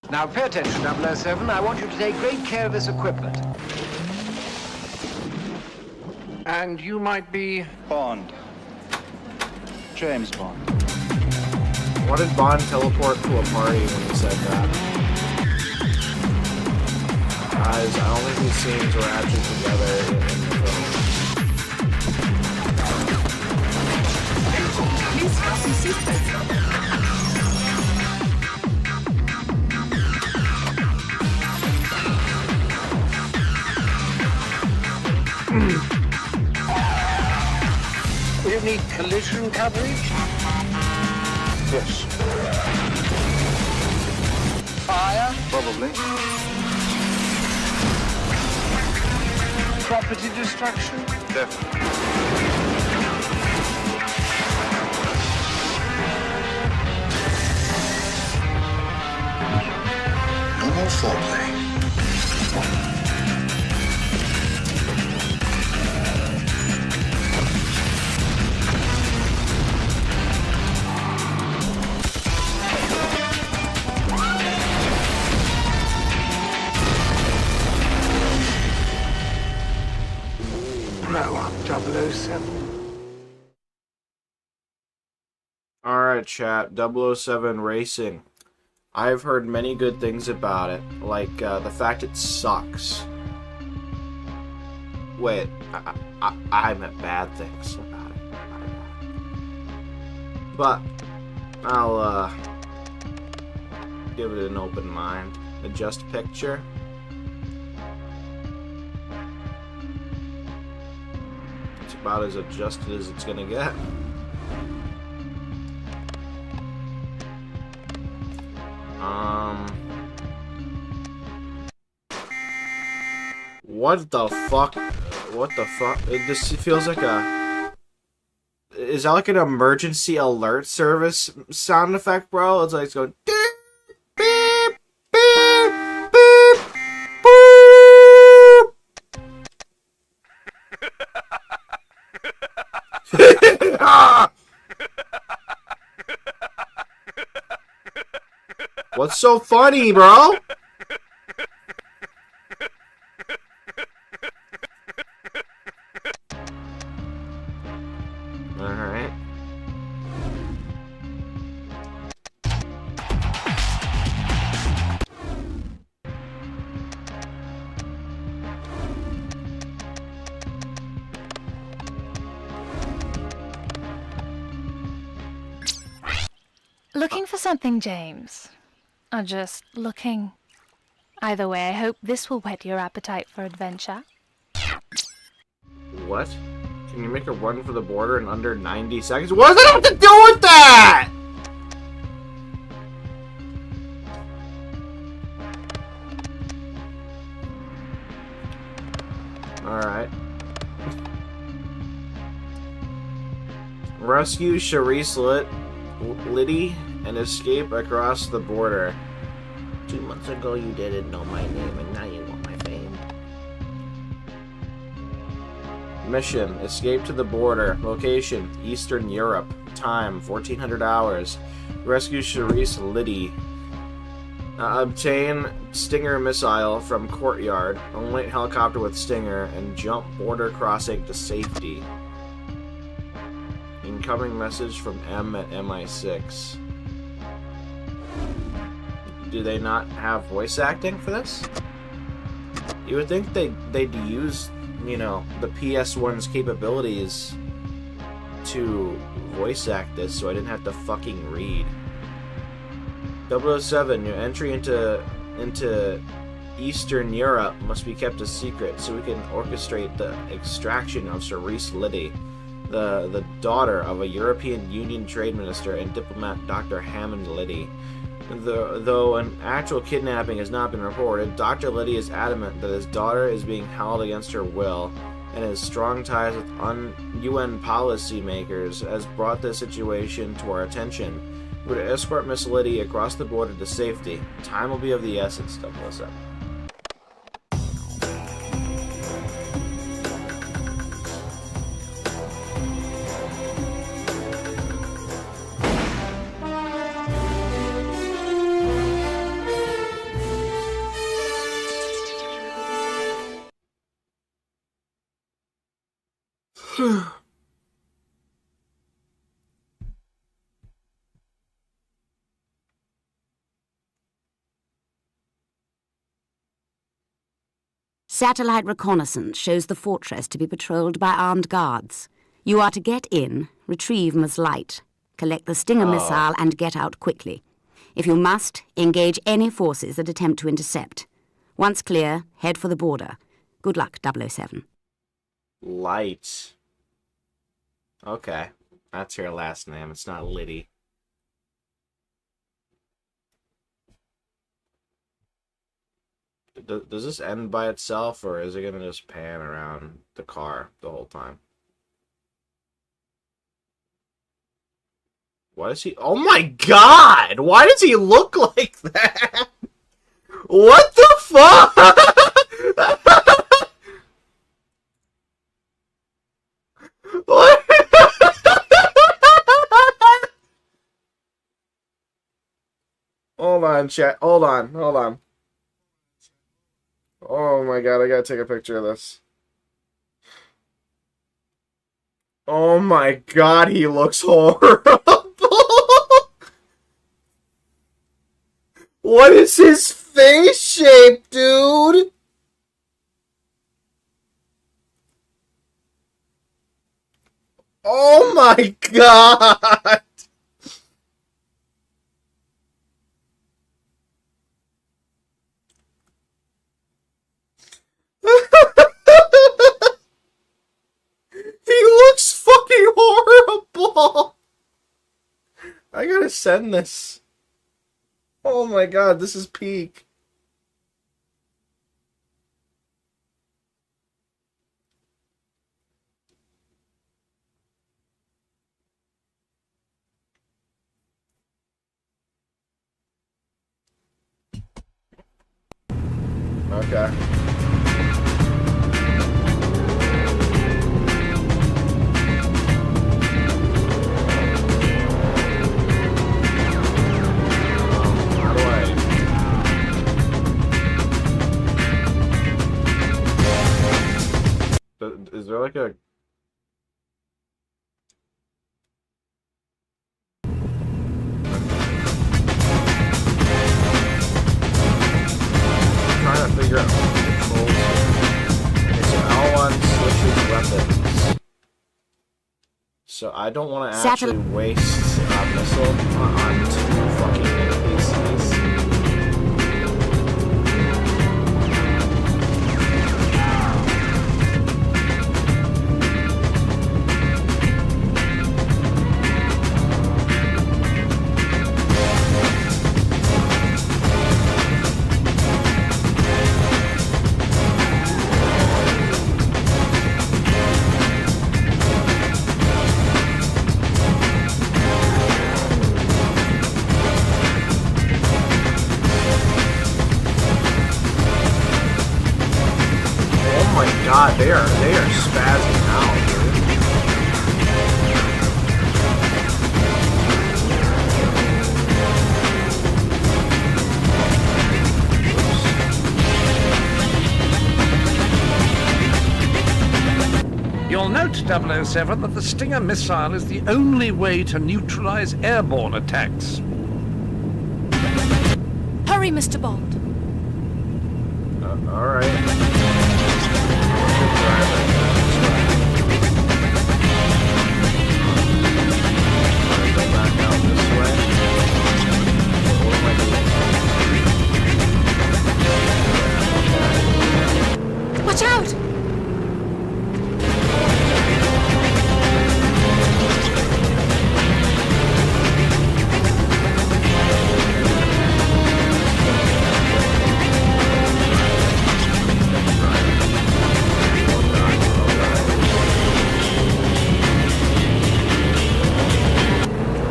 Now pay attention, 007. I want you to take great care of this equipment. And you might be... Bond. James Bond. Why did Bond teleport to a party when he said that? Guys, I don't think these scenes were actually together in the film. Please fasten seatbelts. Will you need collision coverage? Yes. Fire? Probably. Property destruction? Definitely. No more foreplay. Grow up, 007. Alright, chat. 007 Racing. I've heard many good things about it, like the fact it sucks. Wait, I meant bad things about it. But I'll give it an open mind. Adjust picture. It's about as adjusted as it's gonna get. What the fuck? What the fuck? This feels like a... Is that like an emergency alert service sound effect, bro? It's like it's going... Beep, beep, beep, beep, boop. What's so funny, bro? Alright. Looking for something, James? Or just looking? Either way, I hope this will whet your appetite for adventure. What? Can you make a run for the border in under 90 seconds? What does that have to do with that? Alright. Rescue Charisse Liddy and escape across the border. 2 months ago you didn't know my name and now you want my fame. Mission: escape to the border. Location: Eastern Europe. Time: 1400 hours. Rescue Charisse Liddy. Obtain Stinger missile from courtyard. Eliminate helicopter with Stinger and jump border crossing to safety. Incoming message from M at MI6. Do they not have voice acting for this? You would think they'd use, you know, the PS1's capabilities to voice act this so I didn't have to fucking read. 007, your entry into Eastern Europe must be kept a secret so we can orchestrate the extraction of Charisse Liddy, the daughter of a European Union trade minister and diplomat Dr. Hammond Liddy. Though an actual kidnapping has not been reported, Dr. Liddy is adamant that his daughter is being held against her will, and his strong ties with UN policymakers has brought this situation to our attention. We would escort Miss Liddy across the border to safety. Time will be of the essence, 007. Satellite reconnaissance shows the fortress to be patrolled by armed guards. You are to get in, retrieve Ms. Light, collect the Stinger missile, and get out quickly. If you must, engage any forces that attempt to intercept. Once clear, head for the border. Good luck, 007. Light. Okay. That's her last name. It's not Liddy. Does this end by itself, or is it going to just pan around the car the whole time? Why does he... Oh my god! Why does he look like that? What the fuck? What? Hold on, chat. Hold on. Oh my god, I gotta take a picture of this. Oh my god, he looks horrible! What is his face shape, dude? Oh my god! He looks fucking horrible! I gotta send this. Oh my god, this is peak. Okay. Is there like a... I'm trying to figure out what the controls are. Okay, so L1 switches weapons. So I don't want to actually waste a missile on two fucking NPCs. God, they are spazzing out, dude. You'll note, 007, that the Stinger missile is the only way to neutralize airborne attacks. Hurry, Mr. Bond. All right. Watch out!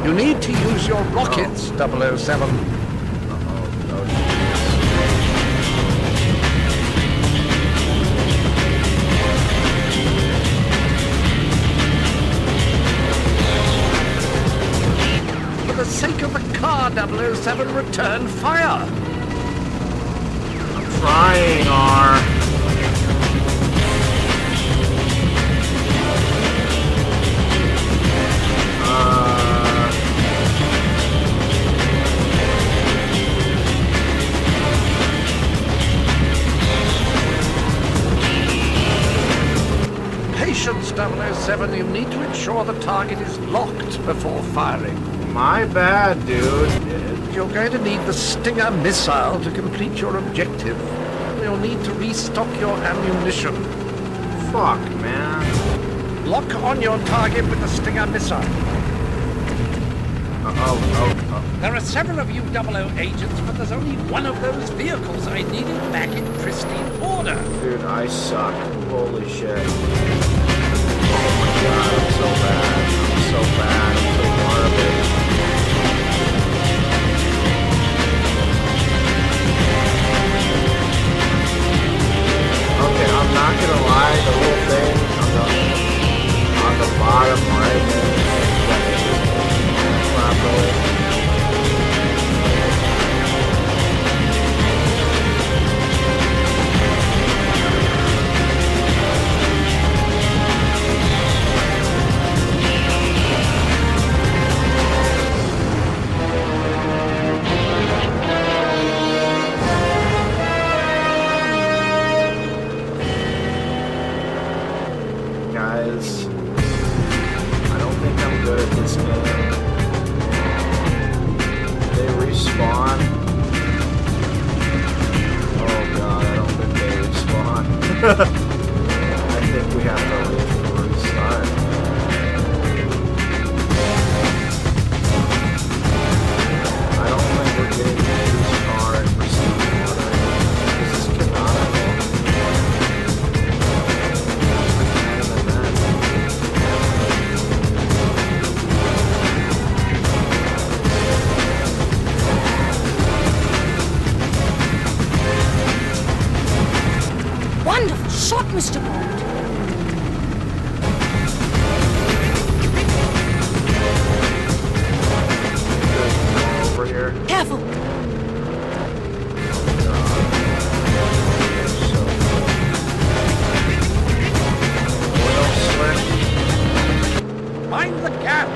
You need to use your rockets, 007. For the sake of the car, 007, return fire! I'm trying, R. 007, you need to ensure the target is locked before firing. My bad, dude. You're going to need the Stinger missile to complete your objective. You'll need to restock your ammunition. Fuck, man. Lock on your target with the Stinger missile. Oh. There are several of you 00 agents, but there's only one of those vehicles I needed back in pristine order. Dude, I suck. Holy shit. Oh my god, I'm so bad. I'm so bad. I'm so horrible. Okay, I'm not gonna lie, the whole thing on the bottom right there, properly. Guys, I don't think I'm good at this game. They respawn. Oh god, I don't think they respawn. I think we have to restart. I don't think we're getting this car in pristine order. This is canonical. Wonderful shot, Mr. Bond. Over here. Careful. Oil slick. Mind the gap!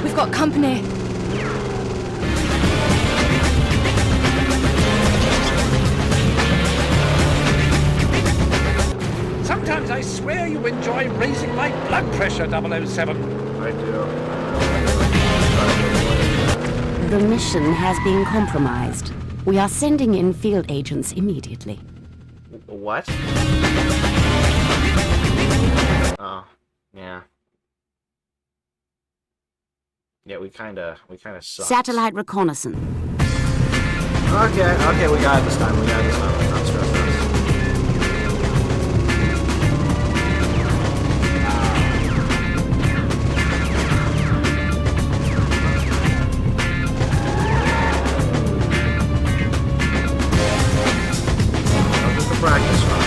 We've got company. Sometimes I swear you enjoy raising my blood pressure, 007. I do. The mission has been compromised. We are sending in field agents immediately. What? Oh, yeah. Yeah, we kinda suck. Satellite reconnaissance. Okay, we got it this time. Let's not stress this. Practice run.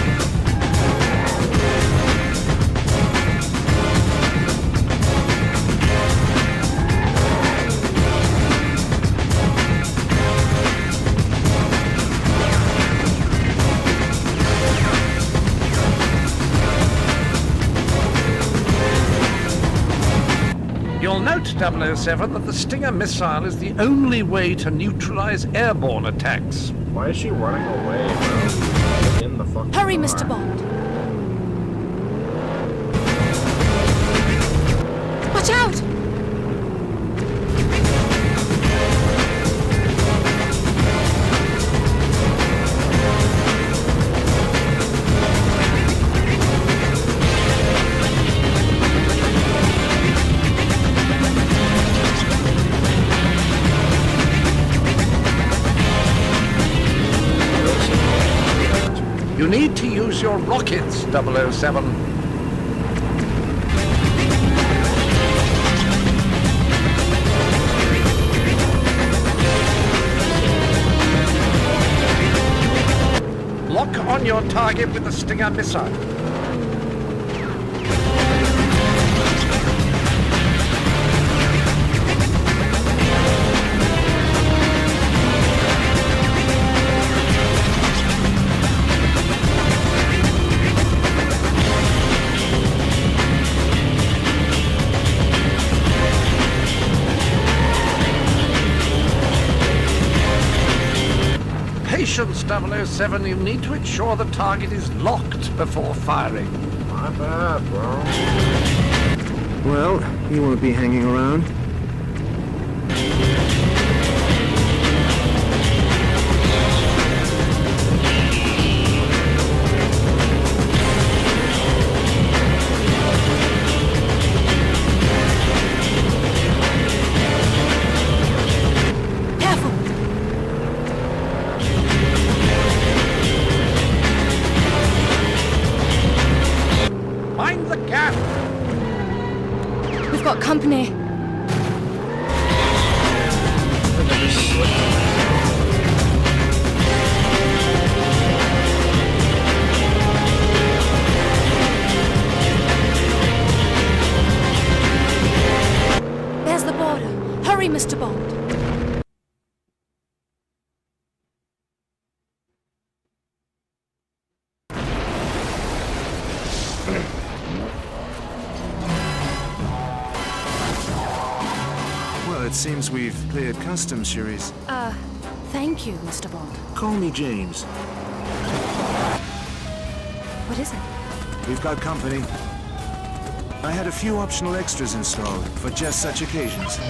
You'll note, 007, that the Stinger missile is the only way to neutralize airborne attacks. Why is she running away, bro? In the fucking Hurry, car. Mr. Bond. Watch out! You need to use your rockets, 007. Lock on your target with the Stinger missile. Patience, 007. You need to ensure the target is locked before firing. Not bad, bro. Well, you won't be hanging around. Careful! Mind the gap! We've got company. There's the border. Hurry, Mr. Bond. Well, it seems we've cleared customs, Cherise. Thank you, Mr. Bond. Call me James. What is it? We've got company. I had a few optional extras installed for just such occasions.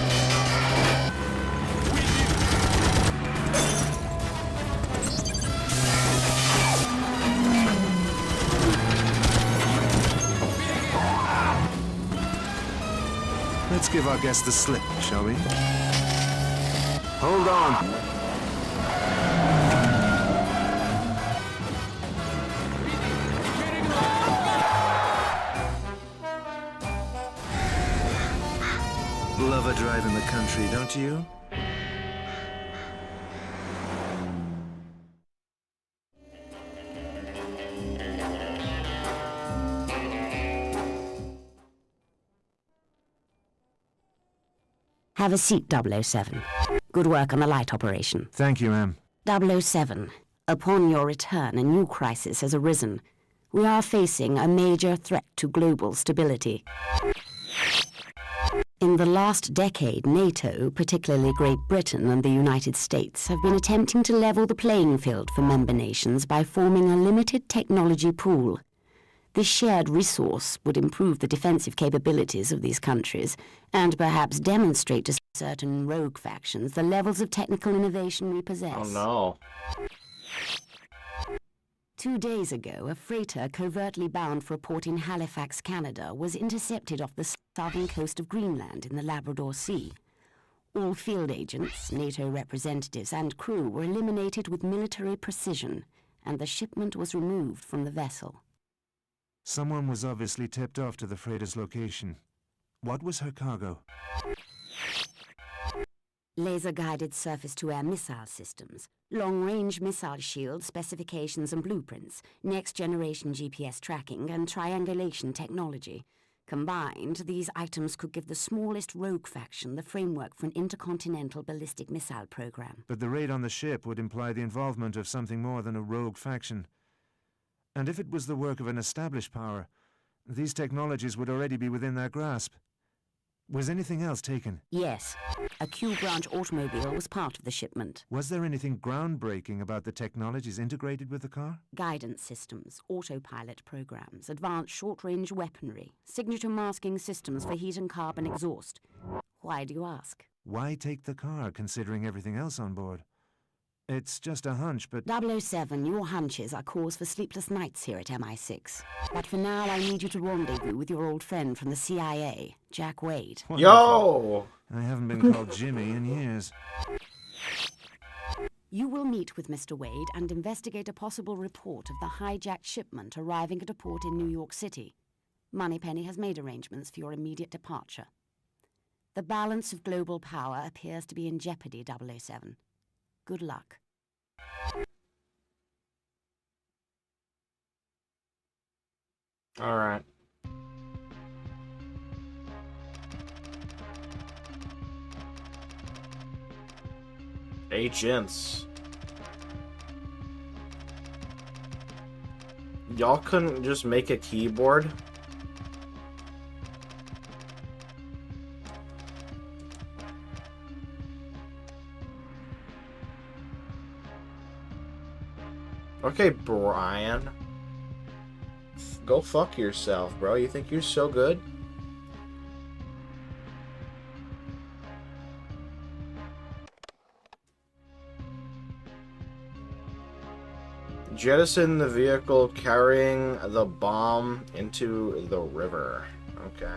Let's give our guest the slip, shall we? Hold on. Love a drive in the country, don't you? Have a seat, 007. Good work on the light operation. Thank you, ma'am. 007, upon your return, a new crisis has arisen. We are facing a major threat to global stability. In the last decade, NATO, particularly Great Britain and the United States, have been attempting to level the playing field for member nations by forming a limited technology pool. This shared resource would improve the defensive capabilities of these countries and perhaps demonstrate to certain rogue factions the levels of technical innovation we possess. Oh no. 2 days ago, a freighter covertly bound for a port in Halifax, Canada, was intercepted off the southern coast of Greenland in the Labrador Sea. All field agents, NATO representatives and crew were eliminated with military precision, and the shipment was removed from the vessel. Someone was obviously tipped off to the freighter's location. What was her cargo? Laser-guided surface-to-air missile systems, long-range missile shield specifications and blueprints, next-generation GPS tracking and triangulation technology. Combined, these items could give the smallest rogue faction the framework for an intercontinental ballistic missile program. But the raid on the ship would imply the involvement of something more than a rogue faction. And if it was the work of an established power, these technologies would already be within their grasp. Was anything else taken? Yes. A Q-branch automobile was part of the shipment. Was there anything groundbreaking about the technologies integrated with the car? Guidance systems, autopilot programs, advanced short-range weaponry, signature masking systems for heat and carbon exhaust. Why do you ask? Why take the car, considering everything else on board? It's just a hunch, but... 007, your hunches are cause for sleepless nights here at MI6. But for now, I need you to rendezvous with your old friend from the CIA, Jack Wade. Yo! I haven't been called Jimmy in years. You will meet with Mr. Wade and investigate a possible report of the hijacked shipment arriving at a port in New York City. Moneypenny has made arrangements for your immediate departure. The balance of global power appears to be in jeopardy, 007. Good luck. All right. Agents. Y'all couldn't just make a keyboard? Okay, Brian. Go fuck yourself, bro. You think you're so good? Jettison the vehicle carrying the bomb into the river. Okay.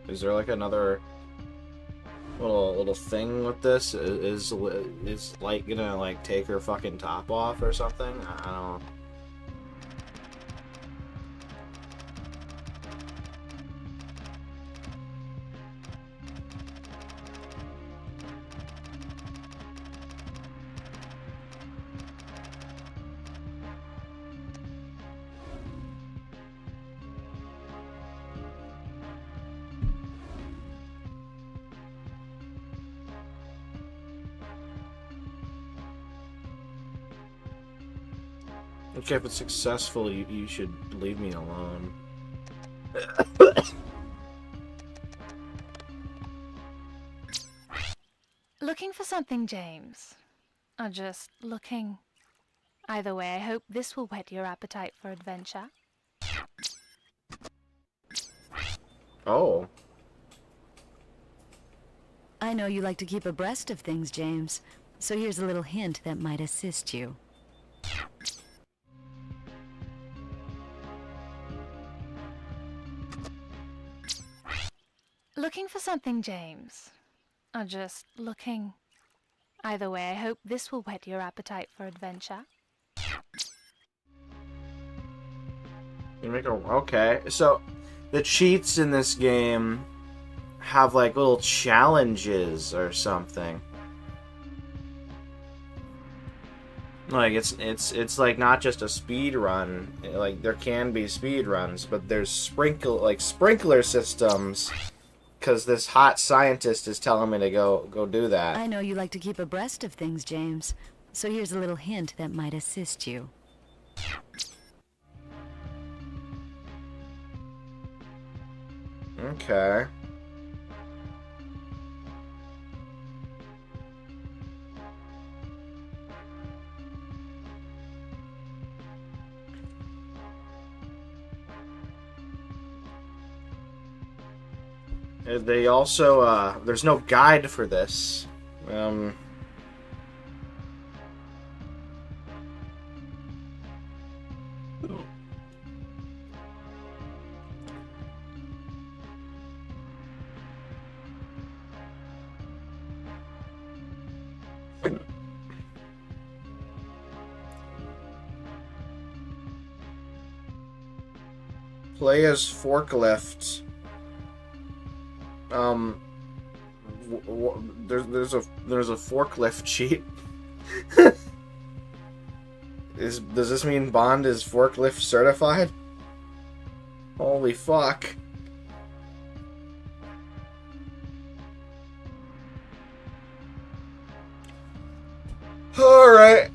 Is there like another little thing with this? Is Light gonna like take her fucking top off or something? I don't know. Okay, if it's successful, you should leave me alone. Looking for something, James? Or just looking? Either way, I hope this will whet your appetite for adventure. Oh. I know you like to keep abreast of things, James. So here's a little hint that might assist you. Looking for something, James? Or just looking? Either way, I hope this will whet your appetite for adventure. You make a okay. So the cheats in this game have like little challenges or something. Like it's like not just a speed run. Like there can be speed runs, but there's sprinkler systems. Because this hot scientist is telling me to go do that. I know you like to keep abreast of things, James. So here's a little hint that might assist you. Okay. They also, there's no guide for this. Play as forklift. There's a forklift cheat. Does this mean Bond is forklift certified? Holy fuck. Alright.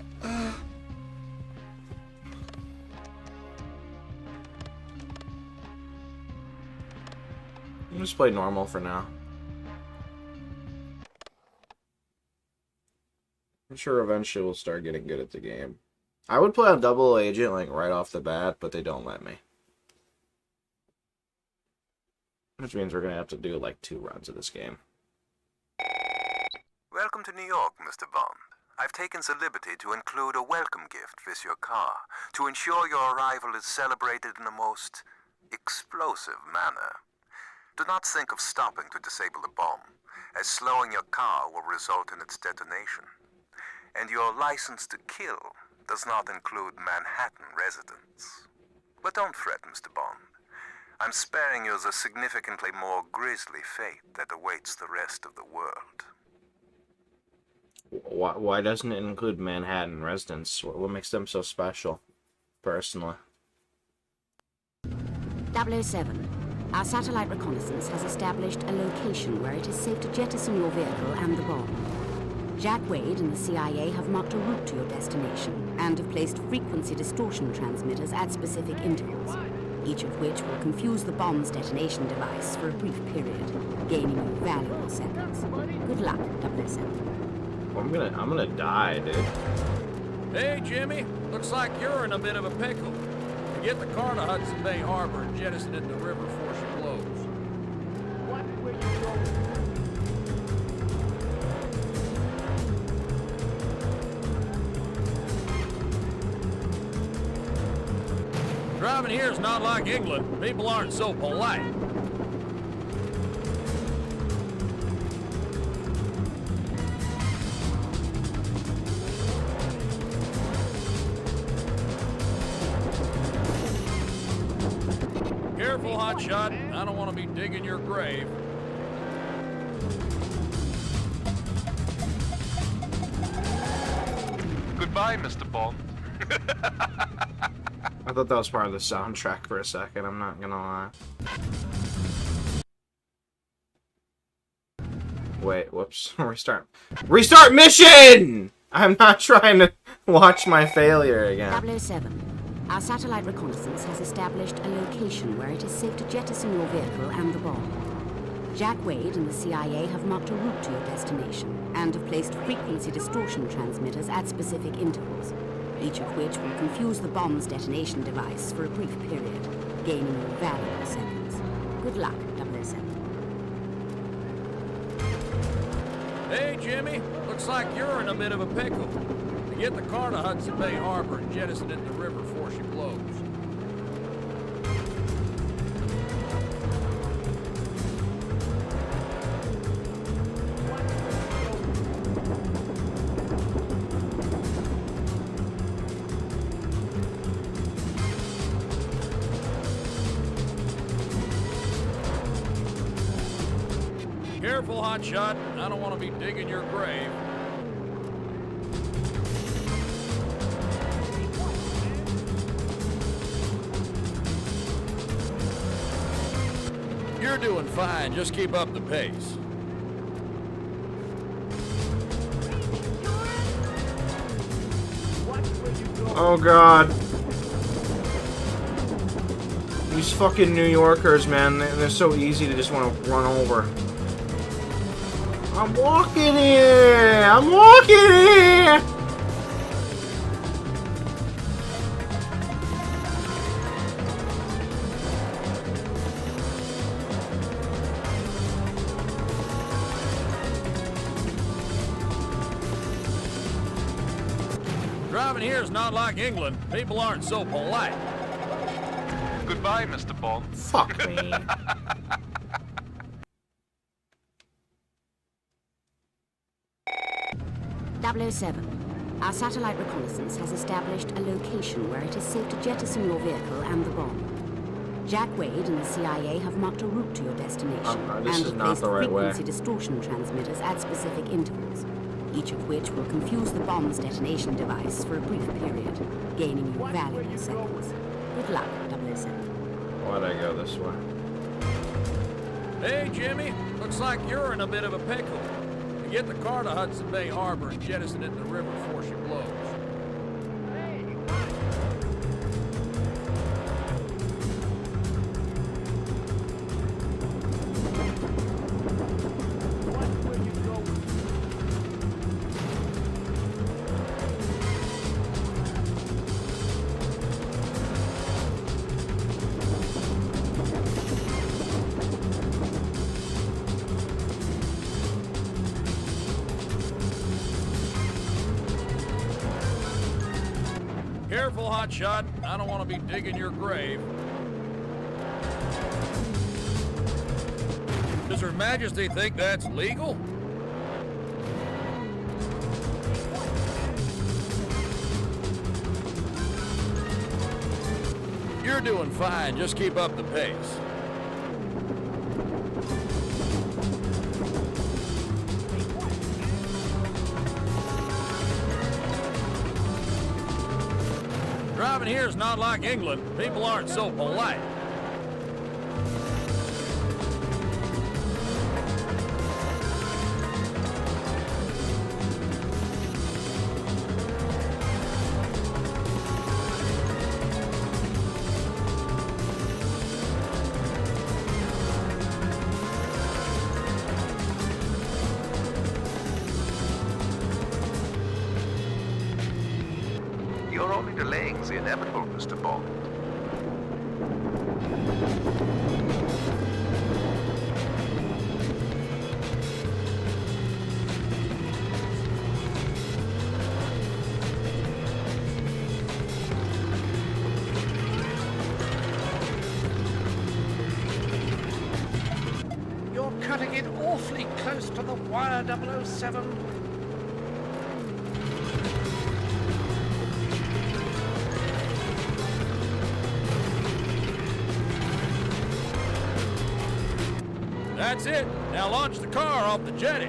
Just play normal for now. I'm sure eventually we'll start getting good at the game. I would play on double agent like right off the bat, but they don't let me. Which means we're gonna have to do like 2 runs of this game. Welcome to New York, Mr. Bond. I've taken the liberty to include a welcome gift with your car to ensure your arrival is celebrated in a most explosive manner. Do not think of stopping to disable the bomb, as slowing your car will result in its detonation. And your license to kill does not include Manhattan residents. But don't fret, Mr. Bond. I'm sparing you the significantly more grisly fate that awaits the rest of the world. Why doesn't it include Manhattan residents? What makes them so special, personally? 007. Our satellite reconnaissance has established a location where it is safe to jettison your vehicle and the bomb. Jack Wade and the CIA have marked a route to your destination and have placed frequency distortion transmitters at specific intervals. each of which will confuse the bomb's detonation device for a brief period, gaining you valuable seconds. Good luck, 007. I'm gonna die, dude. Hey, Jimmy. Looks like you're in a bit of a pickle. Get the car to Hudson Bay Harbor and jettison it in the river before she blows. What will you go? Driving here is not like England. People aren't so polite. Careful, hotshot. I don't want to be digging your grave. Goodbye, Mr. Bond. I thought that was part of the soundtrack for a second, I'm not gonna lie. Wait, whoops. Restart. Restart mission! I'm not trying to watch my failure again. 007. Our satellite reconnaissance has established a location where it is safe to jettison your vehicle and the bomb. Jack Wade and the CIA have marked a route to your destination and have placed frequency distortion transmitters at specific intervals, each of which will confuse the bomb's detonation device for a brief period, gaining you valuable seconds. Good luck, 007. Hey, Jimmy. Looks like you're in a bit of a pickle. Get the car to Hudson Bay Harbor and jettison it in the river before she blows. Careful, hotshot. I don't want to be digging your grave. You're doing fine. Just keep up the pace. Oh god. These fucking New Yorkers, man, they're so easy to just want to run over. I'm walking here! I'm walking here! Driving here is not like England. People aren't so polite. Goodbye, Mr. Bond. Fuck me. Our satellite reconnaissance has established a location where it is safe to jettison your vehicle and the bomb. Jack Wade and the CIA have marked a route to your destination this and is have not placed the right way. frequency distortion transmitters at specific intervals, each of which will confuse the bomb's detonation device for a brief period, gaining you valuable seconds. Good luck, 007. Why'd I go this way? Hey, Jimmy. Looks like you're in a bit of a pickle. Get the car to Hudson Bay Harbor and jettison it in the river before she blows. Careful, hotshot. I don't want to be digging your grave. Does Her Majesty think that's legal? You're doing fine. Just keep up the pace. Driving here is not like England. People aren't so polite. the inevitable, Mr. Bond. You're cutting it awfully close to the wire, 007. That's it. Now launch the car off the jetty.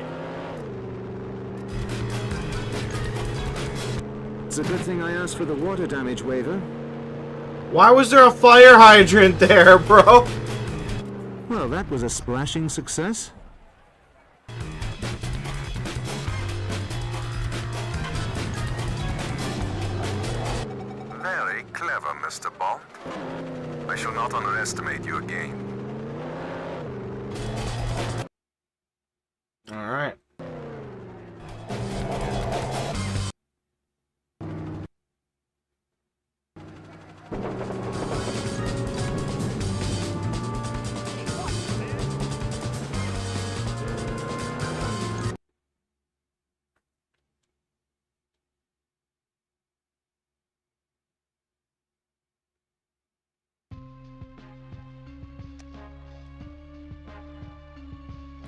It's a good thing I asked for the water damage waiver. Why was there a fire hydrant there, bro? Well, that was a splashing success. Very clever, Mr. Bond. I shall not underestimate you again. All right.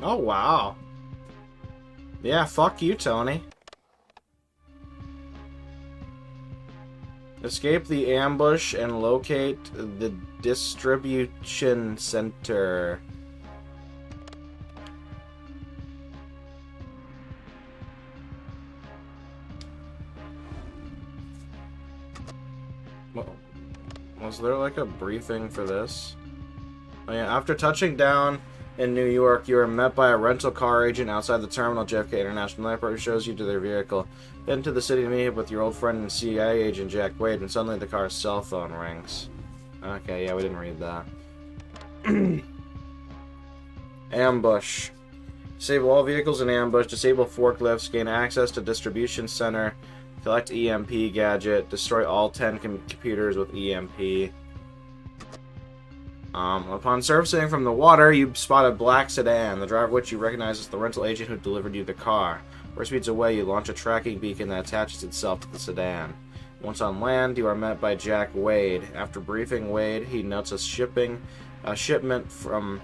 Oh, wow. Yeah, fuck you, Tony. Escape the ambush and locate the distribution center. Was there like a briefing for this? Oh yeah, after touching down in New York, you are met by a rental car agent outside the terminal JFK International Airport who shows you to their vehicle. Head into the city to meet up with your old friend and CIA agent Jack Wade, and suddenly the car's cell phone rings. Okay, yeah, we didn't read that. Ambush. Disable all vehicles in ambush, disable forklifts, gain access to distribution center, collect EMP gadget, destroy all 10 computers with EMP. Upon surfacing from the water, you spot a black sedan, the driver of which you recognize as the rental agent who delivered you the car. 4 speeds away, you launch a tracking beacon that attaches itself to the sedan. Once on land, you are met by Jack Wade. After briefing Wade, he notes a shipment from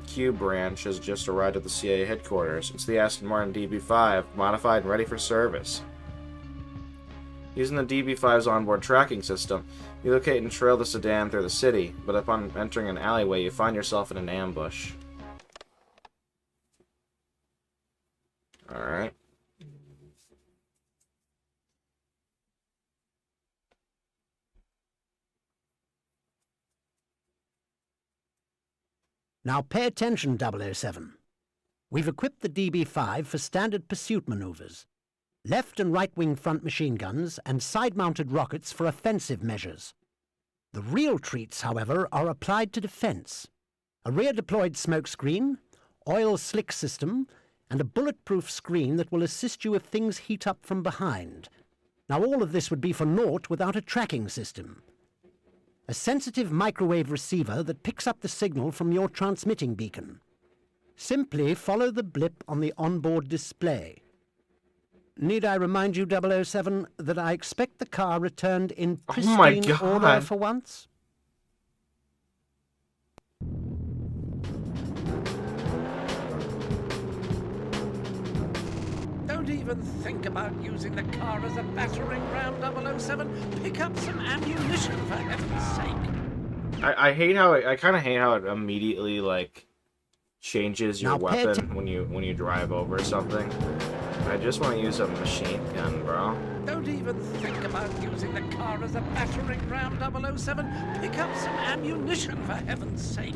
Q branch has just arrived at the CIA headquarters. It's the Aston Martin DB5, modified and ready for service. Using the DB5's onboard tracking system, you locate and trail the sedan through the city, but upon entering an alleyway, you find yourself in an ambush. Alright. Now pay attention, 007. We've equipped the DB5 for standard pursuit maneuvers. Left and right-wing front machine guns and side-mounted rockets for offensive measures. The real treats, however, are applied to defense. A rear-deployed smoke screen, oil slick system, and a bulletproof screen that will assist you if things heat up from behind. Now all of this would be for naught without a tracking system. A sensitive microwave receiver that picks up the signal from your transmitting beacon. Simply follow the blip on the onboard display. Need I remind you, 007, that I expect the car returned in pristine order for once? Don't even think about using the car as a battering ram, 007. Pick up some ammunition, for heaven's sake. I hate how I kind of hate how it immediately like changes your weapon when you drive over something. I just want to use a machine gun, bro. Don't even think about using the car as a battering ram, 007. Pick up some ammunition, for heaven's sake.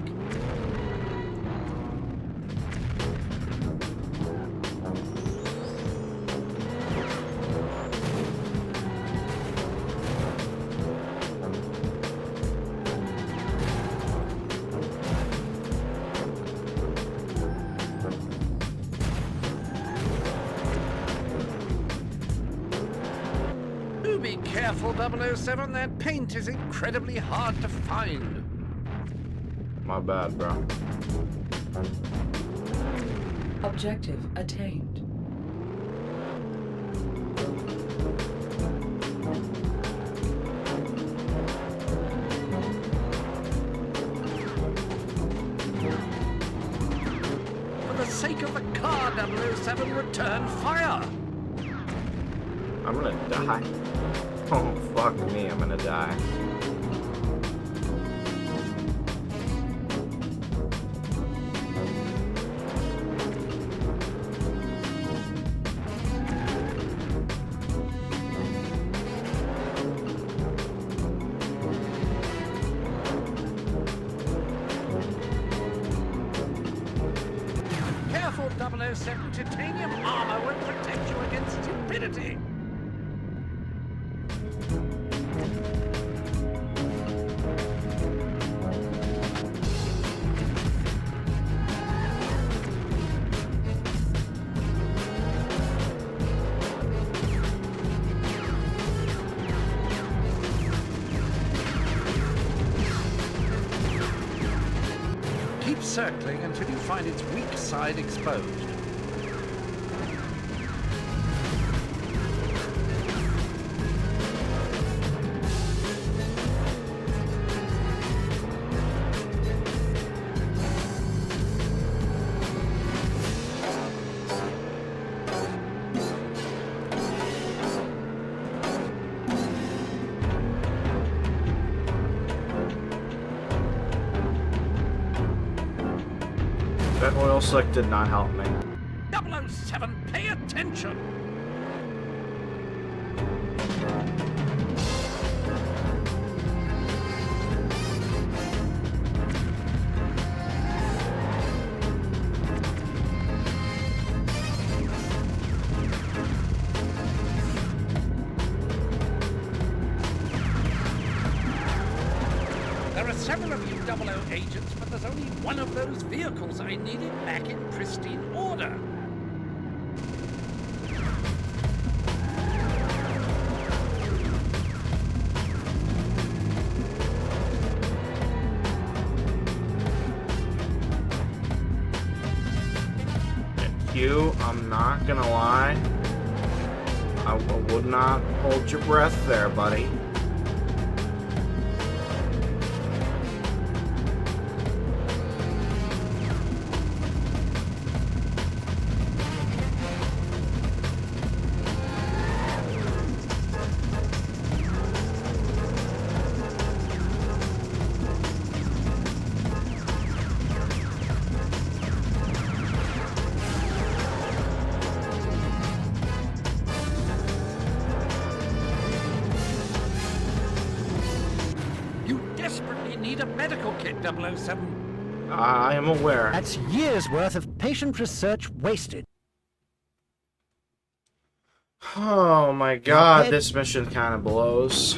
careful, 007. That paint is incredibly hard to find. My bad, bro. Objective attained. For the sake of the car, 007, return fire. I'm gonna die. Oh, fuck me, I'm gonna die. Careful, 007. Titanium armor will protect you against stupidity. Keep circling until you find its weak side exposed. That oil slick did not help me. 007, pay attention! There are several of you 00 agents, but there's only one of those vehicles I needed back in pristine order. You, I'm not gonna lie. I would not hold your breath there, buddy. Desperately need a medical kit, 007. I am aware. That's years' worth of patient research wasted. Oh my god, this mission kind of blows.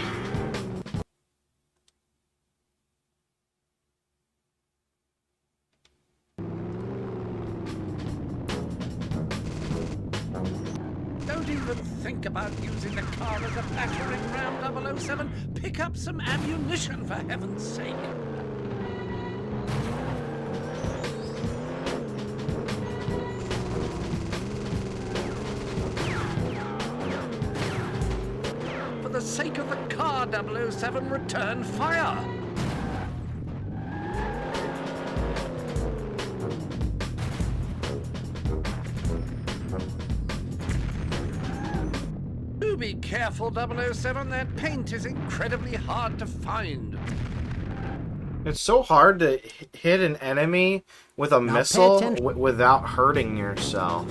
Don't even think about using the car as a battering ram, 007. Pick up some ammunition, for heaven's sake. For the sake of the car, 007, return fire. Do be careful, 007. That paint is incredibly hard to find. It's so hard to hit an enemy with a missile without hurting yourself.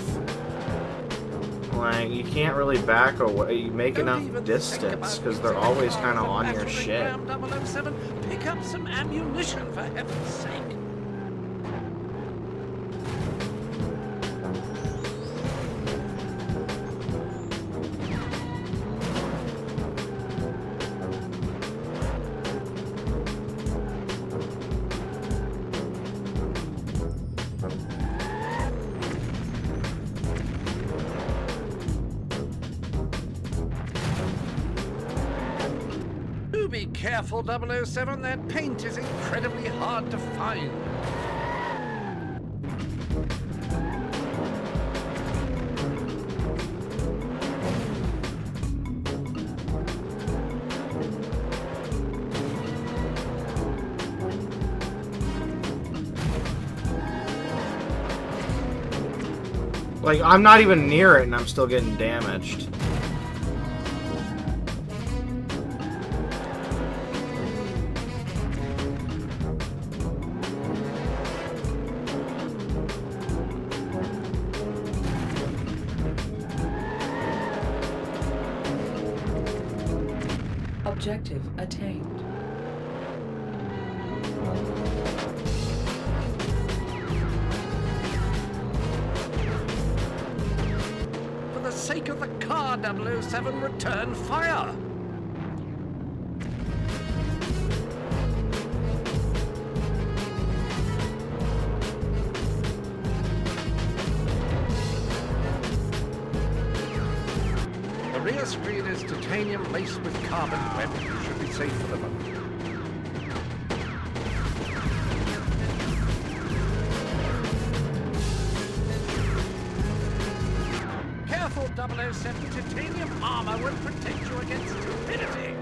Like, you can't really back away. You make enough distance because they're always kind of on your shit. 007, pick up some ammunition, for heaven's sake. careful, 007. That paint is incredibly hard to find. Like, I'm not even near it and I'm still getting damaged. Objective attained. For the sake of the car, 007, return fire! The rear screen is titanium laced with carbon webbing. You should be safe for the moment. Careful, 007. Titanium armor will protect you against stupidity.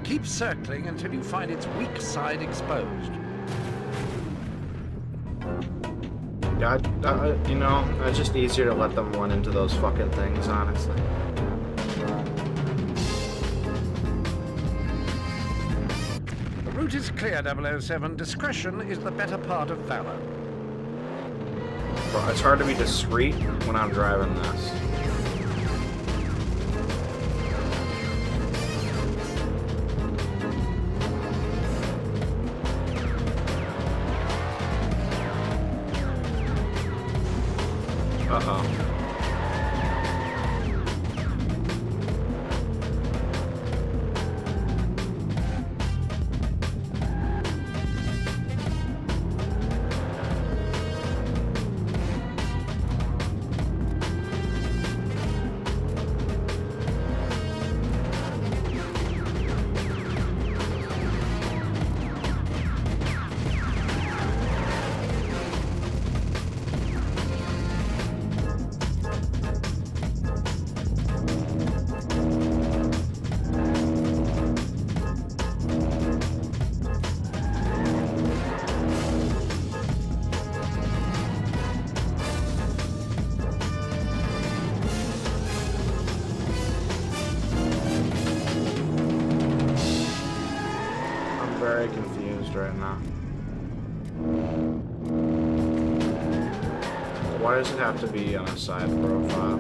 Keep circling until you find its weak side exposed. Yeah, you know, it's just easier to let them run into those fucking things, honestly. The route is clear, 007. Discretion is the better part of valor. Bro, it's hard to be discreet when I'm driving this. Uh-oh. Very confused right now. Why does it have to be on a side profile?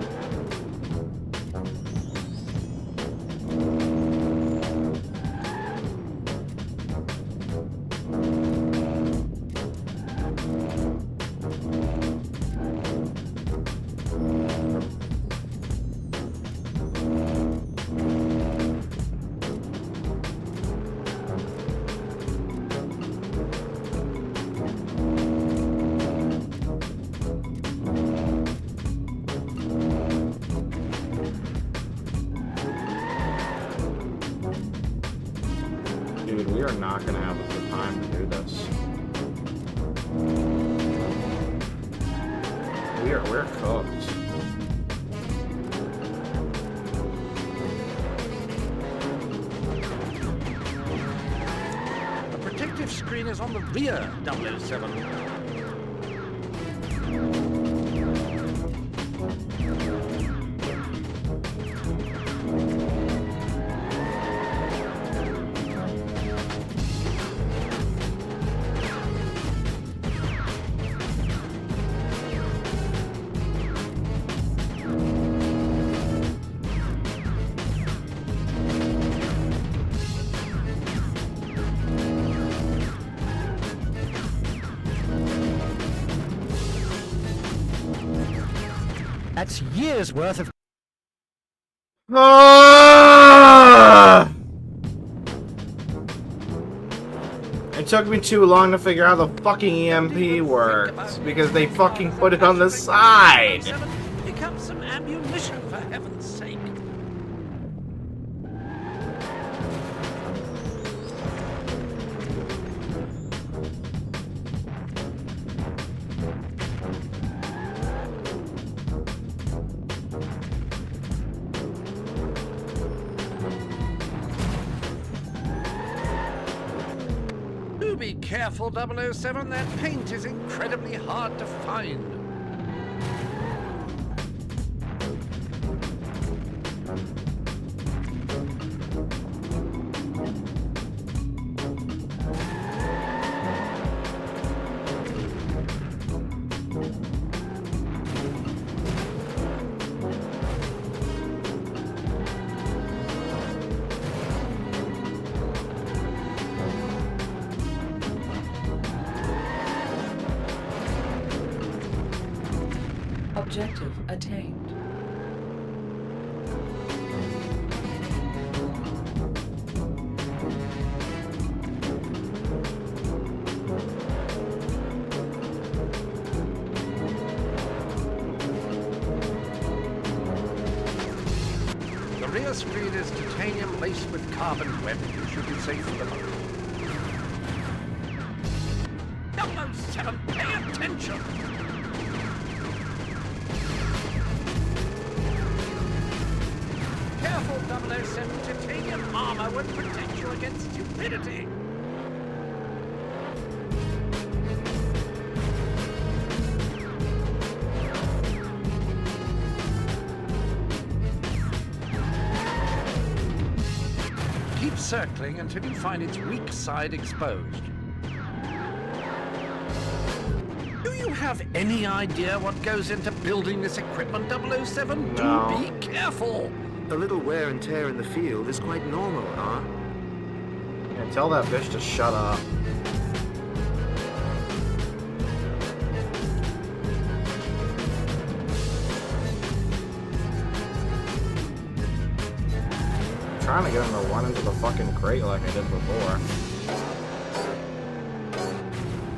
Dude, we are not gonna have the time to do this. We're cooked. The protective screen is on the rear, 007. That's years worth of... It took me too long to figure out how the fucking EMP works because they fucking put it on the side. Pick up some ammunition, for heaven's sake. Do be careful, 007. That paint is incredibly hard to find. Objective attained. The rear screen is titanium laced with carbon webbing. It should be safe for the moment. 007, pay attention! Careful, 007. Titanium armor would protect you against stupidity. Keep circling until you find its weak side exposed. Do you have any idea what goes into building this equipment, 007? No. Do be careful! A little wear and tear in the field is quite normal, huh? Yeah, tell that bitch to shut up. I'm trying to get him to run into the fucking crate like I did before.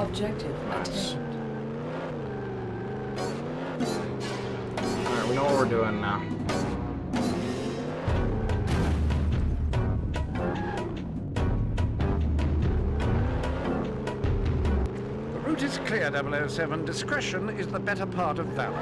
Objective Nice. attained. Alright, we know what we're doing now. The route is clear, 007. Discretion is the better part of valor.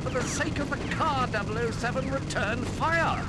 For the sake of the car, 007, return fire!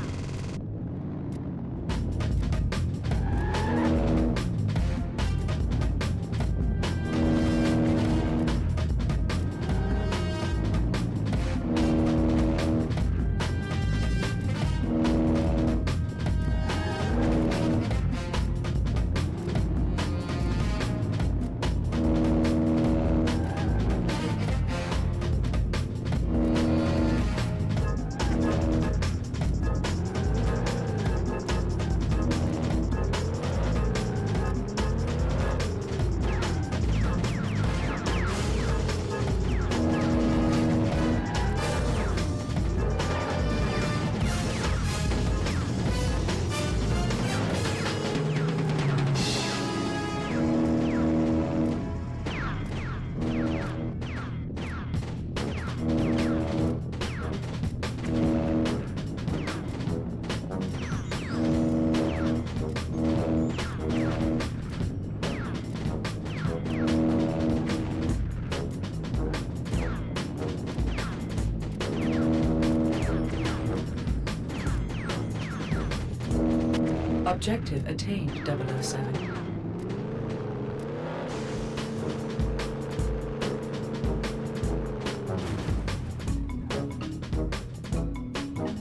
Objective attained, 007.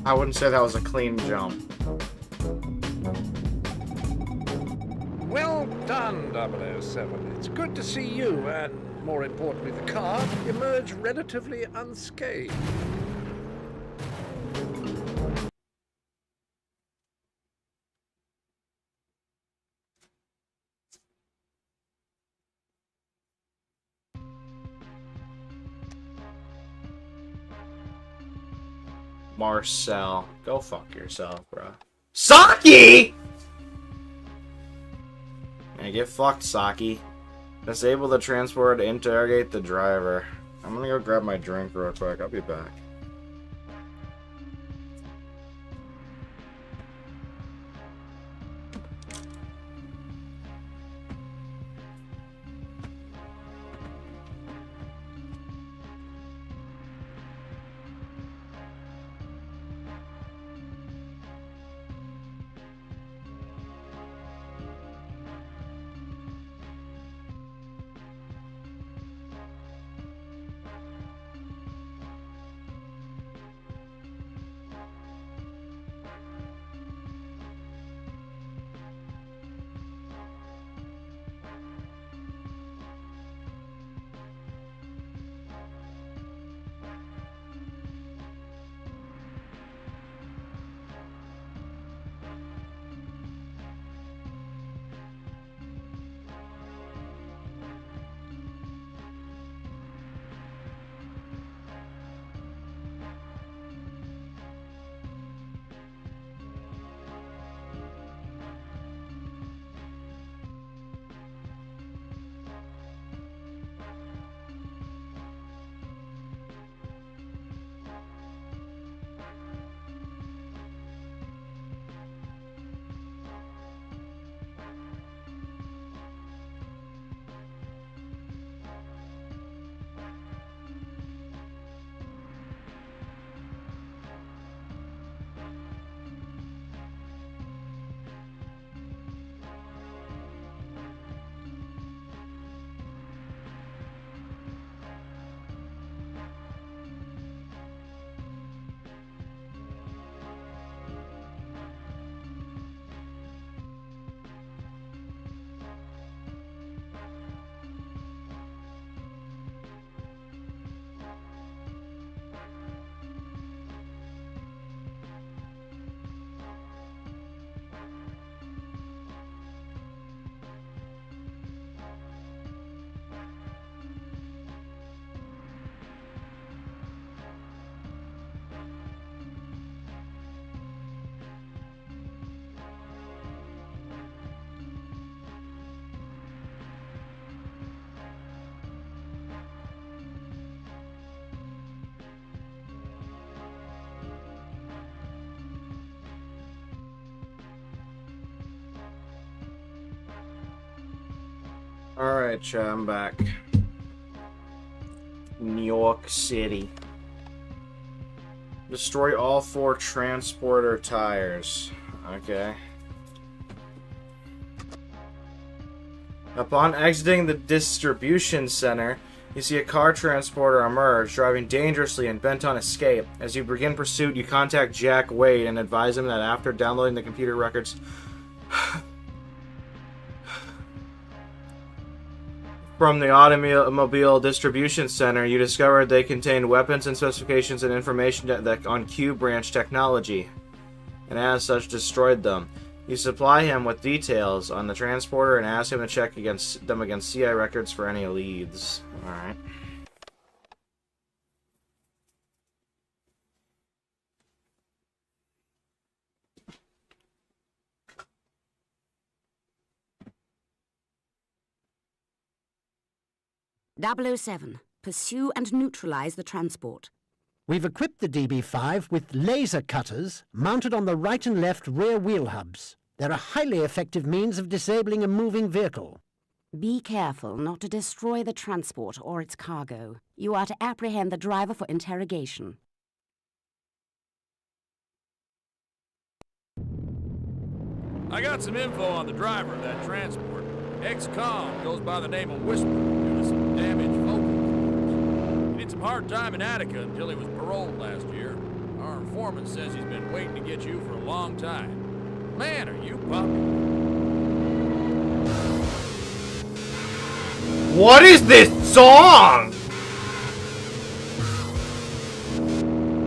I wouldn't say that was a clean jump. Well done, done, 007. It's good to see you, and more importantly the car, emerge relatively unscathed. Marcel, go fuck yourself, bro. Saki! Man, get fucked, Saki. Disable the transport to interrogate the driver. I'm gonna go grab my drink real quick. I'll be back. Alright, chat, I'm back. New York City. Destroy all 4 transporter tires. Okay. Upon exiting the distribution center, you see a car transporter emerge, driving dangerously and bent on escape. As you begin pursuit, you contact Jack Wade and advise him that after downloading the computer records from the automobile distribution center, you discovered they contained weapons and specifications and information on Q branch technology, and as such destroyed them. You supply him with details on the transporter and ask him to check against CI records for any leads. Alright. .007. Pursue and neutralize the transport. We've equipped the DB5 with laser cutters mounted on the right and left rear wheel hubs. They're a highly effective means of disabling a moving vehicle. Be careful not to destroy the transport or its cargo. You are to apprehend the driver for interrogation. I got some info on the driver of that transport. Ex-con goes by the name of Whisper, due to some damaged vocal cords. He did some hard time in Attica until he was paroled last year. Our informant says he's been waiting to get you for a long time. Man, are you popular. What is this song?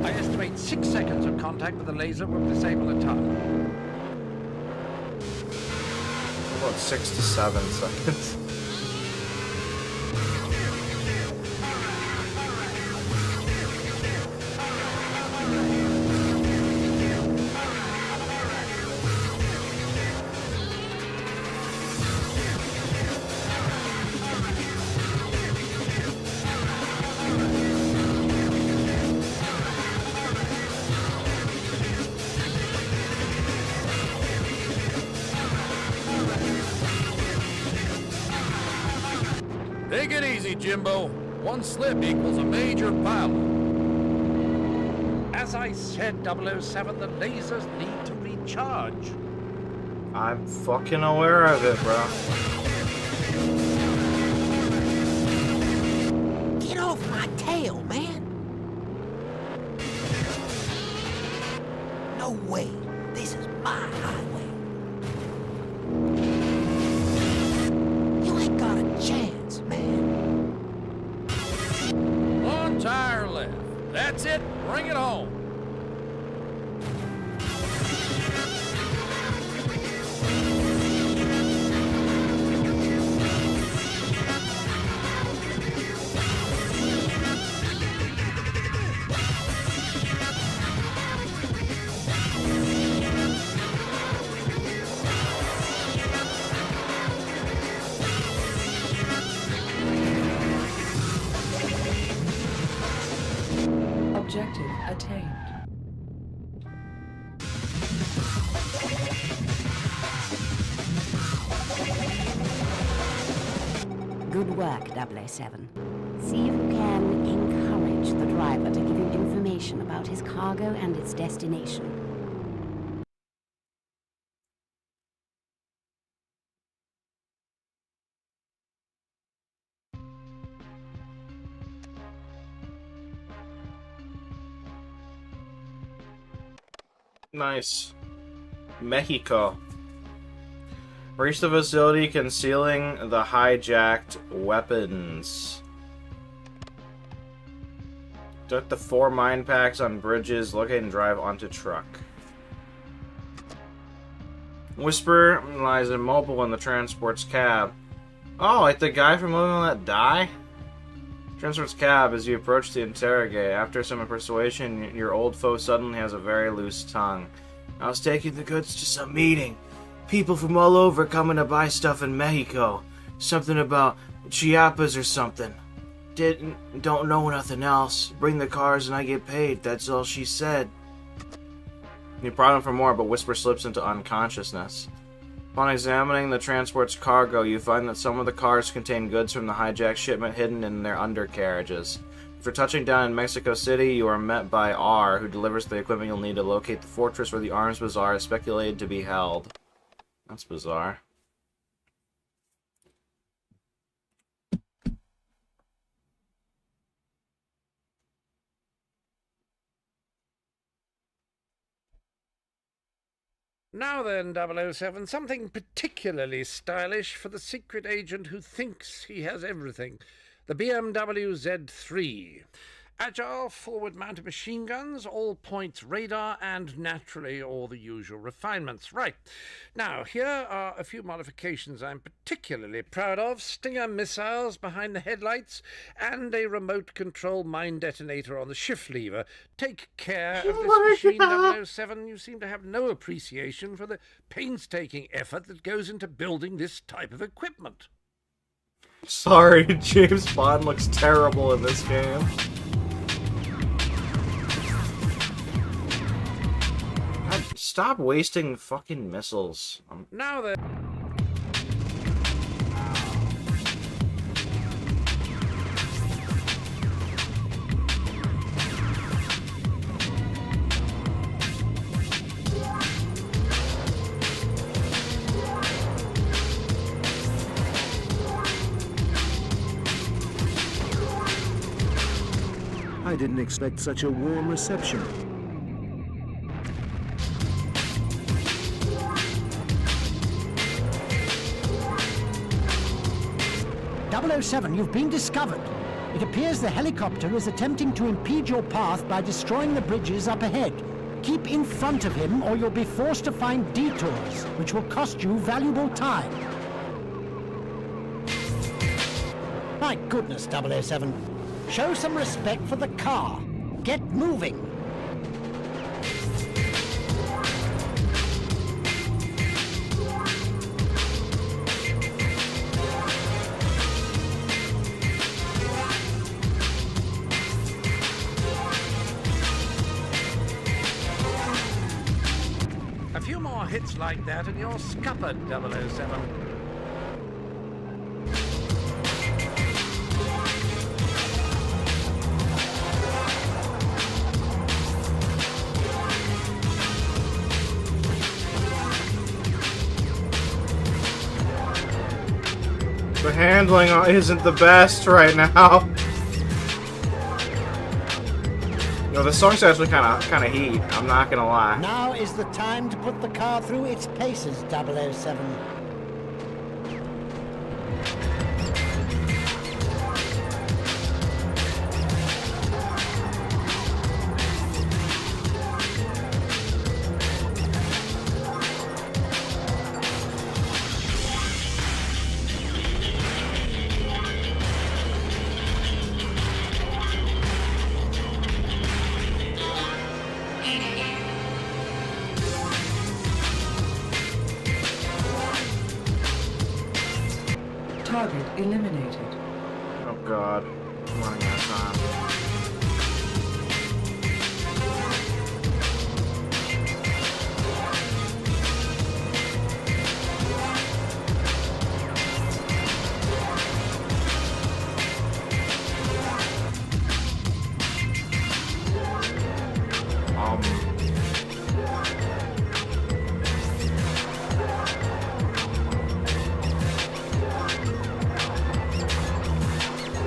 I estimate 6 seconds of contact with the laser will disable the target. About 6 to 7 seconds. Take it easy, Jimbo. One slip equals a major pileup. As I said, 007, the lasers need to recharge. I'm fucking aware of it, bro. Get off my tail, man! No way. This is my highway. You ain't got a chance, man. One tire left. That's it. Bring it home. Objective attained. Good work, 007. See if you can encourage the driver to give you information about his cargo and its destination. Nice. Mexico. Reach the facility concealing the hijacked weapons. Took the 4 mine packs on bridges, locate and drive onto truck. Whisper lies immobile in the transport's cab. Oh, like the guy from Living on That Die? Transport's cab as you approach the interrogate. After some persuasion, your old foe suddenly has a very loose tongue. I was taking the goods to some meeting. People from all over coming to buy stuff in Mexico. Something about Chiapas or something. Don't know nothing else. Bring the cars and I get paid. That's all she said. You prod him for more, but Whisper slips into unconsciousness. Upon examining the transport's cargo, you find that some of the cars contain goods from the hijacked shipment hidden in their undercarriages. After touching down in Mexico City, you are met by R, who delivers the equipment you'll need to locate the fortress where the arms bazaar is speculated to be held. That's bizarre. Now then, 007, something particularly stylish for the secret agent who thinks he has everything. The BMW Z3. Agile, forward-mounted machine guns, all points radar, and naturally all the usual refinements. Right. Now, here are a few modifications I'm particularly proud of. Stinger missiles behind the headlights, and a remote control mine detonator on the shift lever. Take care of this machine, 007. You seem to have no appreciation for the painstaking effort that goes into building this type of equipment. Sorry, James Bond looks terrible in this game. God, stop wasting fucking missiles. Now then. I didn't expect such a warm reception. 007, you've been discovered. It appears the helicopter is attempting to impede your path by destroying the bridges up ahead. Keep in front of him or you'll be forced to find detours, which will cost you valuable time. My goodness, 007. Show some respect for the car. Get moving. A few more hits like that and you're scuppered, 007. The handling isn't the best right now. You know, the song's actually kind of heat. I'm not gonna lie. Now is the time to put the car through its paces, 007. Target eliminated. Oh god. I'm running out of time.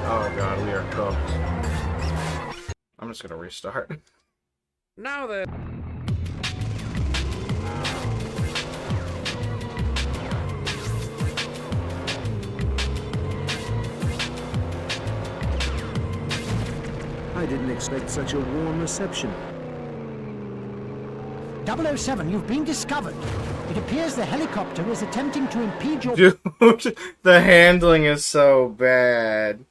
Oh god, we are cooked. I'm just gonna restart. Now then. I didn't expect such a warm reception. 007, you've been discovered. It appears the helicopter is attempting to impede your... Dude, the handling is so bad.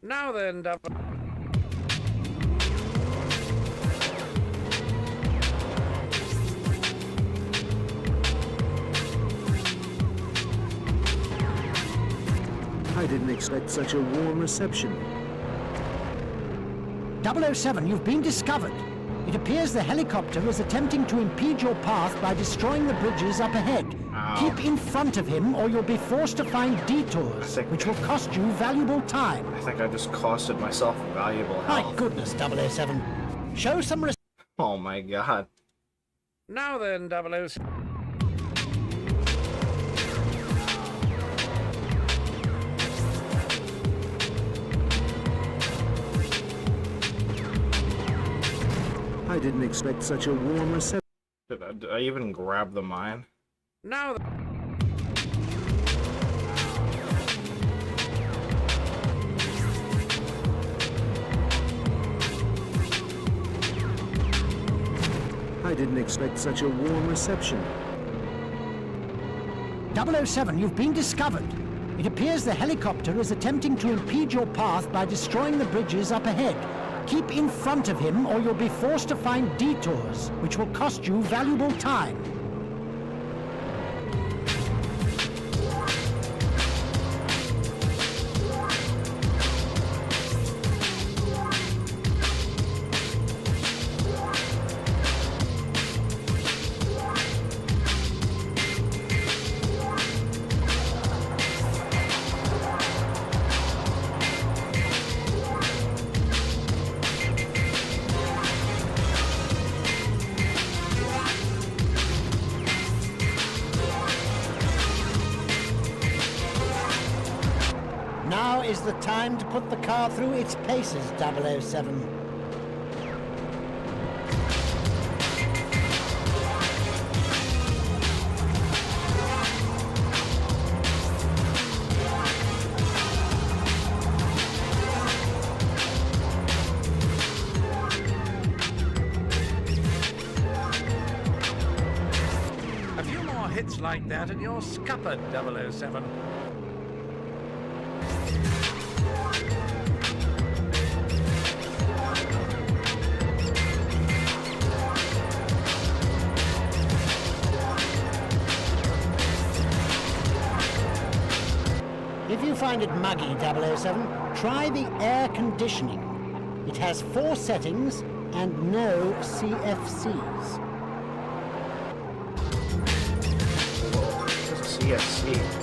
Now then, I didn't expect such a warm reception. 007, you've been discovered. It appears the helicopter is attempting to impede your path by destroying the bridges up ahead. Ow. Keep in front of him or you'll be forced to find detours, which will cost you valuable time. I think I just costed myself valuable health. My goodness, 007. Show some respect. Oh my god. Now then, 007. I didn't expect such a warm reception. Did I even grab the mine? Now then. I didn't expect such a warm reception. 007, you've been discovered. It appears the helicopter is attempting to impede your path by destroying the bridges up ahead. Keep in front of him or you'll be forced to find detours, which will cost you valuable time. Now is the time to put the car through its paces, 007. A few more hits like that and you're scuppered, 007. If you find it muggy, 007, try the air conditioning. It has 4 settings and no CFCs. CFC.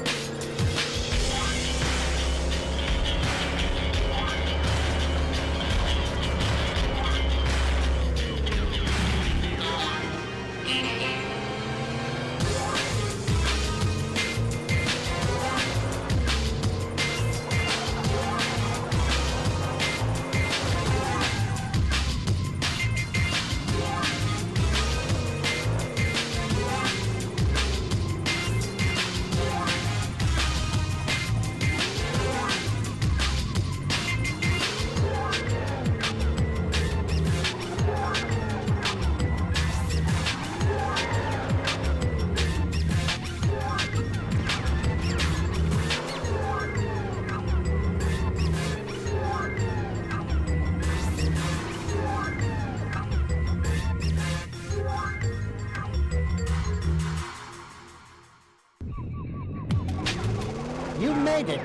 You made it,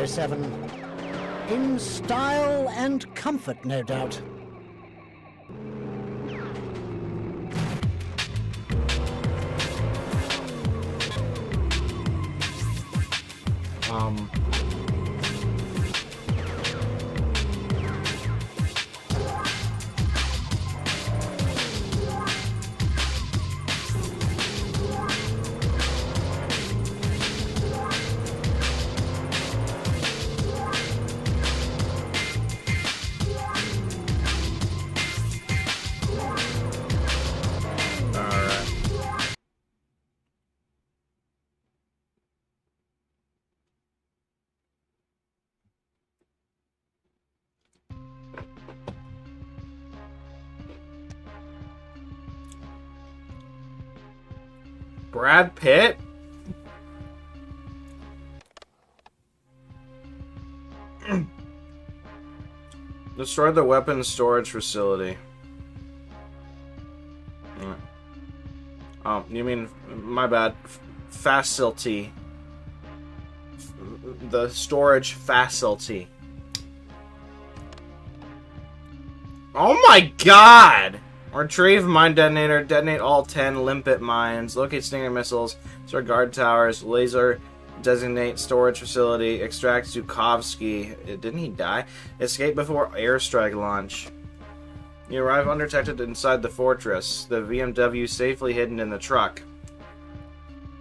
007. In style and comfort, no doubt. Brad Pitt? Destroyed the weapons storage facility. Oh, you mean, my bad. Facility. The storage facility. Oh my god! Retrieve mine detonator, detonate all 10 limpet mines, locate Stinger missiles, start guard towers, laser, designate storage facility, extract Zukovsky. Didn't he die? Escape before airstrike launch. You arrive undetected inside the fortress, the BMW safely hidden in the truck.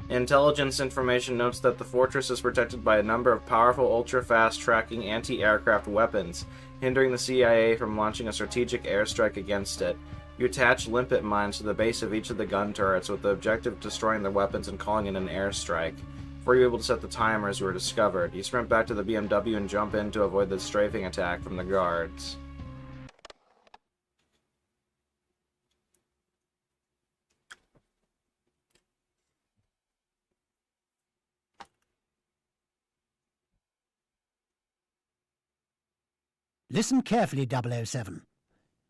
Intelligence information notes that the fortress is protected by a number of powerful ultra-fast tracking anti-aircraft weapons, hindering the CIA from launching a strategic airstrike against it. You attach limpet mines to the base of each of the gun turrets with the objective of destroying their weapons and calling in an airstrike. Before you were able to set the timers, you were discovered. You sprint back to the BMW and jump in to avoid the strafing attack from the guards. Listen carefully, 007.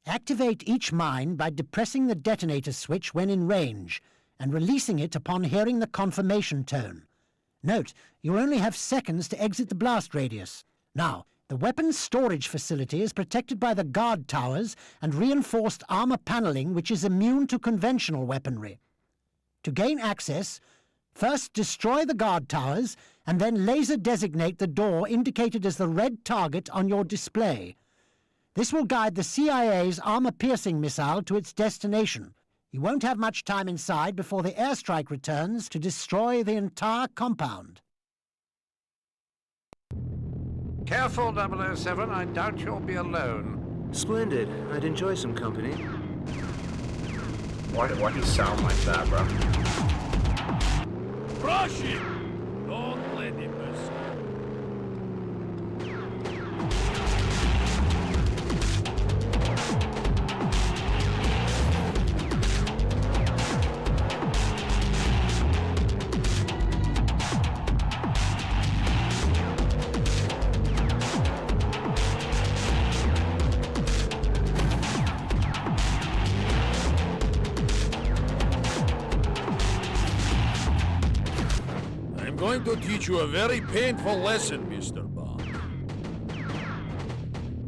Activate each mine by depressing the detonator switch when in range, and releasing it upon hearing the confirmation tone. Note, you only have seconds to exit the blast radius. Now, the weapons storage facility is protected by the guard towers and reinforced armor paneling which is immune to conventional weaponry. To gain access, first destroy the guard towers, and then laser designate the door indicated as the red target on your display. This will guide the CIA's armor-piercing missile to its destination. You won't have much time inside before the airstrike returns to destroy the entire compound. Careful, 007. I doubt you'll be alone. Splendid. I'd enjoy some company. Why he sound like that, bro? Crush him! Don't let him escape. I'm going to teach you a very painful lesson, Mr. Bond.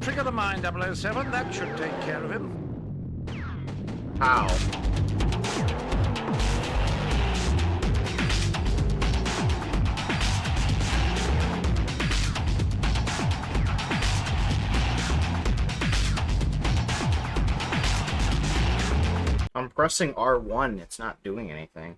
Trigger the mine, 007. That should take care of him. How? I'm pressing R1, it's not doing anything.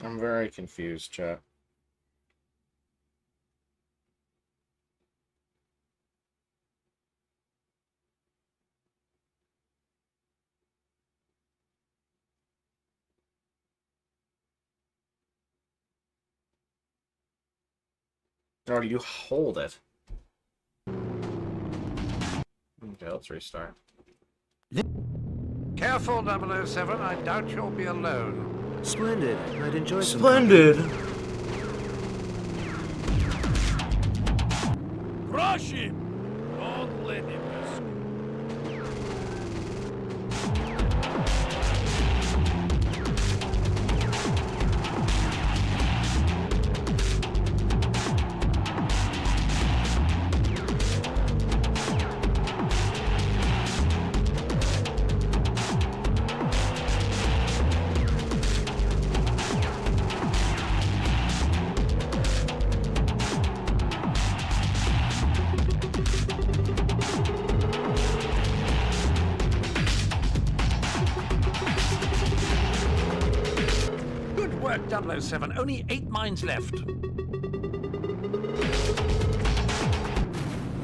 I'm very confused, chat. Or you hold it. Okay, let's restart. Careful, 007. I doubt you'll be alone. Splendid. I'd enjoy some. Splendid! Crush him! Don't let him escape. Good work, 007. Only 8 mines left.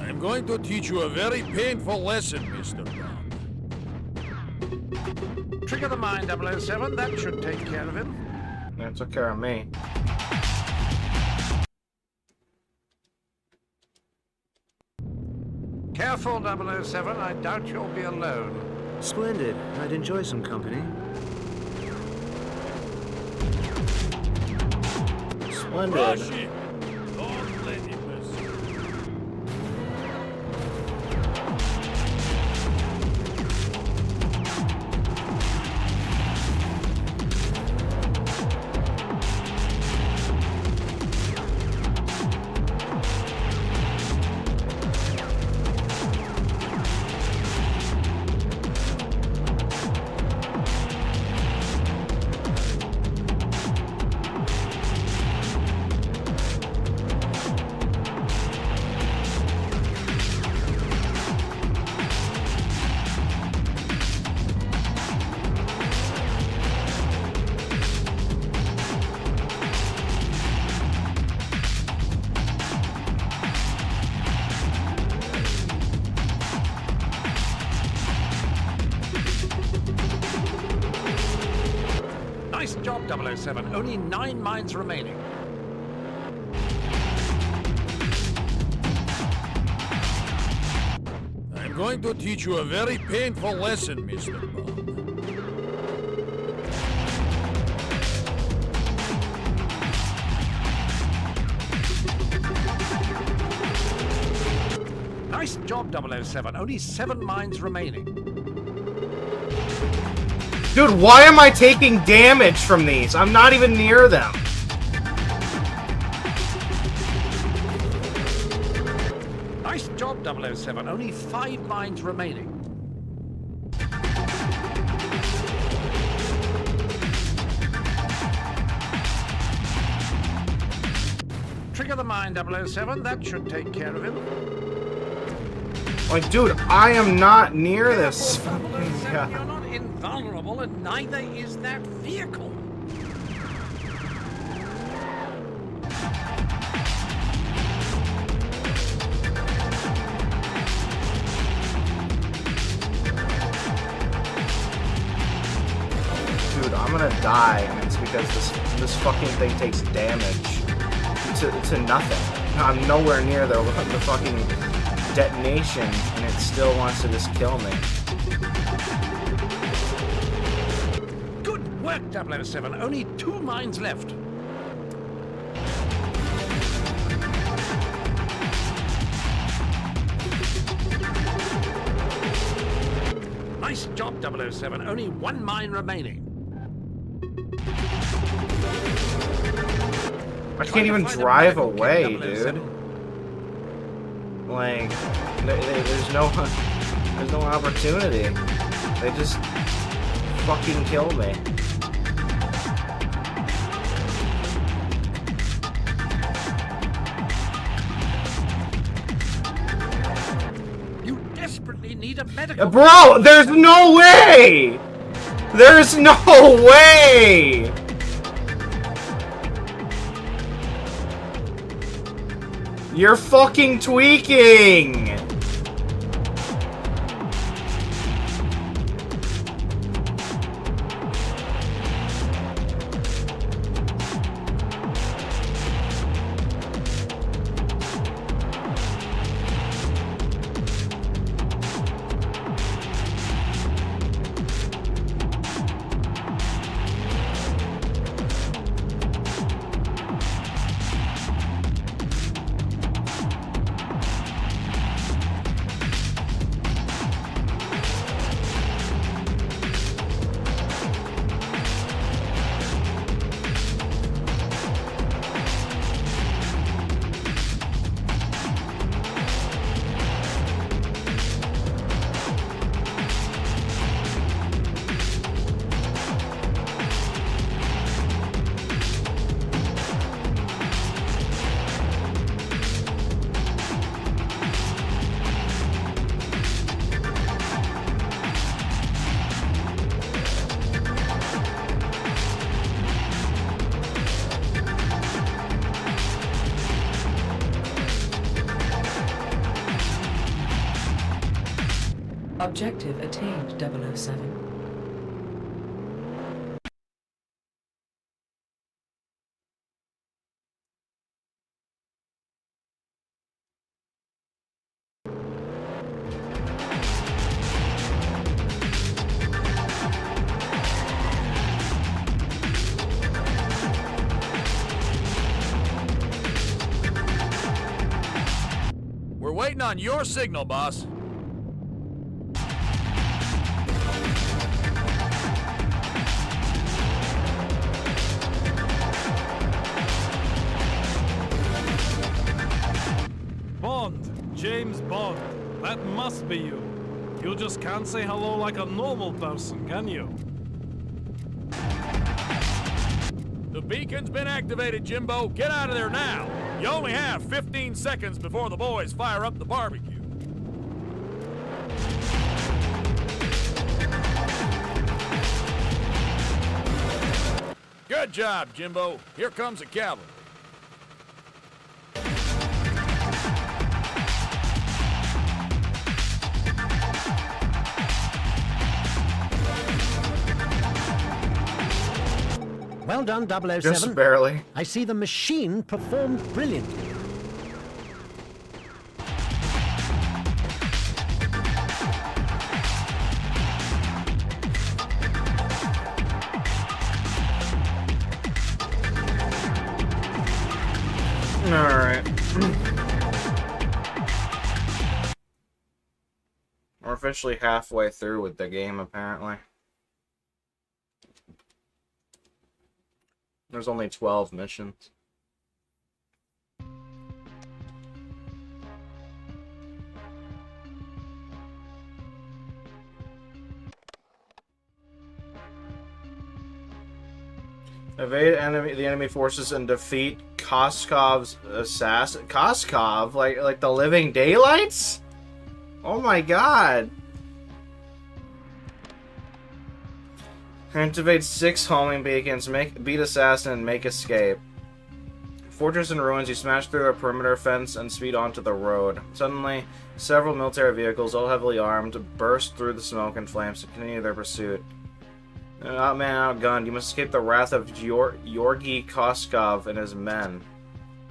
I'm going to teach you a very painful lesson, Mr. Bond. Trigger the mine, 007. That should take care of him. That took care of me. Careful, 007. I doubt you'll be alone. Splendid. I'd enjoy some company. Splendid. Crush him! Don't let him escape. Nice job, 007. Only 9 mines remaining. I'm going to teach you a very painful lesson, Mr. Bond. Nice job, 007. Only 7 mines remaining. Dude, why am I taking damage from these? I'm not even near them. Nice job, 007. Only 5 mines remaining. Trigger the mine, 007. That should take care of him. Like, dude, I am not near this fucking guy. You're not invulnerable, and neither is that vehicle. Dude, I'm gonna die, and it's because this fucking thing takes damage to nothing. I'm nowhere near the fucking detonation, and it still wants to just kill me. Good work, 007. Only 2 mines left. Nice job, 007. Only 1 mine remaining. I can't even drive away, dude. Like, there's no opportunity. They just fucking kill me. You desperately need a medical... Bro, there's no way! There's no way! You're fucking tweaking! Objective attained, 007. We're waiting on your signal, boss. Bond, James Bond. That must be you. You just can't say hello like a normal person, can you? The beacon's been activated, Jimbo. Get out of there now. You only have 15 seconds before the boys fire up the barbecue. Good job, Jimbo. Here comes the cavalry. Well done, 007. Just barely. I see the machine performed brilliantly. Alright. We're officially halfway through with the game, apparently. There's only 12 missions. Evade the enemy forces and defeat Koskov's assassin. Koskov? Like the Living Daylights? Oh my god! Activate 6 homing beacons, beat assassin, and make escape. Fortress in ruins, you smash through a perimeter fence and speed onto the road. Suddenly, several military vehicles, all heavily armed, burst through the smoke and flames to continue their pursuit. Outmanned, outgunned, you must escape the wrath of Georgy Koskov and his men.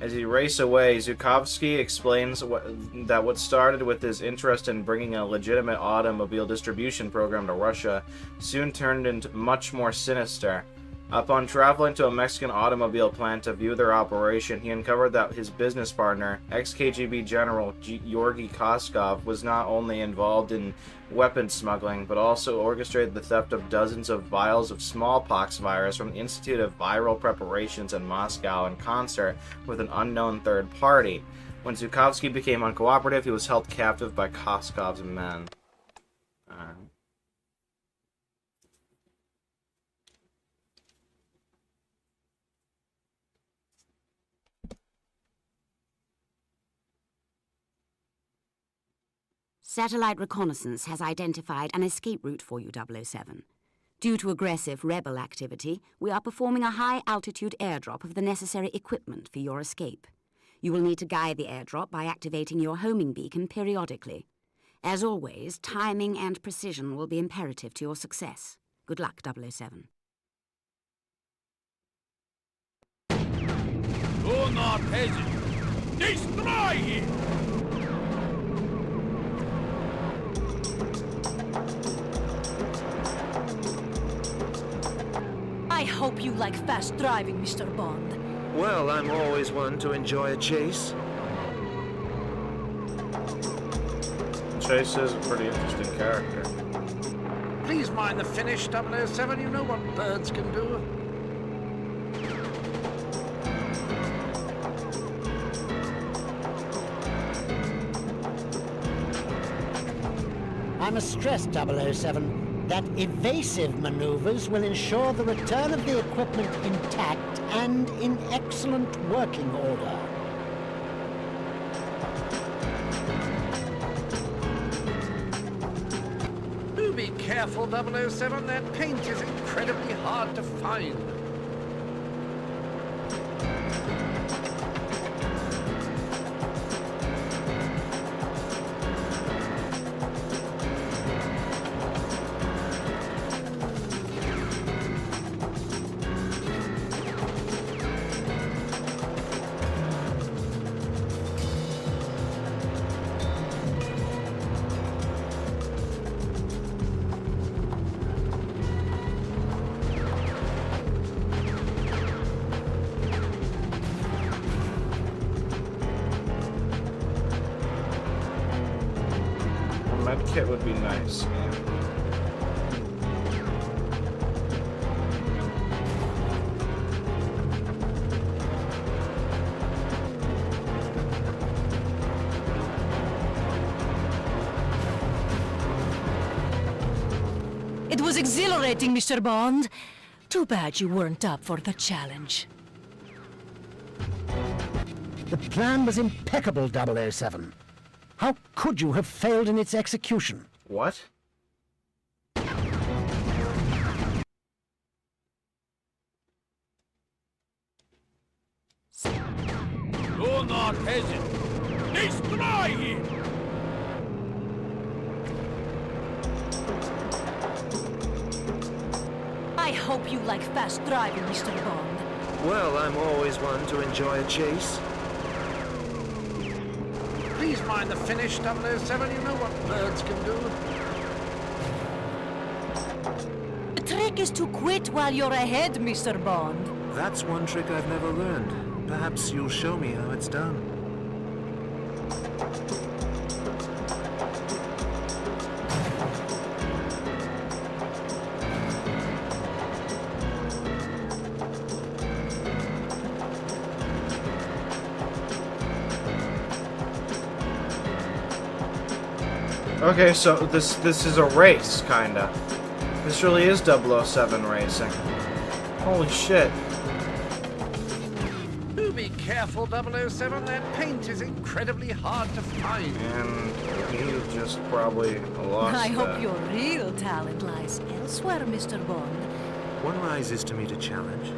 As you race away, Zhukovsky explains that what started with his interest in bringing a legitimate automobile distribution program to Russia soon turned into much more sinister. Upon traveling to a Mexican automobile plant to view their operation, he uncovered that his business partner, ex-KGB General Georgy Koskov, was not only involved in weapons smuggling, but also orchestrated the theft of dozens of vials of smallpox virus from the Institute of Viral Preparations in Moscow in concert with an unknown third party. When Zhukovsky became uncooperative, he was held captive by Koskov's men. Satellite reconnaissance has identified an escape route for you, 007. Due to aggressive rebel activity, we are performing a high-altitude airdrop of the necessary equipment for your escape. You will need to guide the airdrop by activating your homing beacon periodically. As always, timing and precision will be imperative to your success. Good luck, 007. Do not hesitate. Destroy him! I hope you like fast driving, Mr. Bond. Well, I'm always one to enjoy a chase. Chase is a pretty interesting character. Please mind the finish, 007. You know what birds can do. I must stress, 007, that evasive maneuvers will ensure the return of the equipment intact and in excellent working order. Do be careful, 007. That paint is incredibly hard to find. Medkit would be nice. It was exhilarating, Mr. Bond. Too bad you weren't up for the challenge. The plan was impeccable, 007. How could you have failed in its execution? What? Do not hesitate. Destroy him! I hope you like fast driving, Mr. Bond. Well, I'm always one to enjoy a chase. Please mind the finish, 007. You know what birds can do. The trick is to quit while you're ahead, Mr. Bond. That's one trick I've never learned. Perhaps you'll show me how it's done. Okay, so this is a race, kinda. This really is 007 racing. Holy shit. Do be careful, 007. That paint is incredibly hard to find. And you just was probably a loss. I hope your real talent lies elsewhere, Mr. Bond. One rises to meet a challenge.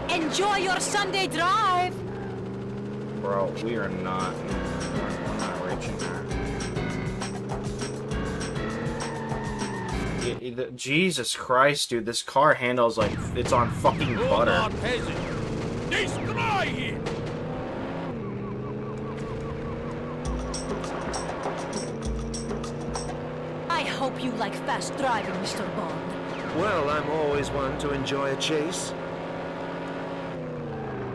Enjoy your Sunday drive! Bro, we are not. We're not reaching there. Jesus Christ, dude, this car handles like it's on fucking butter. Destroy him! I hope you like fast driving, Mr. Bond. Well, I'm always one to enjoy a chase.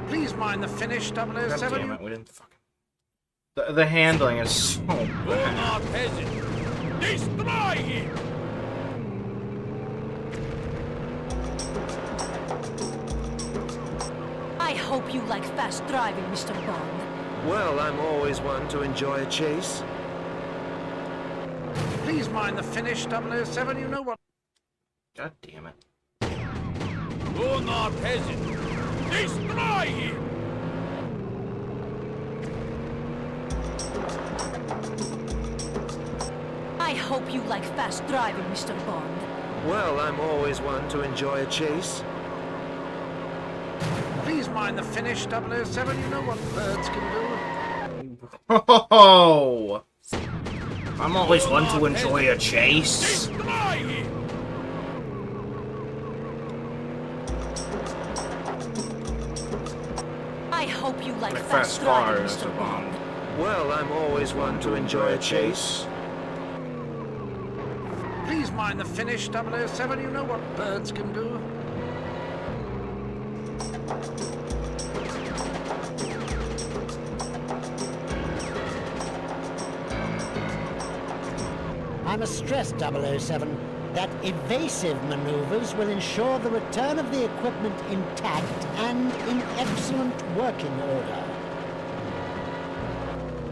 Please mind the finish, 007. God damn it, we didn't fucking... The handling is so bad. Destroy him! I hope you like fast driving, Mr. Bond. Well, I'm always one to enjoy a chase. Please mind the finish, 007. You know what? God damn it. Do not hesitate. Destroy him! I hope you like fast driving, Mr. Bond. Well, I'm always one to enjoy a chase. Please mind the finish, 007. You know what birds can do. Oh! I'm always one to enjoy a chase. Destroy him! I hope you like A fast fast car, driving, Mr. Mr. Bond. Well, I'm always one to enjoy a chase. Please mind the finish, 007. You know what birds can do. I must stress, 007, that evasive maneuvers will ensure the return of the equipment intact and in excellent working order.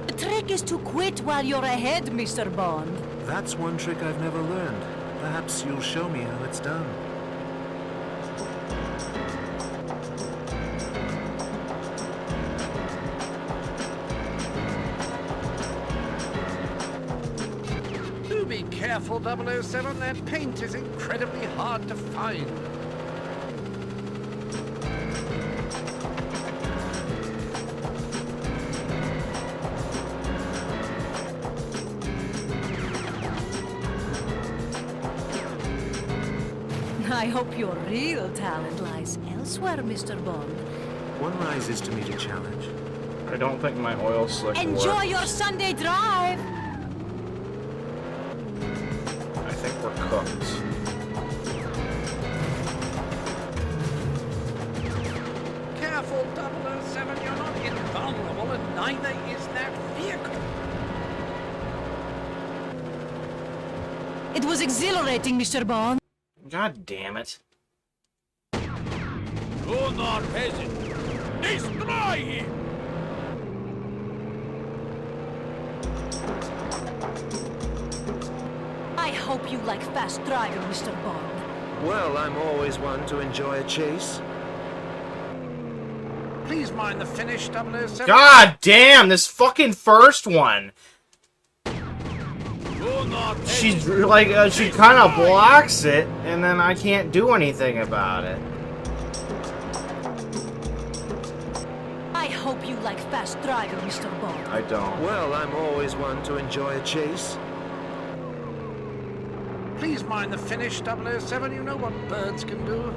The trick is to quit while you're ahead, Mr. Bond. That's one trick I've never learned. Perhaps you'll show me how it's done. Do be careful, 007. That paint is incredibly hard to find. I hope your real talent lies elsewhere, Mr. Bond. One rises to meet a challenge. I don't think my oil slick Enjoy works. your Sunday drive! I think we're cooked. Careful, 007. You're not invulnerable, and neither is that vehicle. It was exhilarating, Mr. Bond. God damn it. Do not hesitate. Destroy him! I hope you like fast driving, Mr. Bond. Well, I'm always one to enjoy a chase. Please mind the finish, 007. God damn, this fucking first one. She's like, she kind of blocks it, and then I can't do anything about it. I hope you like fast driving, Mr. Bond. I don't. Well, I'm always one to enjoy a chase. Please mind the finish, 007. You know what birds can do.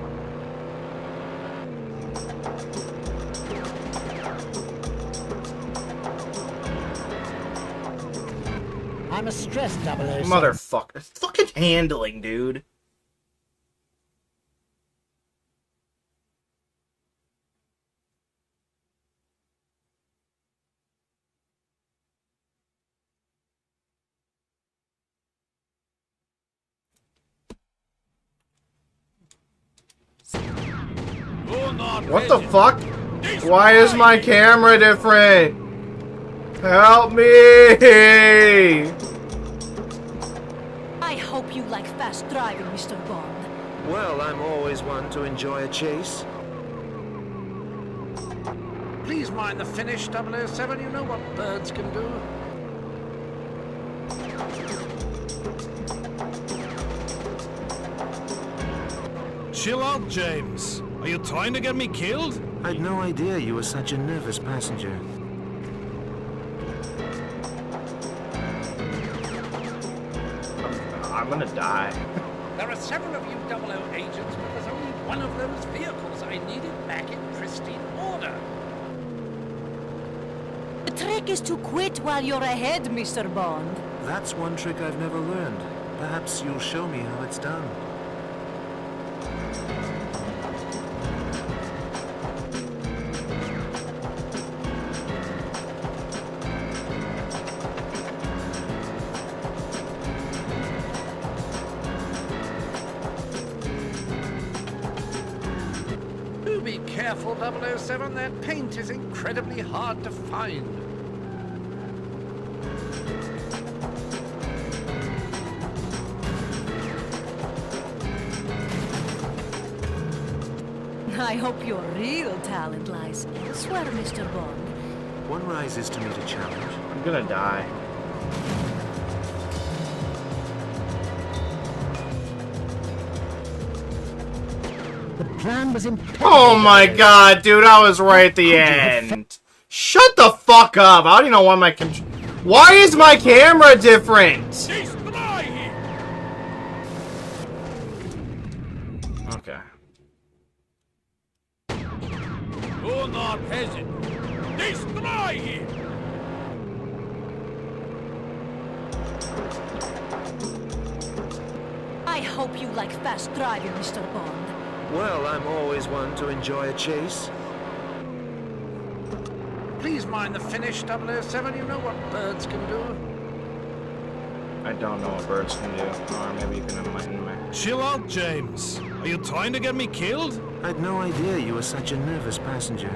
I must stress, 007. Motherfucker. Fucking handling, dude. What the fuck? Why is my camera different? Help me! I hope you like fast driving, Mr. Bond. Well, I'm always one to enjoy a chase. Please mind the finish, 007. You know what birds can do. Chill out, James. Are you trying to get me killed? I'd no idea you were such a nervous passenger. I'm gonna die. There are several of you 00 agents, but there's only one of those vehicles I needed back in pristine order. The trick is to quit while you're ahead, Mr. Bond. That's one trick I've never learned. Perhaps you'll show me how it's done. Do be careful, 007. That paint is incredibly hard to find. I hope your real talent lies elsewhere, Mr. Bond. One rises to meet a challenge. I'm gonna die. The plan was Oh my god, dude, I was right at the end. Shut the fuck up. I don't even know why my Why is my camera different? Okay. You're not peasant. Destroy him! I hope you like fast driving, Mr. Bond. Well, I'm always one to enjoy a chase. Please mind the finish, 007. You know what birds can do. I don't know what birds can do. Or maybe you can enlighten me. Chill out, James. Are you trying to get me killed? I'd no idea you were such a nervous passenger.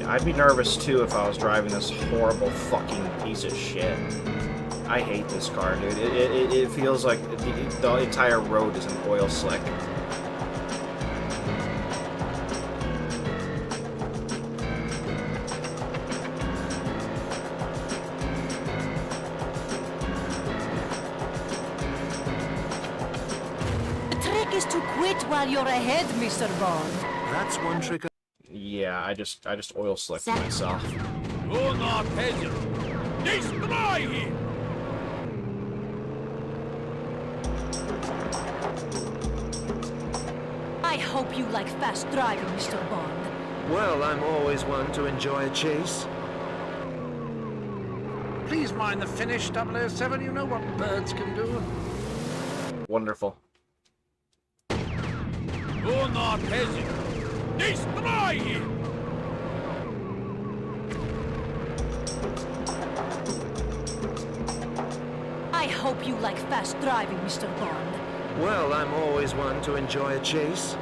I'd be nervous too if I was driving this horrible fucking piece of shit. I hate this car, dude. It feels like the entire road is an oil slick. The trick is to quit while you're ahead, Mr. Bond. That's one trick. Yeah, I just oil slicked myself. You're not peasant. Destroy him! I hope you like fast driving, Mr. Bond. Well, I'm always one to enjoy a chase. Please mind the finish, 007. You know what birds can do. Wonderful. You're not peasant. Destroy him! I hope you like fast driving, Mr. Bond. Well, I'm always one to enjoy a chase.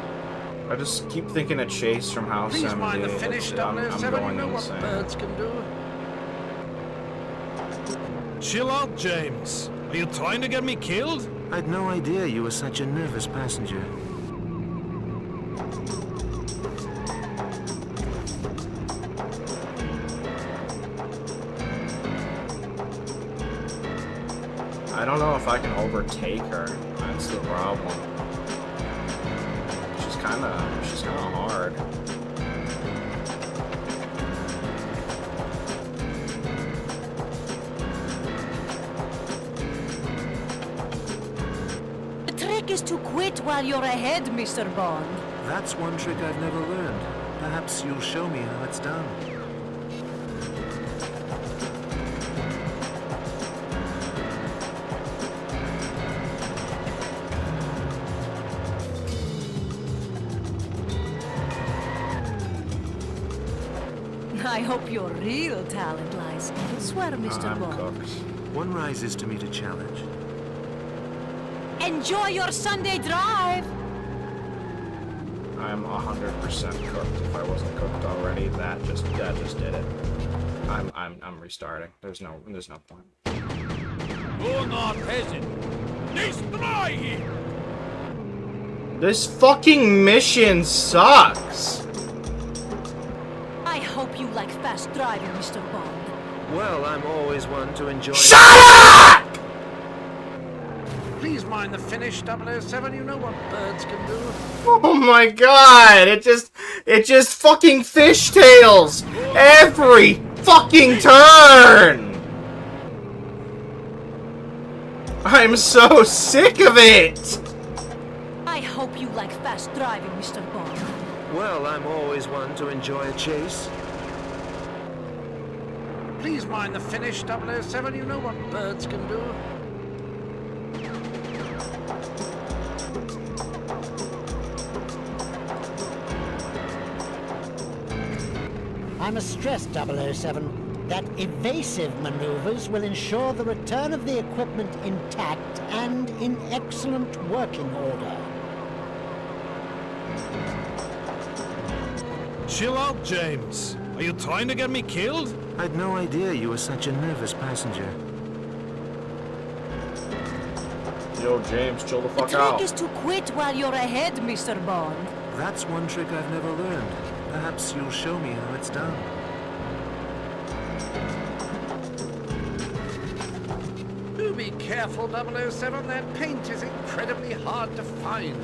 I just keep thinking of Chase from House Please mind the MD. finish, I'm 007. You going know what insane. birds can do. Chill out, James. Are you trying to get me killed? I'd no idea you were such a nervous passenger. I don't know if I can overtake her. That's the problem. She's kind of hard. The trick is to quit while you're ahead, Mr. Bond. That's one trick I've never learned. Perhaps you'll show me how it's done. I hope your real talent lies elsewhere, Mr. I'm Bond. cooked. One rises to meet a challenge. Enjoy your Sunday drive! I'm 100% cooked. If I wasn't cooked already, that just did it. I'm restarting. There's no point. You're not peasant. Destroy him! This fucking mission sucks. I hope you like fast driving, Mr. Bond. Well, I'm always one to enjoy... Shut up! Please mind the finish, 007. You know what birds can do. Oh my god! It just fucking fishtails every fucking turn! I'm so sick of it! I hope you like fast driving, Mr. Bond. Well, I'm always one to enjoy a chase. Please mind the finish, 007. You know what birds can do. I must stress, 007, that evasive maneuvers will ensure the return of the equipment intact and in excellent working order. Chill out, James. Are you trying to get me killed? I'd no idea you were such a nervous passenger. Yo, James, chill the The fuck trick out. is to quit while you're ahead, Mr. Bond. That's one trick I've never learned. Perhaps you'll show me how it's done. Do be careful, 007. That paint is incredibly hard to find.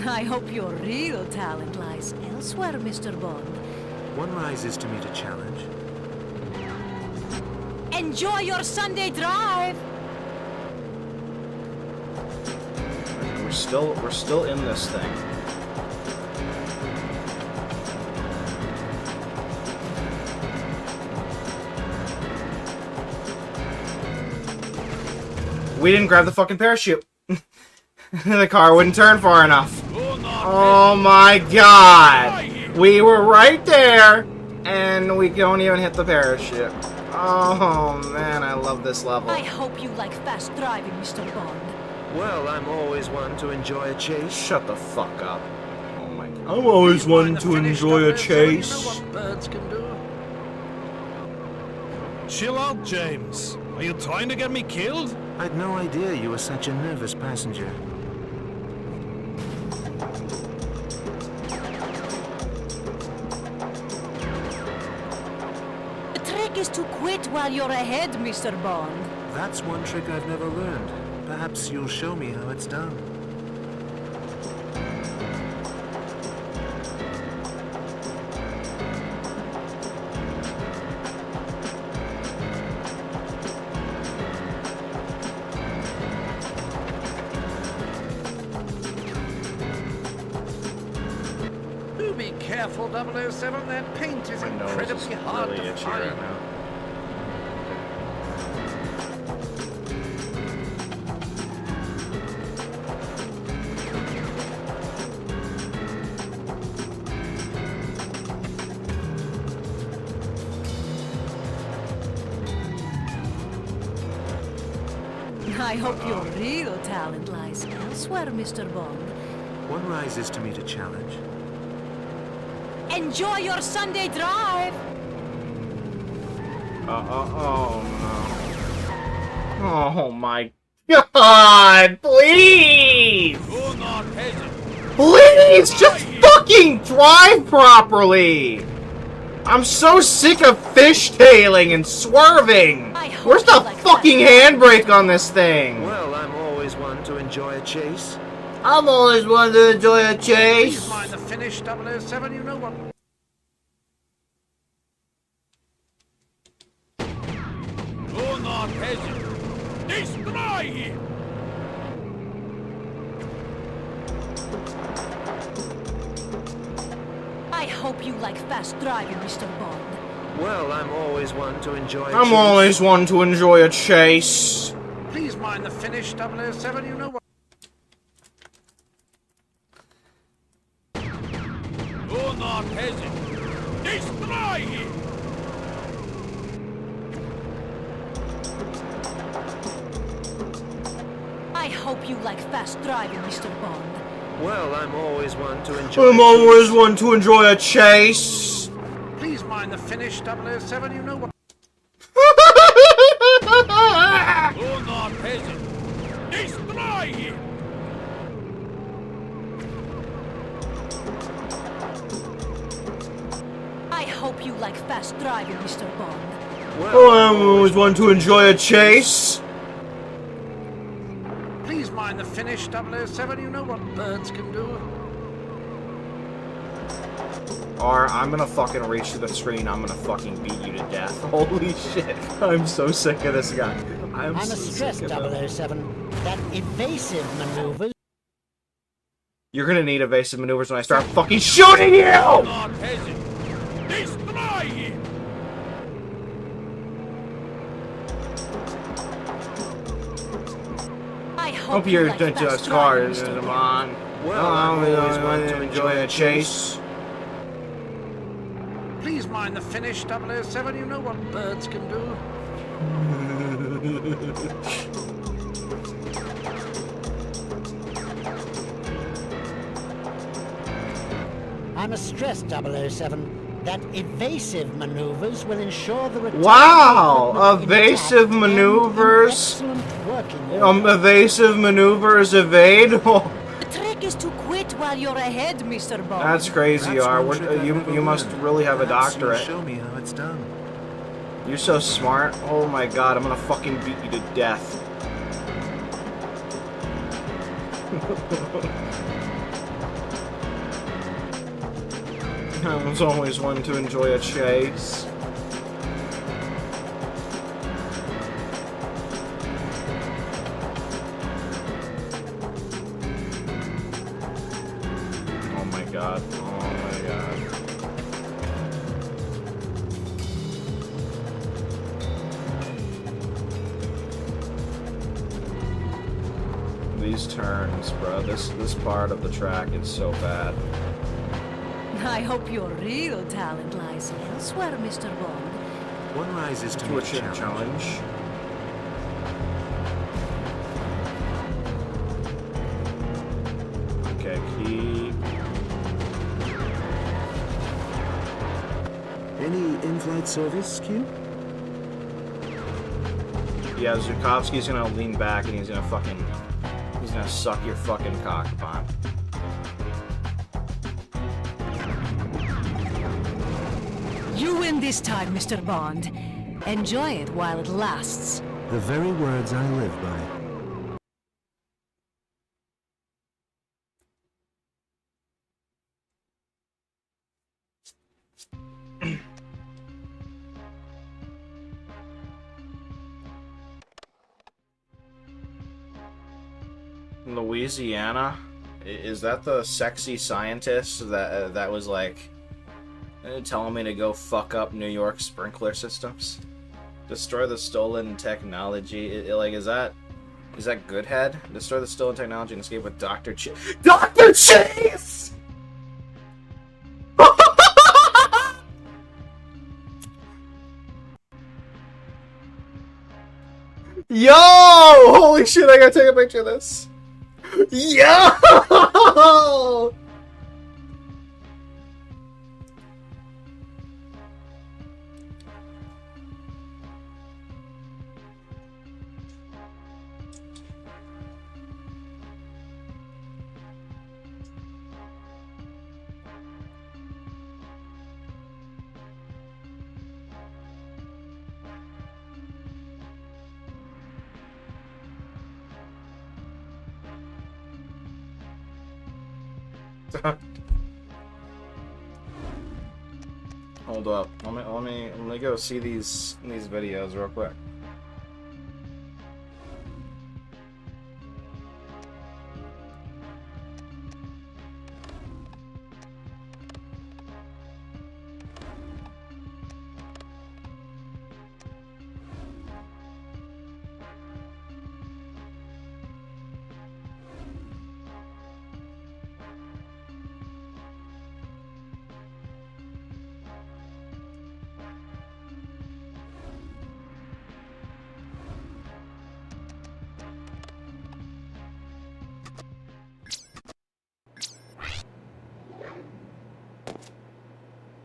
I hope your real talent lies elsewhere, Mr. Bond. One rises to meet a challenge. Enjoy your Sunday drive! We're still in this thing. We didn't grab the fucking parachute. The car wouldn't turn far enough. Oh my god! We were right there, and we don't even hit the parachute. Oh man, I love this level. I hope you like fast driving, Mr. Bond. Well, I'm always one to enjoy a chase. Shut the fuck up. Oh my god. I'm always one to enjoy a chase. You know what birds can do. Chill out, James. Are you trying to get me killed? I'd no idea you were such a nervous passenger. The trick is to quit while you're ahead, Mr. Bond. That's one trick I've never learned. Perhaps you'll show me how it's done. Do be careful, 007. That paint is incredibly hard to find. Right now. I hope your real talent lies elsewhere, Mr. Bond. One rises to meet a challenge. Enjoy your Sunday drive! Oh no. Oh my god, please! Please, just fucking drive properly! I'm so sick of fishtailing and swerving! Where's the fucking handbrake on this thing? Well, I'm always one to enjoy a chase. I'm always one to enjoy a chase. Please mind the finish, 007. You know what. Do not hesitate. Destroy him! I hope you like fast driving, Mr. Bond. Well, I'm always one to enjoy a chase. Please mind the finish, 007. You know what. Do not hesitate. Destroy him! I hope you like fast driving, Mr. Bond. Well, I'm always one to enjoy a chase. Please mind the finish, 007. You know what. Do not hesitate. Destroy him! hope you like fast driving, Mr. Bond. Oh, I always want to enjoy a chase. Please mind the finish, 007. You know what birds can do. Or I'm gonna fucking reach to the screen. I'm gonna fucking beat you to death. Holy shit. I'm so sick of this guy. I'm I so must stress, sick of him. 007, that evasive maneuvers... You're gonna need evasive maneuvers when I start fucking shooting you! I Hope you're like into fast a car, driving, Mr. come Bond. on. Well, I always want to enjoy a chase. Please mind the finish, 007. You know what birds can do. I must stress, 007, that evasive maneuvers will ensure the return Wow! of equipment Evasive intact and in maneuvers? excellent working order. Evasive maneuvers evade? Oh, The trick is to quit while you're ahead, Mr. Bond. that's crazy, That's R. one trick I've You never must learned. really have a Perhaps you'll doctorate. show me how it's done. You're so smart. Oh my god, I'm gonna fucking beat you to death. I was always one to enjoy a chase. Oh my god. Oh my god. These turns, bro. This part of the track is so bad. I hope your real talent lies elsewhere, Mr. Bond. One rises to To a meet chip challenge. Okay, keep. Any in-flight service, Q? Yeah, Zukovsky's gonna lean back and he's gonna suck your fucking cock, Bond. You win this time, Mr. Bond. Enjoy it while it lasts. The very words I live by. Louisiana? Is that the sexy scientist that was like telling me to go fuck up New York sprinkler systems? Destroy the stolen technology. Is that Goodhead? Destroy the stolen technology and escape with Dr. Dr. Chase! Yo! Holy shit, I gotta take a picture of this. Yo! Hold up. Let me go see these videos real quick.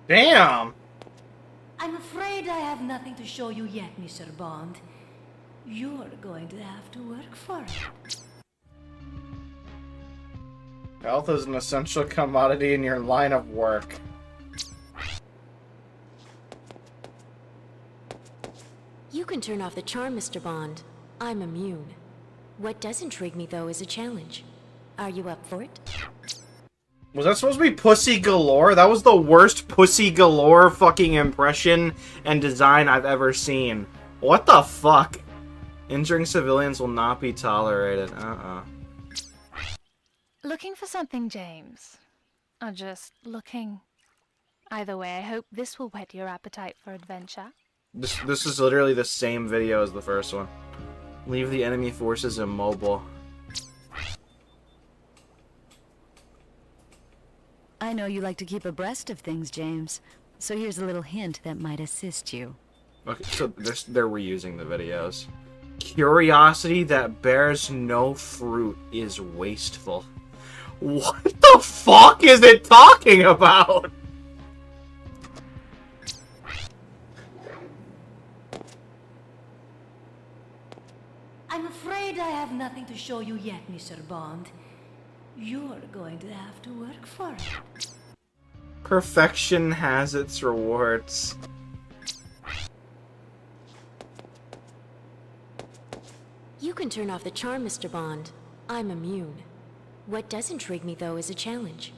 Damn! I'm afraid I have nothing to show you yet, Mr. Bond. You're going to have to work for it. Health is an essential commodity in your line of work. can turn off the charm, Mr. Bond. I'm immune. What does intrigue me, though, is a challenge. Are you up for it? Was that supposed to be Pussy Galore? That was the worst Pussy Galore fucking impression and design I've ever seen. What the fuck? Injuring civilians will not be tolerated. Looking for something, James? Or just looking? Either way, I hope this will whet your appetite for adventure. This is literally the same video as the first one. Leave the enemy forces immobile. I know you like to keep abreast of things, James. So here's a little hint that might assist you. Okay, so they're reusing the videos. Curiosity that bears no fruit is wasteful. What the fuck is it talking about? I'm afraid I have nothing to show you yet, Mr. Bond. You're going to have to work for it. Perfection has its rewards. You can turn off the charm, Mr. Bond. I'm immune. What does intrigue me, though, is a challenge.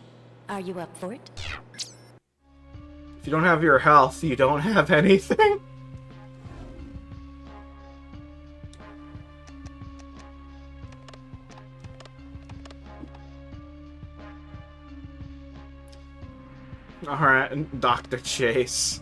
Are you up for it? If you don't have your health, you don't have anything. Alright, Dr. Chase.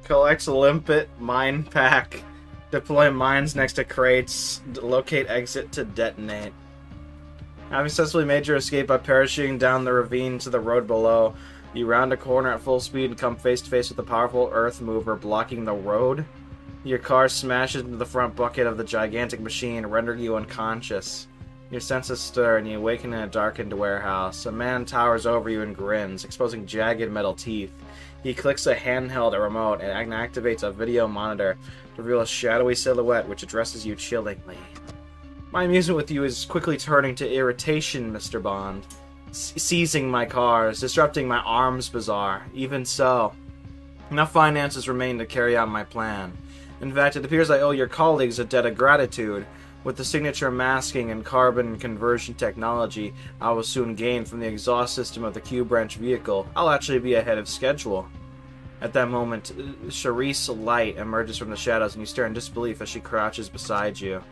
Collect limpet mine pack. Deploy mines next to crates. Locate exit to detonate. Having successfully made your escape by parachuting down the ravine to the road below, you round a corner at full speed and come face to face with a powerful earth mover blocking the road. Your car smashes into the front bucket of the gigantic machine, rendering you unconscious. Your senses stir and you awaken in a darkened warehouse. A man towers over you and grins, exposing jagged metal teeth. He clicks a handheld remote and activates a video monitor to reveal a shadowy silhouette which addresses you chillingly. My amusement with you is quickly turning to irritation, Mr. Bond. Seizing my cars, disrupting my arms bazaar. Even so, enough finances remain to carry out my plan. In fact, it appears I owe your colleagues a debt of gratitude. With the signature masking and carbon conversion technology I will soon gain from the exhaust system of the Q-branch vehicle, I'll actually be ahead of schedule. At that moment, Charisse Light emerges from the shadows and you stare in disbelief as she crouches beside you.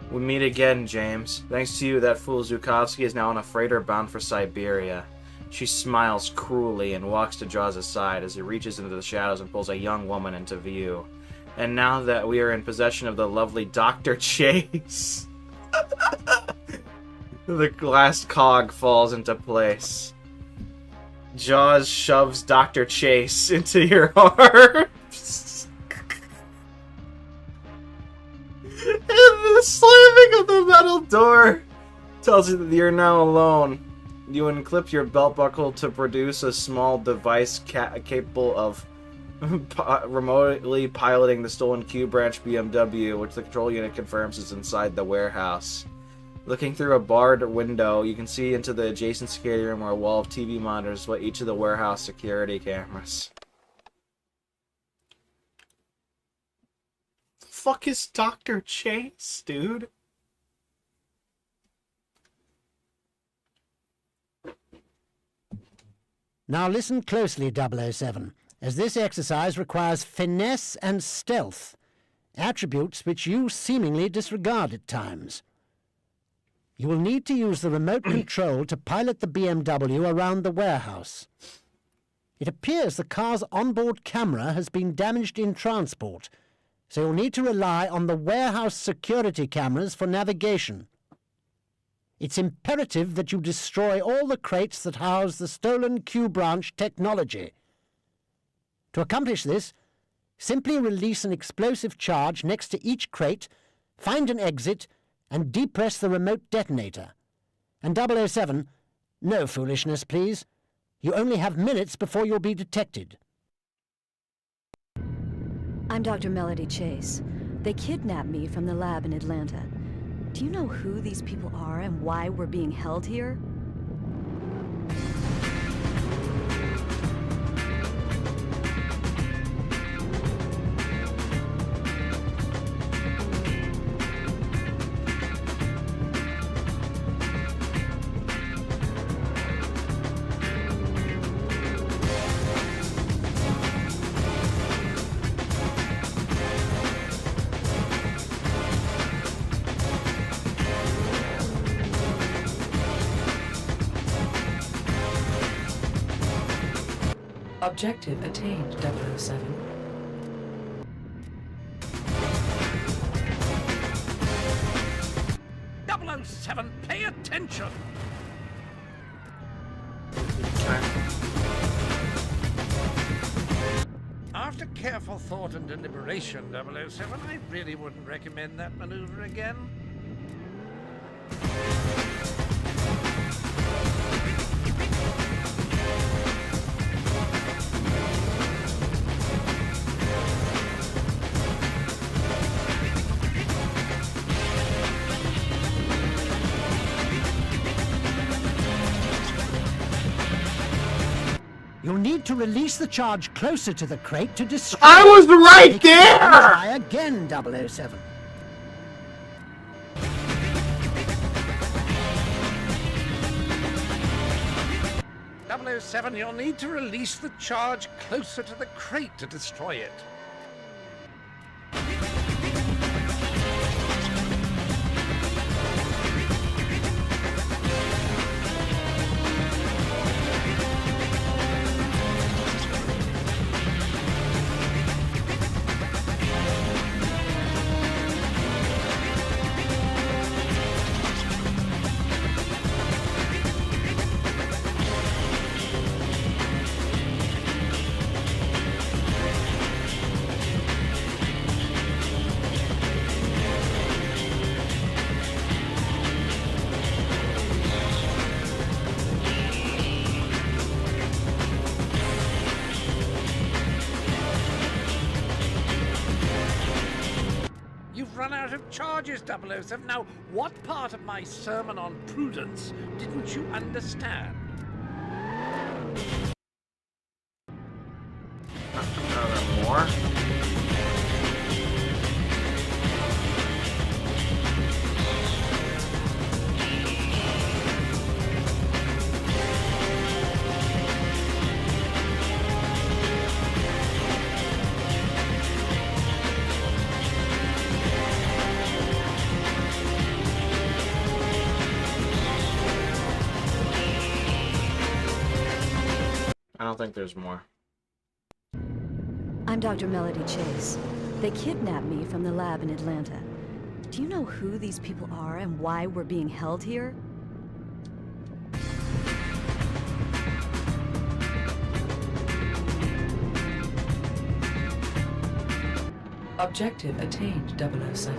We meet again, James. Thanks to you, that fool Zukovsky is now on a freighter bound for Siberia. She smiles cruelly and walks to Jaws' side as he reaches into the shadows and pulls a young woman into view. And now that we are in possession of the lovely Dr. Chase, the last cog falls into place. Jaws shoves Dr. Chase into your arms. And the slamming of the metal door tells you that you're now alone. You unclip your belt buckle to produce a small device capable of remotely piloting the stolen Q-branch BMW, which the control unit confirms is inside the warehouse. Looking through a barred window, you can see into the adjacent security room where a wall of TV monitors display each of the warehouse security cameras. The fuck is Dr. Chase, dude? Now listen closely, 007. As this exercise requires finesse and stealth, attributes which you seemingly disregard at times. You will need to use the remote control to pilot the BMW around the warehouse. It appears the car's onboard camera has been damaged in transport, so you'll need to rely on the warehouse security cameras for navigation. It's imperative that you destroy all the crates that house the stolen Q-branch technology. To accomplish this, simply release an explosive charge next to each crate, find an exit, and depress the remote detonator. And 007, no foolishness, please. You only have minutes before you'll be detected. I'm Dr. Melody Chase. They kidnapped me from the lab in Atlanta. Do you know who these people are and why we're being held here? Objective attained, 007. .007, pay attention! After careful thought and deliberation, 007, I really wouldn't recommend that maneuver again. You'll need to release the charge closer to the crate to destroy... I was right there! Try again, 007. .007, you'll need to release the charge closer to the crate to destroy it. You've run out of charges, 007. Now, what part of my sermon on prudence didn't you understand? More? I don't think there's more. I'm Dr. Melody Chase. They kidnapped me from the lab in Atlanta. Do you know who these people are and why we're being held here? Objective attained, 007.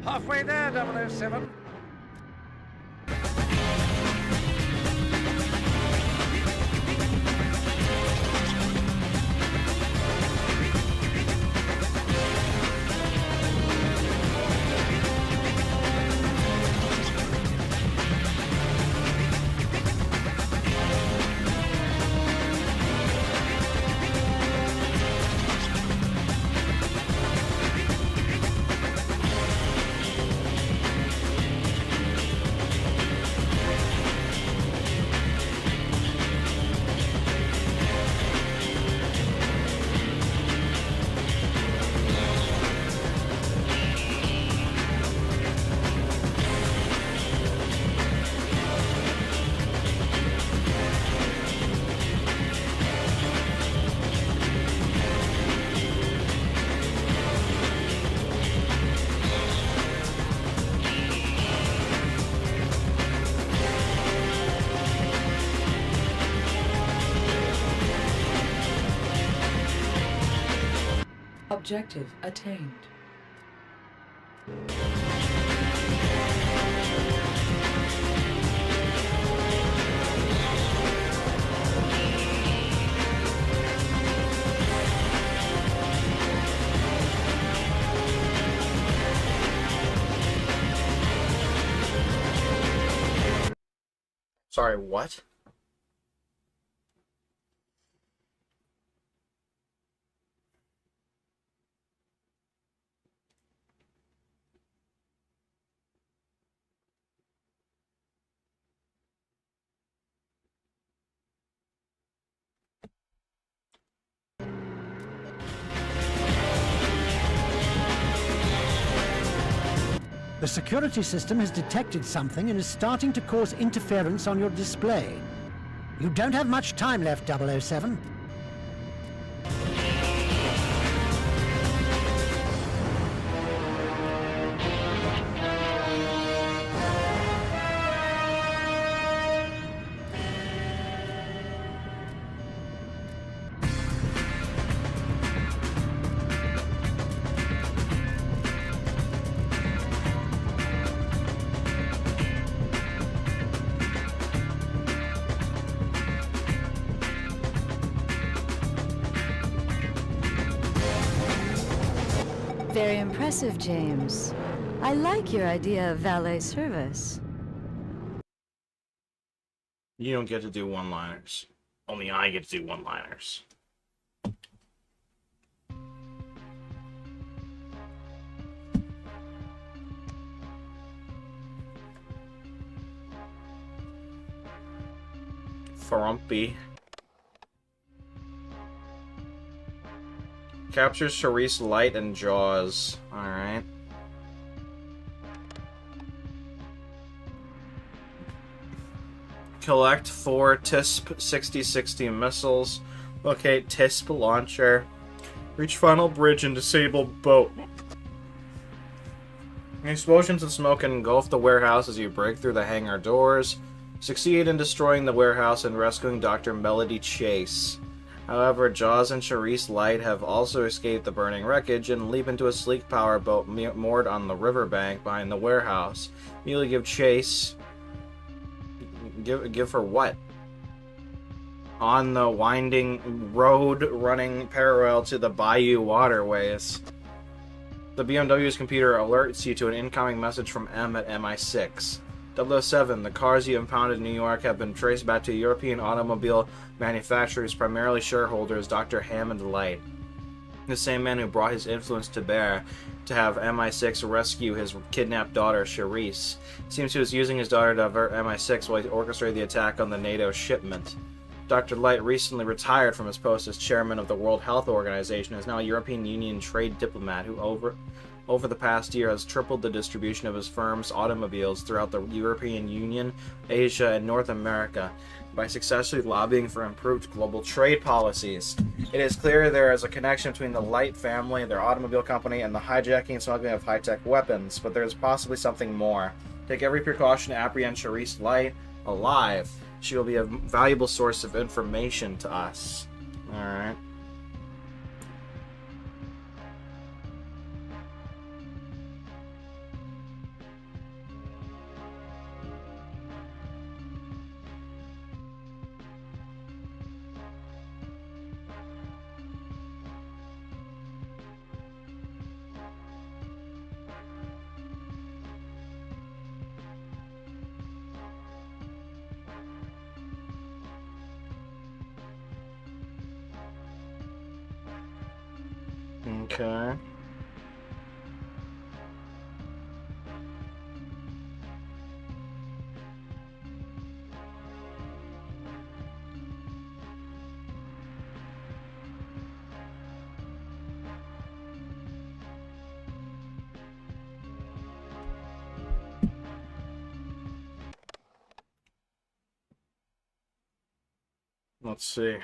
Halfway there, 007. Objective attained. Sorry, what? The security system has detected something and is starting to cause interference on your display. You don't have much time left, 007. Very impressive, James. I like your idea of valet service. You don't get to do one-liners. Only I get to do one-liners. Frumpy. Captures Charisse Light and Jaws. Alright. Collect 4 TISP 6060 missiles. Locate TISP launcher. Reach final bridge and disable boat. Explosions and smoke engulf the warehouse as you break through the hangar doors. Succeed in destroying the warehouse and rescuing Dr. Melody Chase. However, Jaws and Charisse Light have also escaped the burning wreckage and leap into a sleek powerboat moored on the riverbank behind the warehouse. Immediately give chase. Give her what? On the winding road running parallel to the bayou waterways. The BMW's computer alerts you to an incoming message from M at MI6. 007, the cars you impounded in New York have been traced back to European automobile manufacturers, primarily shareholders, Dr. Hammond Light. The same man who brought his influence to bear to have MI6 rescue his kidnapped daughter, Charisse. Seems he was using his daughter to avert MI6 while he orchestrated the attack on the NATO shipment. Dr. Light recently retired from his post as chairman of the World Health Organization and is now a European Union trade diplomat who over the past year has tripled the distribution of his firm's automobiles throughout the European Union, Asia, and North America by successfully lobbying for improved global trade policies. It is clear there is a connection between the Light family, their automobile company, and the hijacking and smuggling of high-tech weapons, but there is possibly something more. Take every precaution to apprehend Charisse Light alive. She will be a valuable source of information to us. Alright. Okay. Let's see.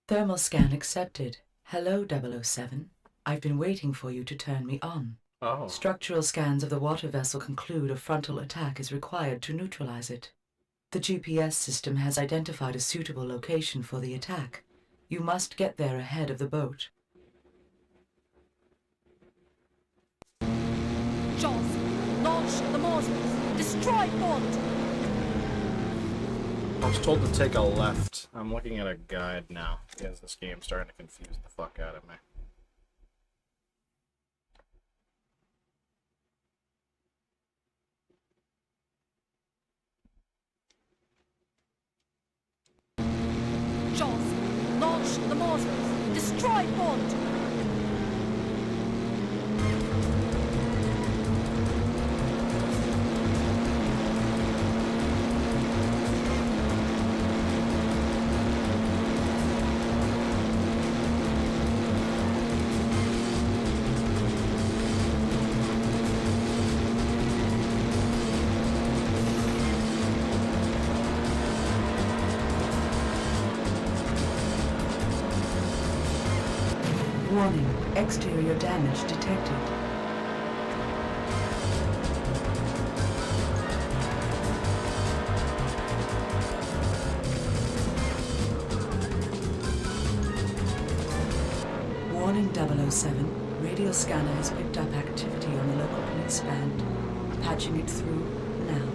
Thermal scan accepted. Hello, 007. I've been waiting for you to turn me on. Oh. Structural scans of the water vessel conclude a frontal attack is required to neutralize it. The GPS system has identified a suitable location for the attack. You must get there ahead of the boat. Jaws, launch the Moses. Destroy Bond. I was told to take a left. I'm looking at a guide now because this game's starting to confuse the fuck out of me. Jaws, launch the Moses. Destroy Bond. Warning, exterior damage detected. Warning 007, radio scanner has picked up activity on the local police band. Patching it through now.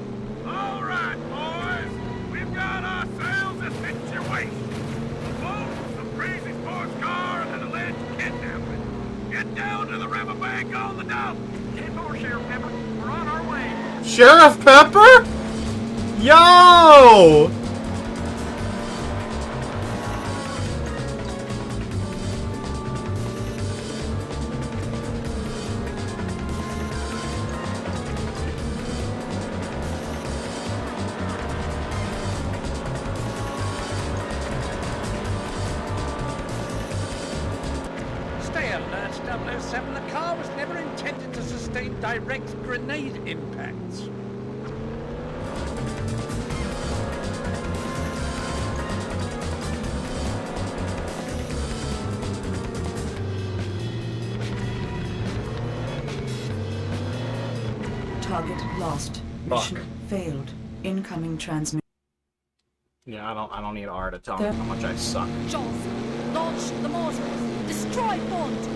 All right, boys. We've got ourselves a situation. A boat, some crazy sports car, and an alleged kidnapping. Get down to the riverbank on the dock. 10-4, Sheriff Pepper. We're on our way. Sheriff Pepper? Yo! Stay alert, 007. The car was never intended to sustain direct grenade impacts. Target lost. Mission failed. Incoming transmission. Yeah, I don't need R to tell me how much I suck. Jaws, launch the Moses. Destroy Bond.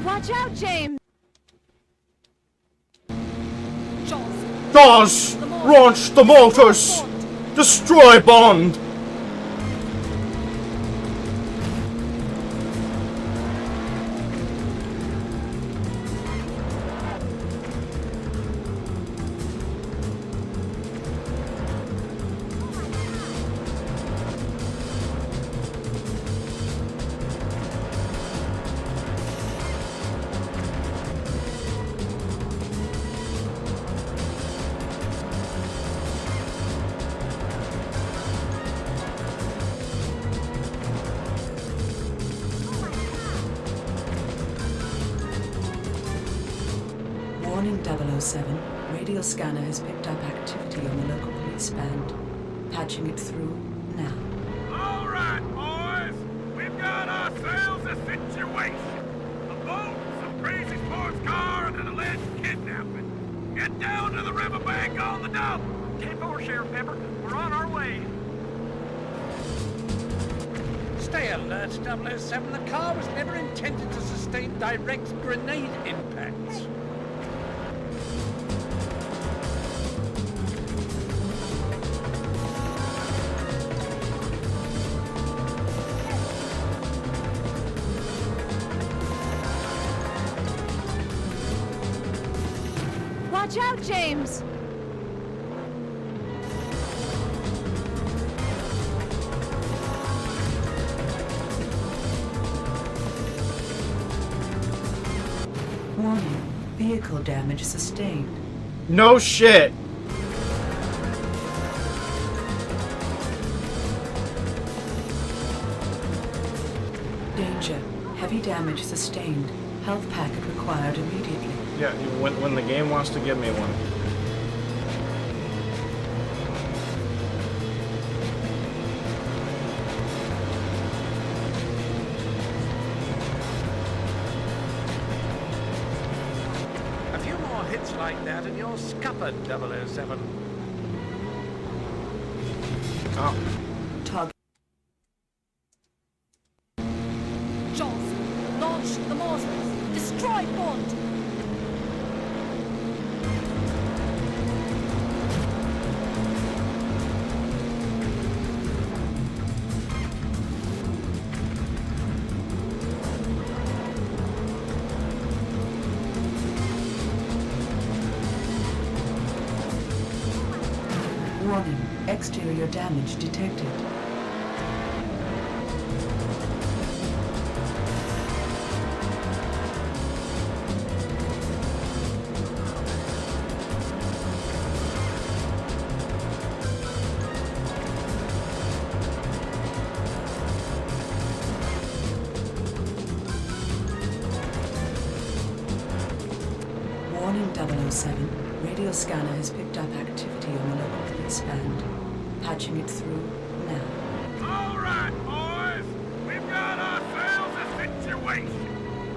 Watch out, James! Jaws! Launch the motors! Destroy Bond! Warning 007, radio scanner has picked up activity on the local police band. Patching it through now. All right, boys. We've got ourselves a situation. A boat, some crazy sports car, and an alleged kidnapping. Get down to the riverbank on the dock. 10-4, Sheriff Pepper. We're on our way. Stay alert, 007. The car was never intended to sustain direct grenade impacts. Watch out, James! Warning, vehicle damage sustained. No shit! Danger, heavy damage sustained. Health packet required immediately. Yeah, when the game wants to give me one. like that and you're scuppered, 007. Oh. Target. Johnson, launch the mortars. Destroy Bond. Warning, exterior damage detected. Warning 007. Radio scanner has picked up activity on the local police band. Patching it through now. All right, boys. We've got ourselves a situation.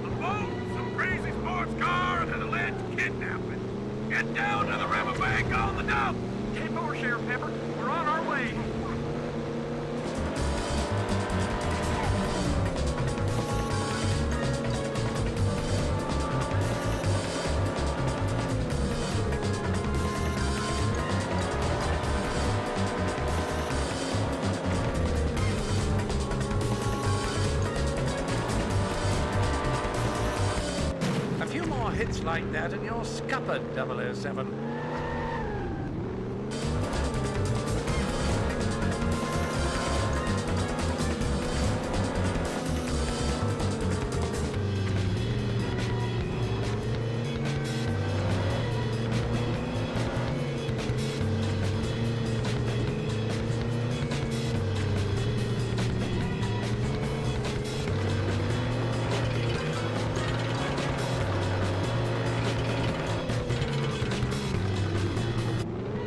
A boat, some crazy sports car, and an alleged kidnapping. Get down to the riverbank on the dock. 10-4, Sheriff Pepper. We're on our way. A few more hits like that and you're scuppered, 007.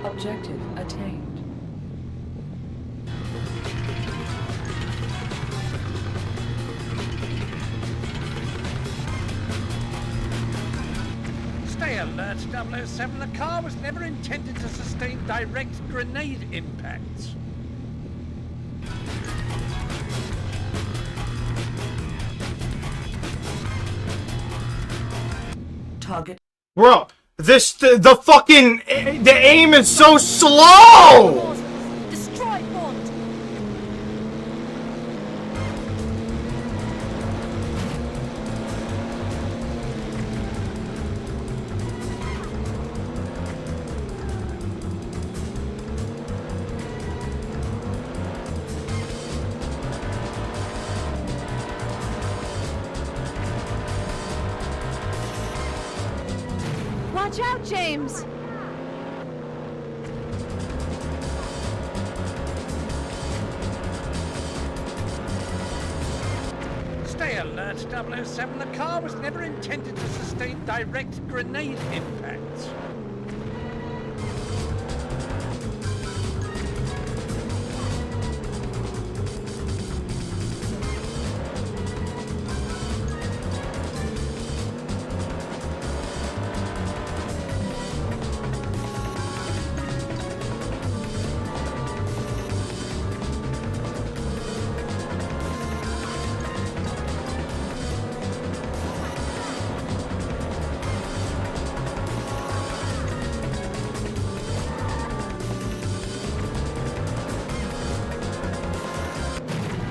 Objective attained. Stay alert, 007. The car was never intended to sustain direct grenade impacts. Target. Bro, the fucking, the aim is so slow! Destroy Bond. Watch out, James! Stay alert, 007. The car was never intended to sustain direct grenade impacts.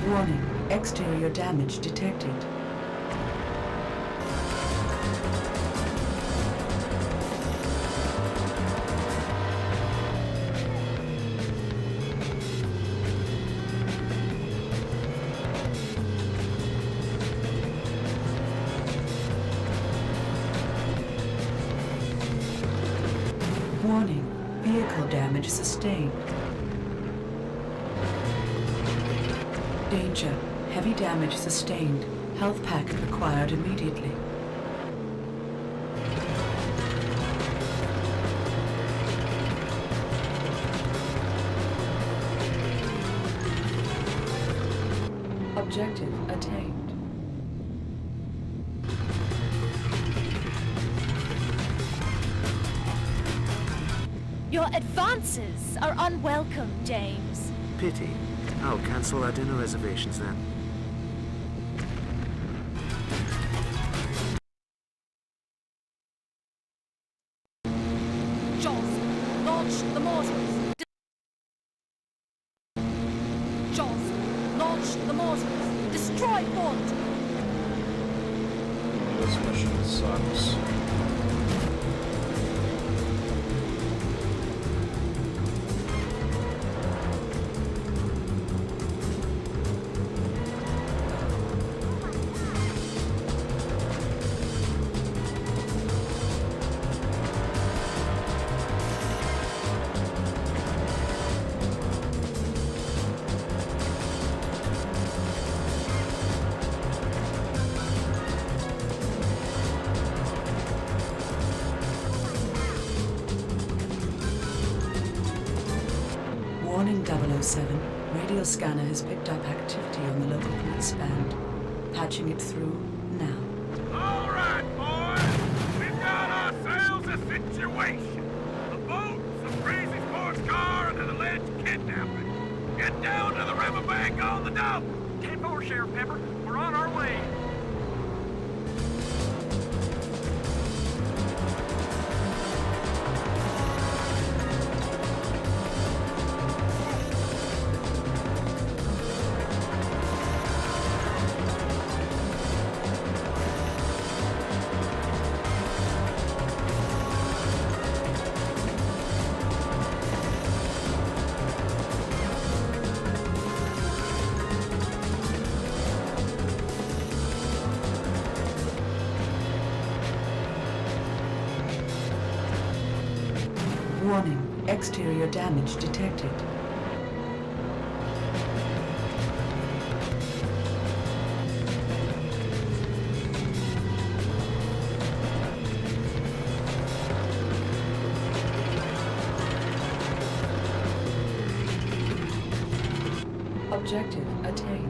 Warning, exterior damage detected. Warning, vehicle damage sustained. Danger. Heavy damage sustained. Health packet required immediately. Objective attained. Your advances are unwelcome, James. Pity. I'll cancel our dinner reservations then. Jaws, launch the mortars. Jaws, launch the mortars. Destroy Bond. This mission sucks. Warning 007. Radio scanner has picked up activity on the local police band. Patching it through now. All right, boys. We've got ourselves a situation. A boat, some crazy sports car, and an alleged kidnapping. Get down to the riverbank on the double. 10-4, Sheriff Pepper. We're on our way. Warning. Exterior damage detected. Objective attained.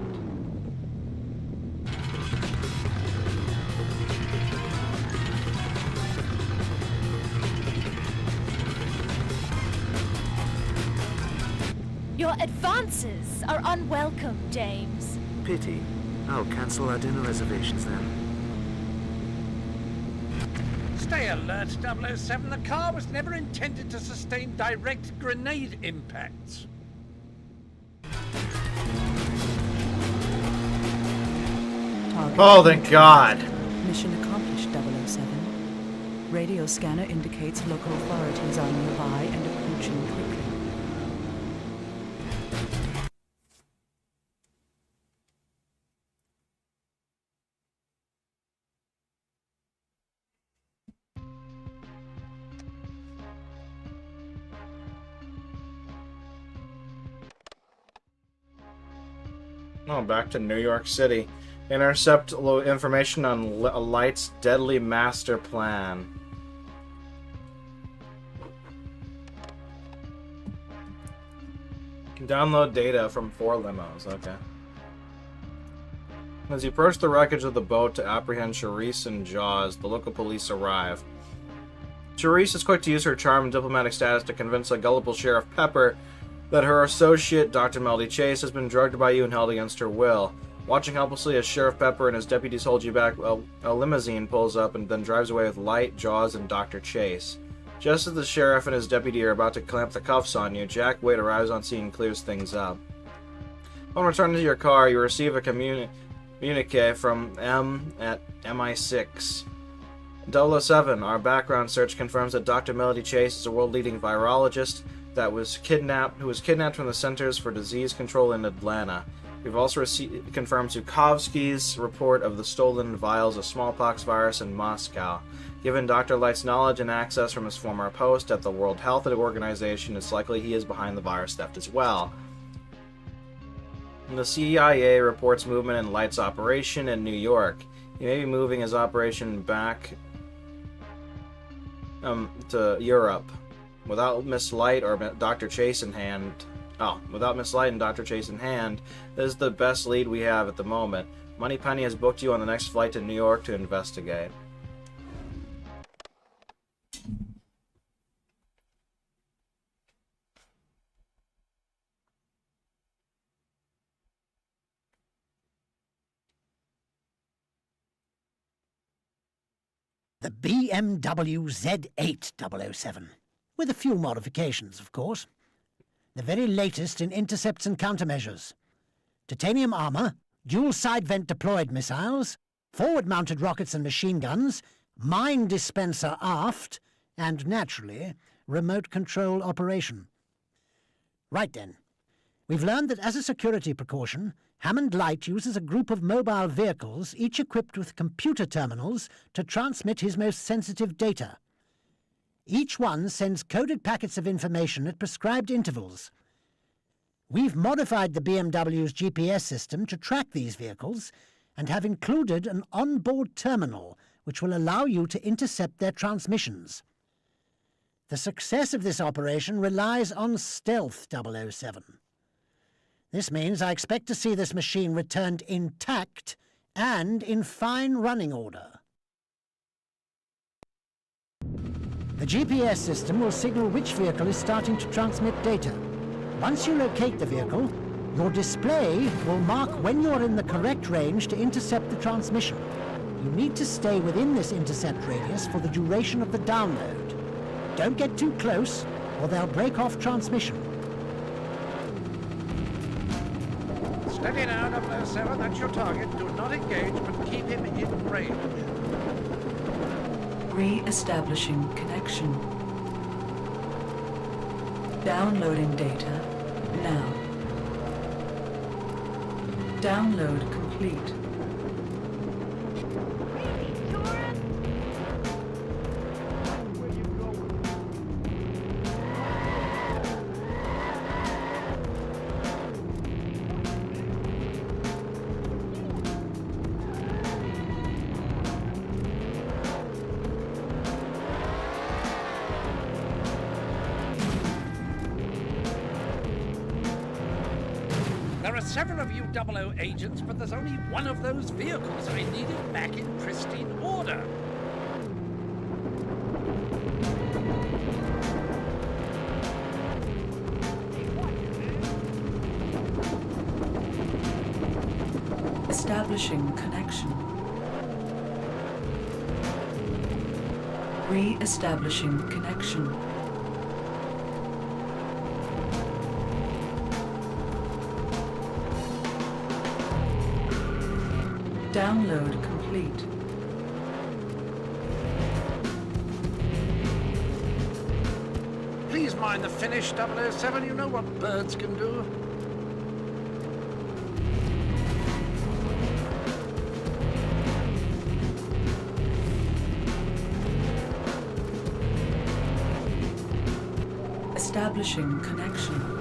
Your advances are unwelcome, James. Pity. I'll cancel our dinner reservations then. Stay alert, 007. The car was never intended to sustain direct grenade impacts. Target Oh, thank God. Mission accomplished, 007. Radio scanner indicates local authorities are nearby and approaching quickly. Oh, back to New York City. Intercept information on Light's deadly master plan. Can download data from 4 limos. Okay. As you approach the wreckage of the boat to apprehend Charisse and Jaws, the local police arrive. Charisse is quick to use her charm and diplomatic status to convince a gullible Sheriff Pepper that her associate, Dr. Melody Chase, has been drugged by you and held against her will. Watching helplessly as Sheriff Pepper and his deputies hold you back, a limousine pulls up and then drives away with Light, Jaws, and Dr. Chase. Just as the sheriff and his deputy are about to clamp the cuffs on you, Jack Wade arrives on scene and clears things up. On returning to your car, you receive a communique from M at MI6. 007, our background search confirms that Dr. Melody Chase is a world-leading virologist who was kidnapped from the Centers for Disease Control in Atlanta. We've also confirmed Zukovsky's report of the stolen vials of smallpox virus in Moscow. Given Dr. Light's knowledge and access from his former post at the World Health Organization, it's likely he is behind the virus theft as well. The CIA reports movement in Light's operation in New York. He may be moving his operation back to Europe. Without Miss Light or Dr. Chase in hand, without Miss Light and Dr. Chase in hand, this is the best lead we have at the moment. Moneypenny has booked you on the next flight to New York to investigate. The BMW Z8 007, with a few modifications, of course. The very latest in intercepts and countermeasures. Titanium armor, dual side vent deployed missiles, forward-mounted rockets and machine guns, mine dispenser aft, and, naturally, remote control operation. Right then. We've learned that as a security precaution, Hammond Light uses a group of mobile vehicles, each equipped with computer terminals, to transmit his most sensitive data. Each one sends coded packets of information at prescribed intervals. We've modified the BMW's GPS system to track these vehicles and have included an onboard terminal which will allow you to intercept their transmissions. The success of this operation relies on stealth, 007. This means I expect to see this machine returned intact and in fine running order. The GPS system will signal which vehicle is starting to transmit data. Once you locate the vehicle, your display will mark when you're in the correct range to intercept the transmission. You need to stay within this intercept radius for the duration of the download. Don't get too close, or they'll break off transmission. Steady now, 007. That's your target. Do not engage, but keep him in range. Re-establishing connection. Downloading data now. Download complete. There are several of you 00 agents, but there's only one of those vehicles. I need it back in pristine order. Establishing connection. Re-establishing connection. Download complete. Please mind the finish, 007. You know what birds can do. Establishing connection.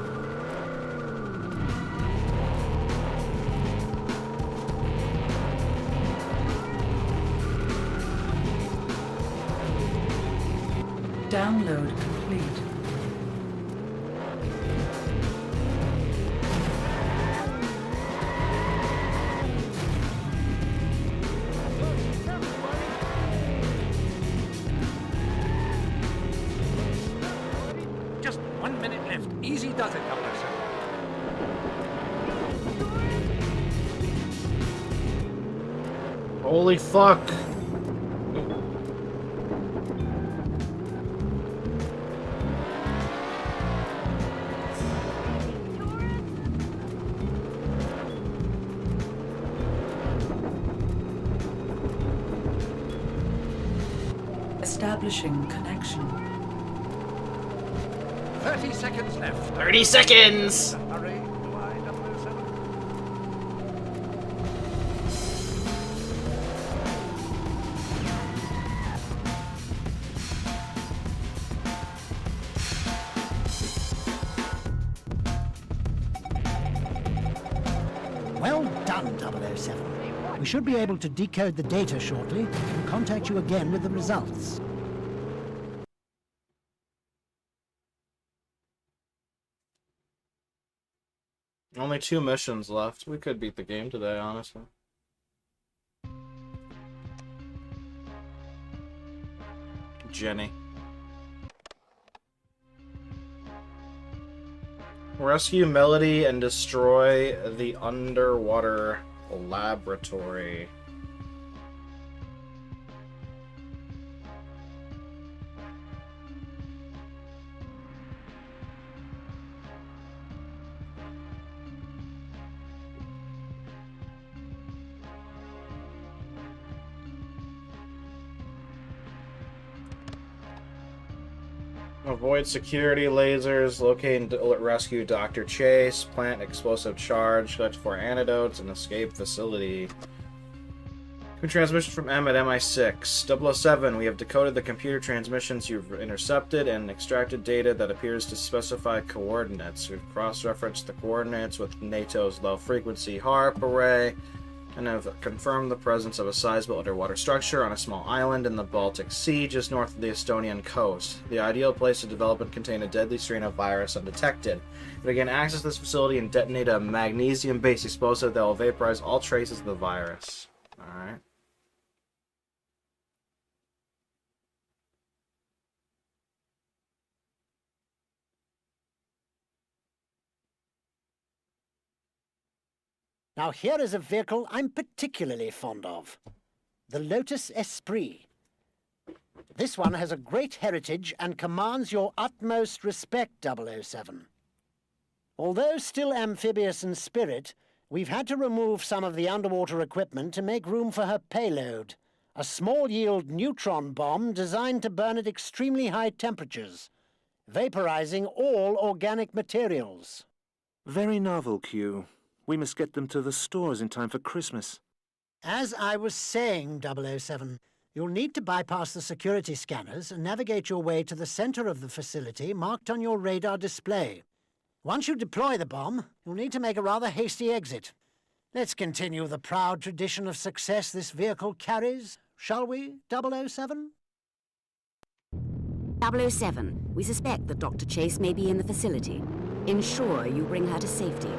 Download complete. Just 1 minute left. Easy does it, 007. Holy fuck. Establishing connection. 30 seconds left. 30 seconds! Hurry, do I, 007? Well done, 007. We should be able to decode the data shortly and contact you again with the results. Only 2 missions left. We could beat the game today, honestly. Jenny. Rescue Melody and destroy the underwater laboratory. Avoid security lasers. Locate and rescue Dr. Chase. Plant explosive charge. Collect 4 antidotes and escape facility. Transmission from M at MI6. 007, we have decoded the computer transmissions you've intercepted and extracted data that appears to specify coordinates. We've cross-referenced the coordinates with NATO's low-frequency HARP array and have confirmed the presence of a sizable underwater structure on a small island in the Baltic Sea just north of the Estonian coast. The ideal place to develop and contain a deadly strain of virus undetected. If we gain access to this facility and detonate a magnesium-based explosive that will vaporize all traces of the virus. Alright. Now here is a vehicle I'm particularly fond of. The Lotus Esprit. This one has a great heritage and commands your utmost respect, 007. Although still amphibious in spirit, we've had to remove some of the underwater equipment to make room for her payload. A small-yield neutron bomb designed to burn at extremely high temperatures, vaporizing all organic materials. Very novel, Q. We must get them to the stores in time for Christmas. As I was saying, 007, you'll need to bypass the security scanners and navigate your way to the center of the facility marked on your radar display. Once you deploy the bomb, you'll need to make a rather hasty exit. Let's continue the proud tradition of success this vehicle carries, shall we, 007? 007, we suspect that Dr. Chase may be in the facility. Ensure you bring her to safety.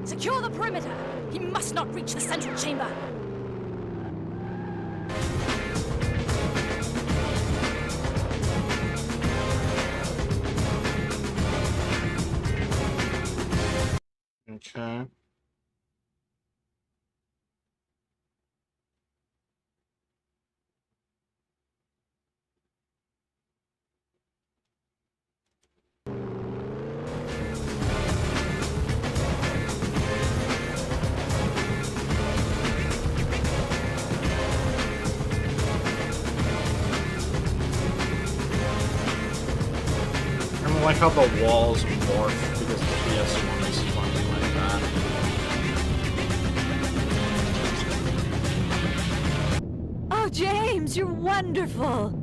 Secure the perimeter! He must not reach the central chamber! Okay. I like how the walls morph because the PS1 is fucking like that. Oh, James, you're wonderful!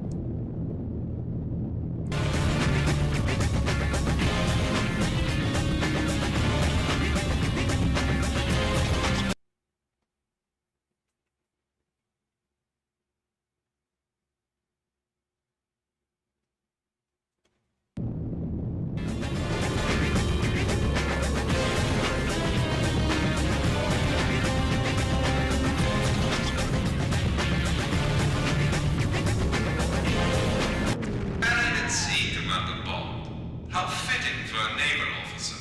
How fitting for a naval officer.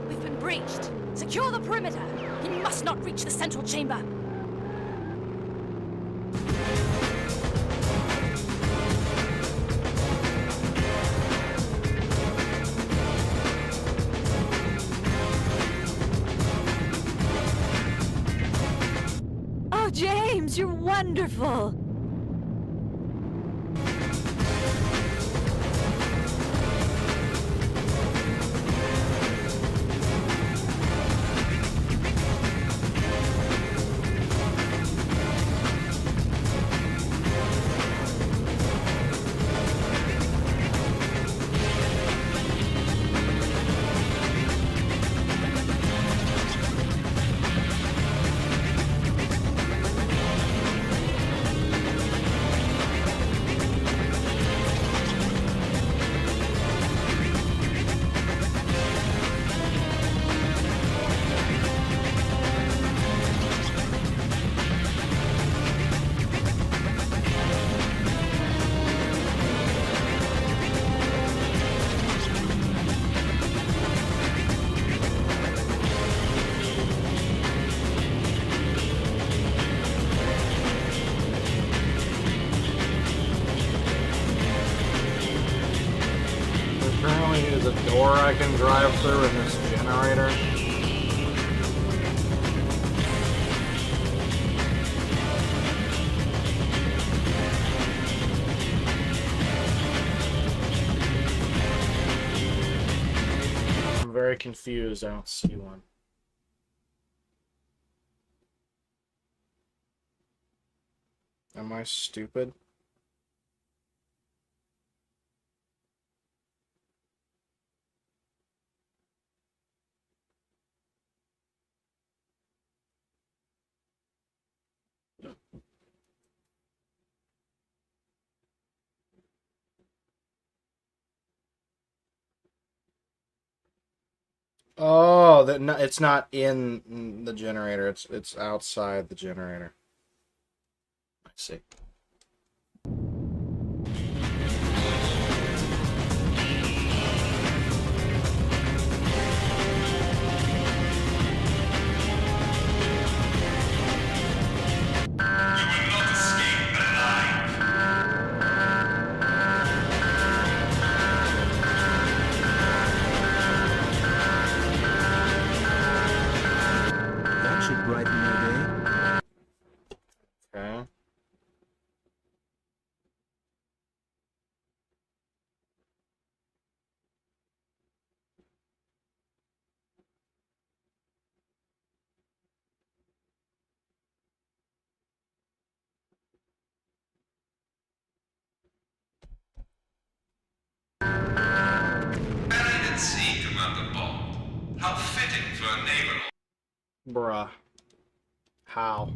We've been breached. Secure the perimeter. He must not reach the central chamber. Oh, James, you're wonderful! door I can drive through in this generator? I'm very confused. I don't see one. Am I stupid? Oh, that no, it's not in the generator. It's outside the generator. I see. That should brighten your day. Okay. At sea, Commander Bond. How fitting for a naval... Bruh. How?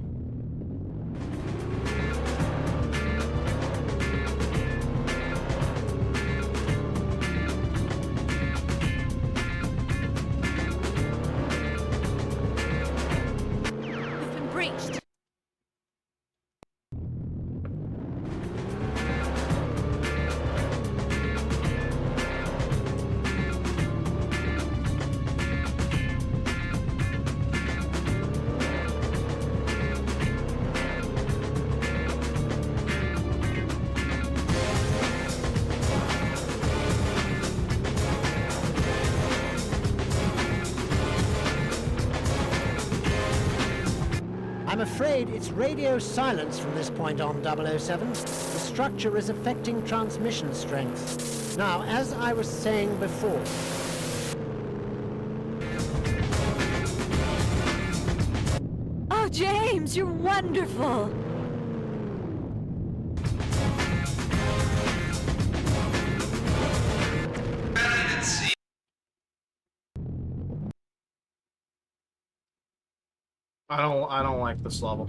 We've been breached. I'm afraid it's radio silence from this point on, 007. The structure is affecting transmission strength. Now, as I was saying before... Oh, James, you're wonderful! At sea. I don't like this level.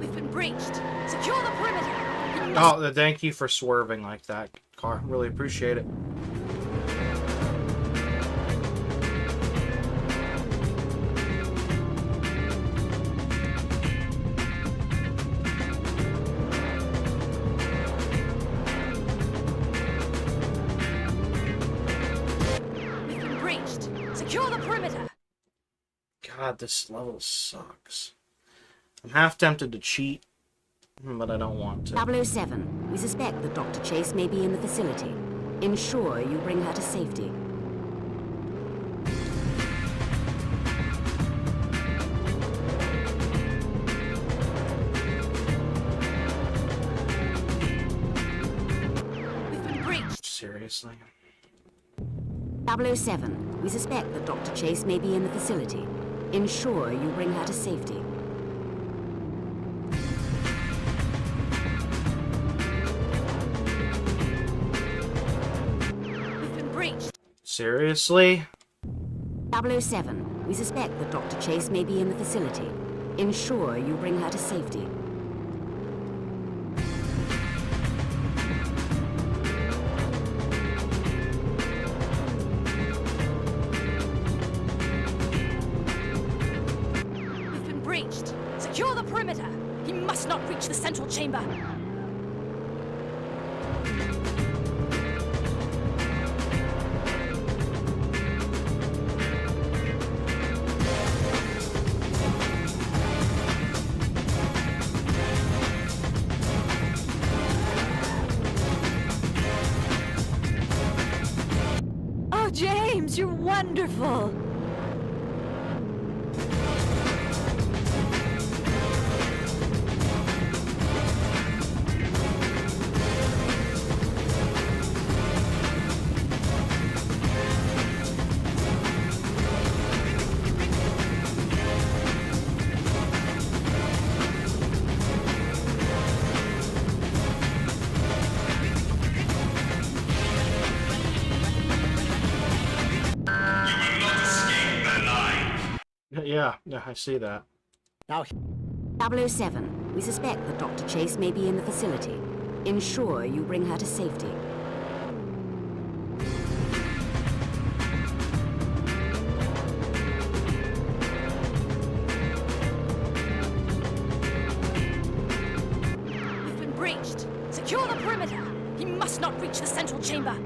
We've been breached. Secure the perimeter. Oh, thank you for swerving like that, car. Really appreciate it. We've been breached. Secure the perimeter. God, this level sucks. I'm half tempted to cheat, but I don't want to. 007, we suspect that Dr. Chase may be in the facility. Ensure you bring her to safety. We've been breached. Seriously? 007, we suspect that Dr. Chase may be in the facility. Ensure you bring her to safety. We've been breached. Seriously? 007, we suspect that Dr. Chase may be in the facility. Ensure you bring her to safety. We've been breached. Secure the perimeter. He must not reach the central chamber. Oh, James, you're wonderful. Yeah, I see that. Now, 007, we suspect that Dr. Chase may be in the facility. Ensure you bring her to safety. We've been breached. Secure the perimeter. He must not reach the central chamber.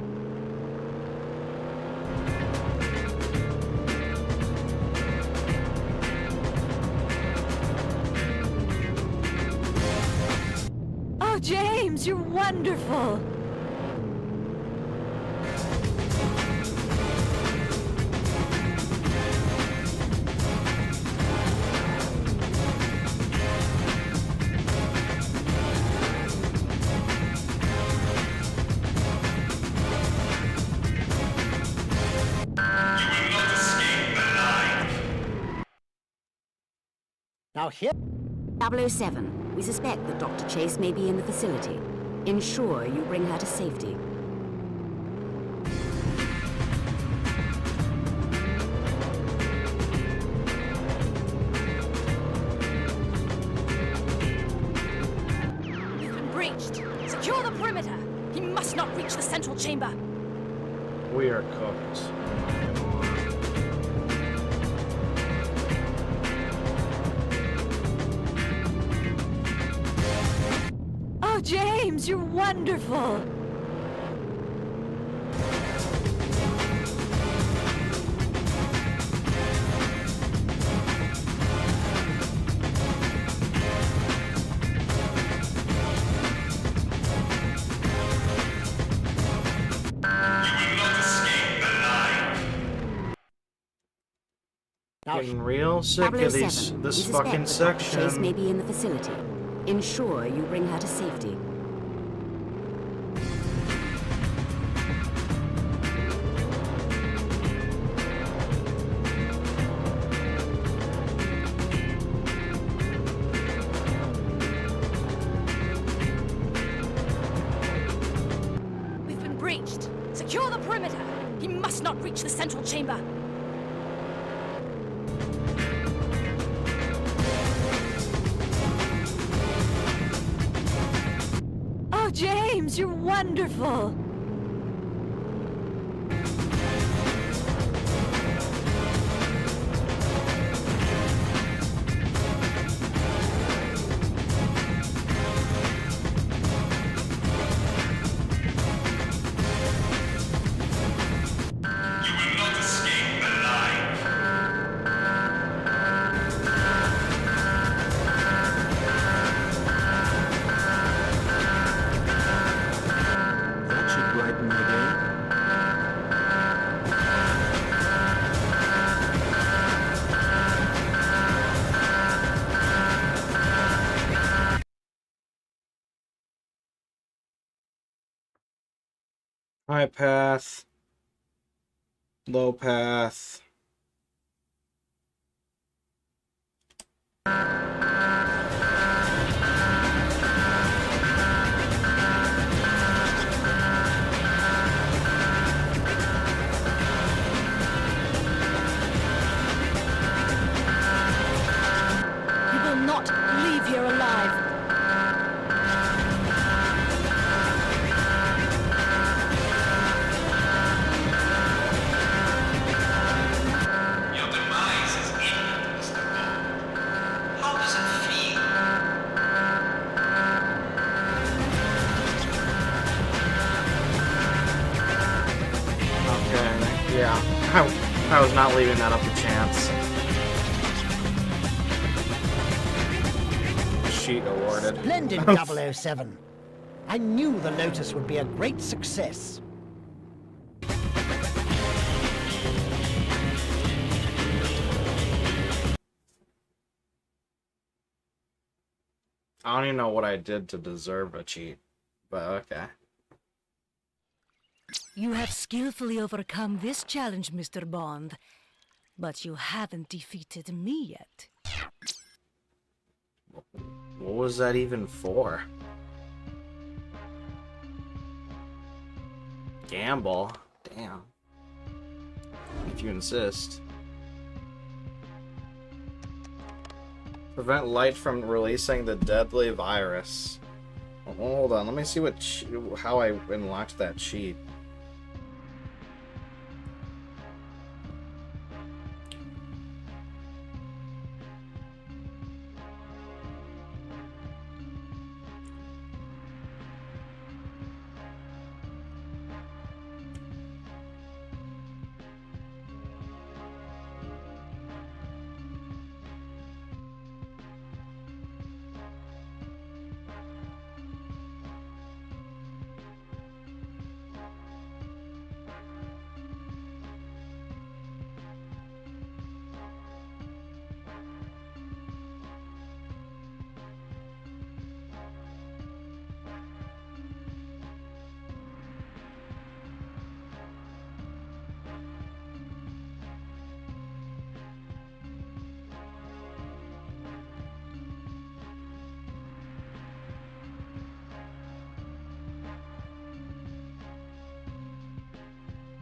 Oh, James, you're wonderful. Now here... 007, we suspect that Dr. Chase may be in the facility. Ensure you bring her to safety. We've been breached. Secure the perimeter. He must not reach the central chamber. We are cooked. Oh, James, you're wonderful. Getting real sick of this we suspect fucking that Dr. Chase may section. be in the facility. Ensure you bring her to safety. We've been breached. Secure the perimeter. He must not reach the central chamber. Oh, James, you're wonderful. That should brighten the day. High path. Low path. You will not leave here alive. Your demise is imminent, Mr. Bond. How does it Yeah, I was not leaving that up to chance. Sheet awarded. Splendid, 007. I knew the Lotus would be a great success. I don't even know what I did to deserve a cheat, but okay. You have skillfully overcome this challenge, Mr. Bond. But you haven't defeated me yet. What was that even for? Gamble? Damn. If you insist. Prevent light from releasing the deadly virus. Hold on, let me see how I unlocked that cheat.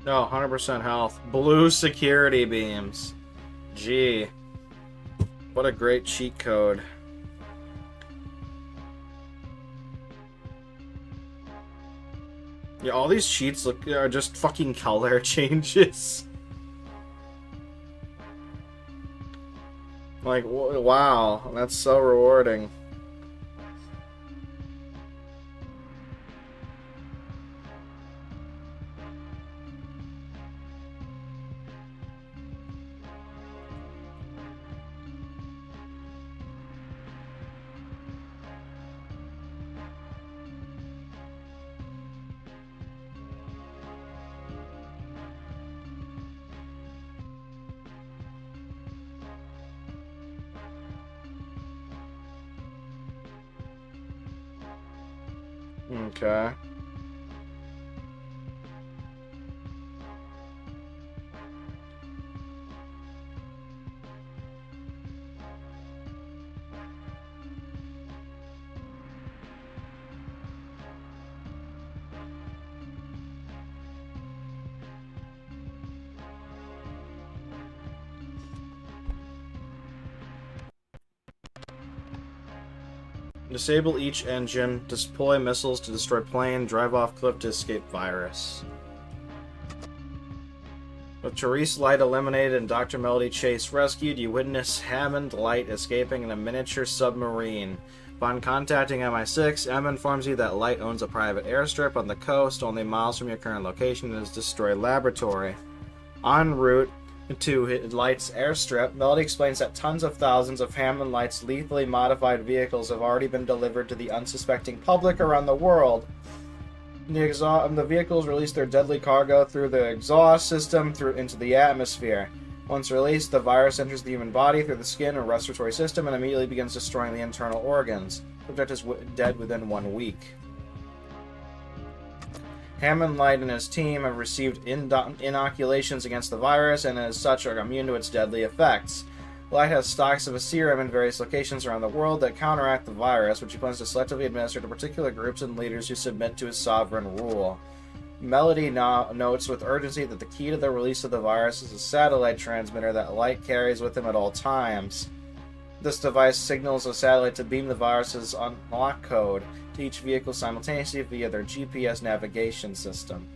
No, 100% health. Blue security beams. Gee. What a great cheat code. Yeah, all these cheats are just fucking color changes. Like, wow, that's so rewarding. Okay. Disable each engine, deploy missiles to destroy plane, drive off cliff to escape virus. With Therese Light eliminated and Dr. Melody Chase rescued, you witness Hammond Light escaping in a miniature submarine. Upon contacting MI6, M informs you that Light owns a private airstrip on the coast, only miles from your current location, in his destroyed laboratory. En route to Light's airstrip, Melody explains that tons of thousands of Hammond Light's lethally modified vehicles have already been delivered to the unsuspecting public around the world. The vehicles release their deadly cargo through the exhaust system into the atmosphere. Once released, the virus enters the human body through the skin and respiratory system and immediately begins destroying the internal organs. The subject is dead within 1 week. Hammond Light and his team have received inoculations against the virus and as such are immune to its deadly effects. Light has stocks of a serum in various locations around the world that counteract the virus, which he plans to selectively administer to particular groups and leaders who submit to his sovereign rule. Melody notes with urgency that the key to the release of the virus is a satellite transmitter that Light carries with him at all times. This device signals a satellite to beam the virus's unlock code to each vehicle simultaneously via their GPS navigation system.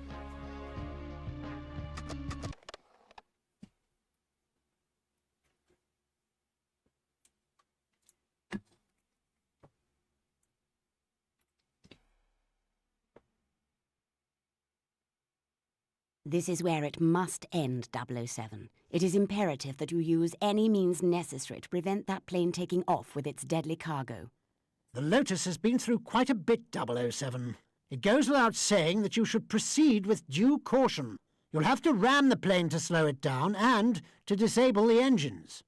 This is where it must end, 007. It is imperative that you use any means necessary to prevent that plane taking off with its deadly cargo. The Lotus has been through quite a bit, 007. It goes without saying that you should proceed with due caution. You'll have to ram the plane to slow it down and to disable the engines.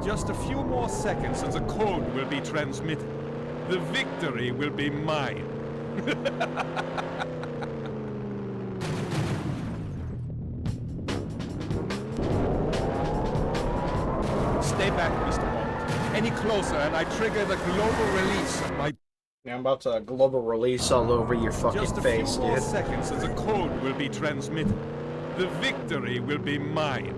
Just a few more seconds and the code will be transmitted. The victory will be mine. Stay back, Mr. Bond. Any closer and I trigger the global release of my... Yeah, I'm about to global release all over your fucking Just a face, few more dude. seconds and the code will be transmitted. The victory will be mine.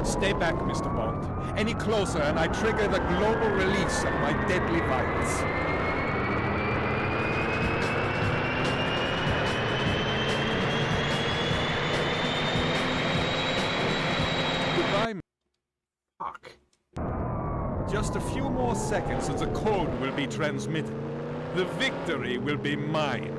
Stay back, Mr. Bond. Any closer and I trigger the global release of my deadly virus. Goodbye. Fuck. Just a few more seconds and the code will be transmitted. The victory will be mine.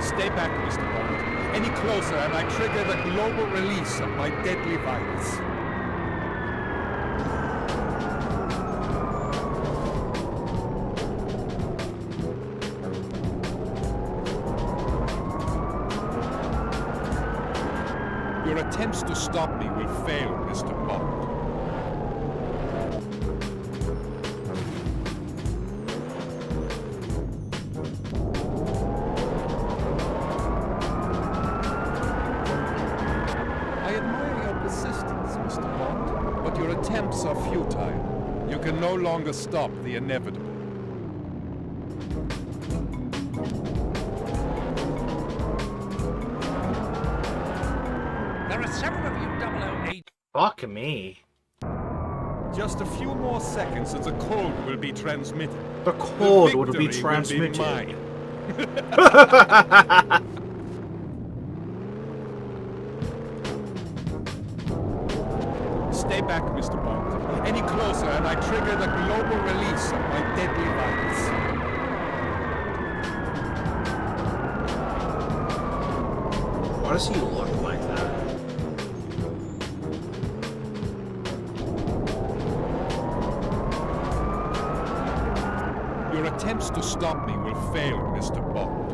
Stay back, Mr. Bond. Any closer and I trigger the global release of my deadly virus. Your attempts to stop me will fail, Mr. Bond. I admire your persistence, Mr. Bond, but your attempts are futile. You can no longer stop the inevitable. There are several of you 008. Fuck me. Just a few more seconds and the code will be transmitted. The code would be victory transmitted. Will be mine. Stay back, Mr. Bond. Any closer and I trigger the global release of my deadly virus. Why does he look like that? Your attempts to stop me will fail, Mr. Bond.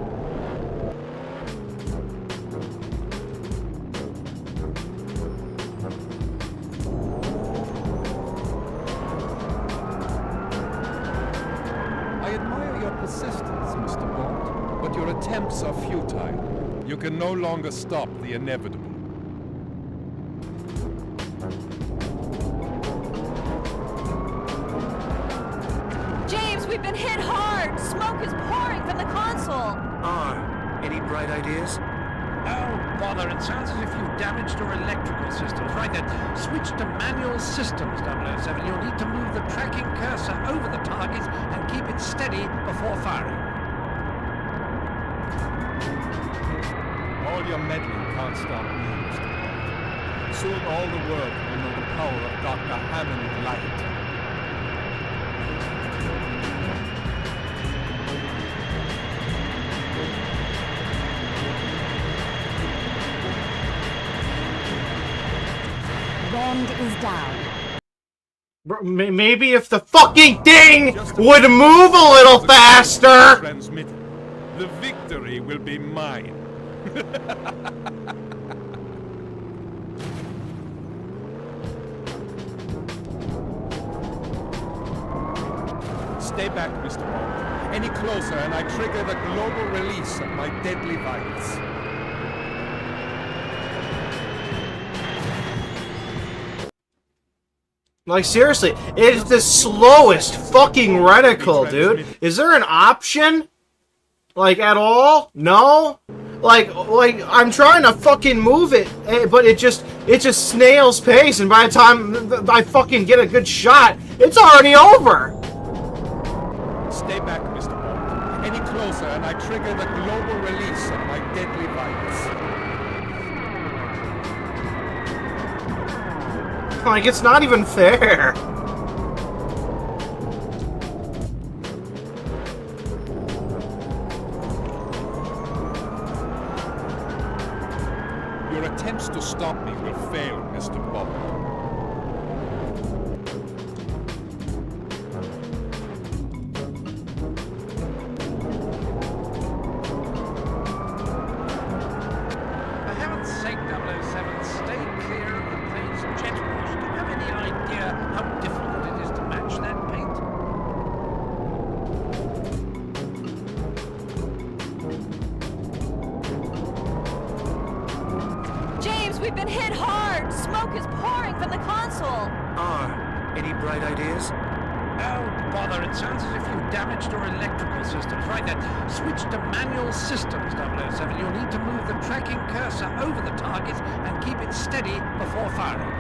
I admire your persistence, Mr. Bond, but your attempts are futile. You can no longer stop the inevitable. James, we've been hit hard! Smoke is pouring from the console! Any bright ideas? Oh, bother. It sounds as if you've damaged your electrical systems. Right then, switch to manual systems, 007. You'll need to move the tracking cursor over the target and keep it steady before firing. All your meddling can't stop me, Mr. Bond. Soon all the world will know the power of Dr. Hammond Light. Bond is down. Bro, maybe if the fucking thing would move a little faster! Transmitted. The victory will be mine. Stay back, Mr. Bond. Any closer and I trigger the global release of my deadly virus. Like, seriously, it is the slowest fucking reticle, dude. Is there an option? Like, at all? No? Like I'm trying to fucking move it, but it just snail's pace, and by the time I fucking get a good shot, it's already over. Stay back, Mr. Bond. Any closer and I trigger the global release of my deadly virus. Like, it's not even fair. Your attempts to stop me will fail, Mr. Bond. For heaven's sake, 007, stay clear of the plane's jet wash. Do you have any idea how difficult it is to match that paint? James, we've been hit hard! Smoke is pouring from the console! Any bright ideas? Oh, bother, it sounds as if you've damaged your electrical systems. Right then, switch to manual systems, 007. You'll need to move the tracking cursor over the target and keep it steady before firing.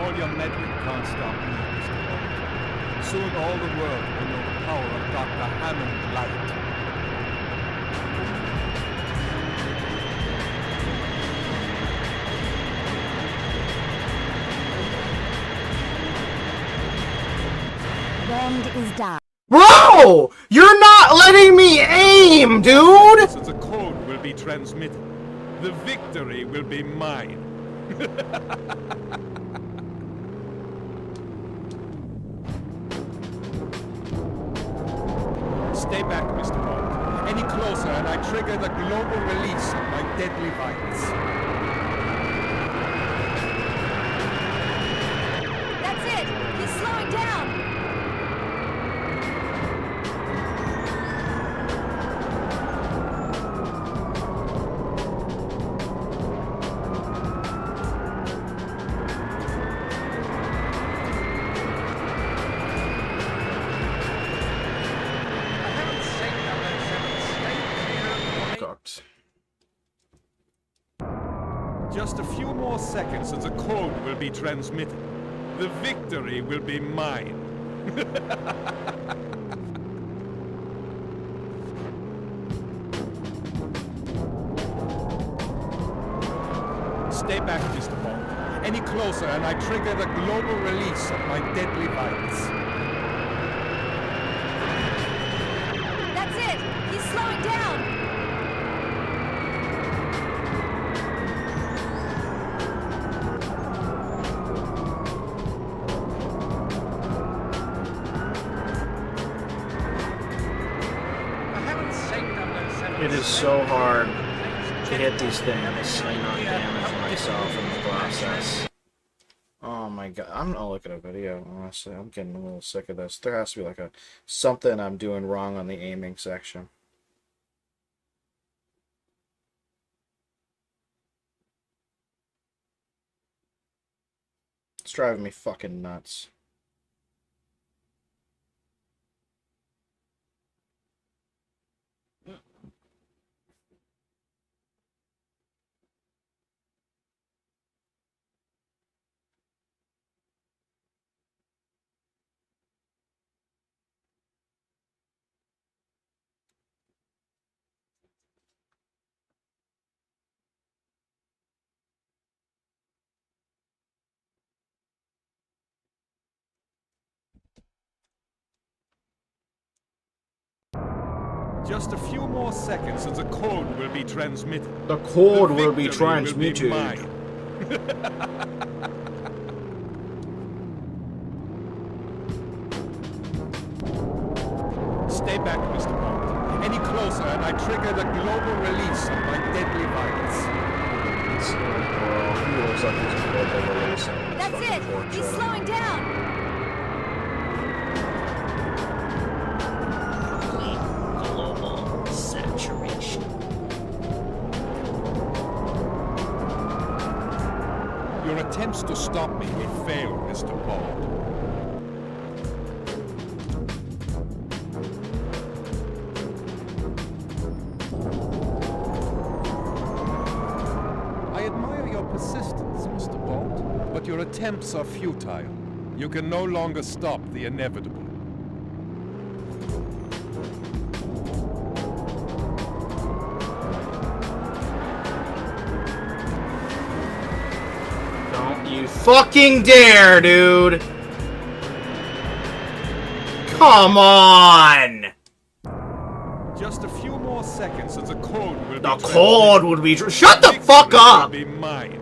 All your meddling can't stop me, Mr. Bond. Soon all the world will know the power of Dr. Hammond Light. Bond is down. Bro! You're not letting me aim, dude! So the code will be transmitted. The victory will be mine. Stay back, Mr. Bond. Any closer and I trigger the global release of my deadly virus. That's it! He's slowing down! Just a few more seconds and the code will be transmitted. The victory will be mine. Stay back, Mr. Bond. Any closer and I trigger the global release of my deadly virus. That's it! He's slowing down! It is so hard to hit these things and not damage myself in the process. Oh my god, I'm gonna look at a video, honestly. I'm getting a little sick of this. There has to be like something I'm doing wrong on the aiming section. It's driving me fucking nuts. Just a few more seconds and the code will be transmitted. The code will be victory transmitted. Will be mine. Stay back, Mr. Bond. Any closer and I trigger the global release of my deadly virus. He looks like he's a global release. That's it! He's slowing down! Saturation. Your attempts to stop me will fail, Mr. Bond. attempts are futile. You can no longer stop the inevitable. Don't you fucking dare, dude! Come on! Just a few more seconds and the code will be... The code would be... Shut the fuck up! Be mine.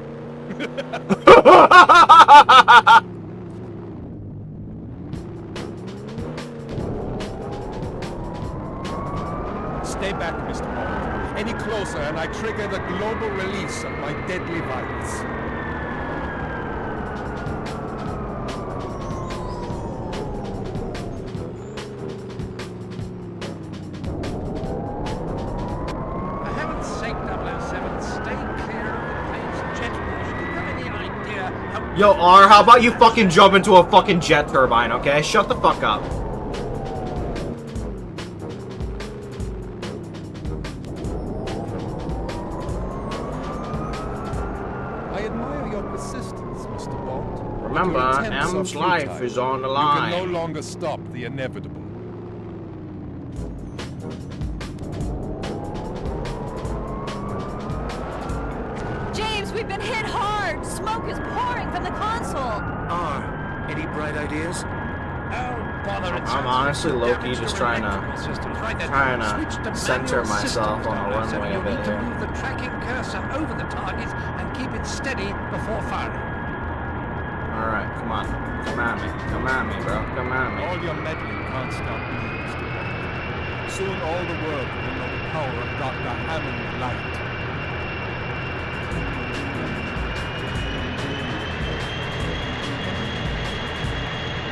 Stay back, Mr. Bond. Any closer and I trigger the global release of my deadly virus. For heaven's sake, 007, stay clear of the plane's jet wash. Do you have any idea how... Yo, R, how about you fucking jump into a fucking jet turbine, okay? Shut the fuck up. I admire your persistence, Mr. Bond. Remember, But your attempts M's are life futile. is on the You line. can no longer stop the inevitable. James, we've been hit hard! Smoke is pouring from the console! Any bright ideas? I'm honestly low-key just trying to center myself on the runway a bit Need to here. move the tracking cursor over the target and keep it steady before firing. Alright, come on. Come at me. Come at me, bro. Come at me. All your meddling can't stop me, Mr. Bond. Soon all the world will know the power of Dr. Hammond Light.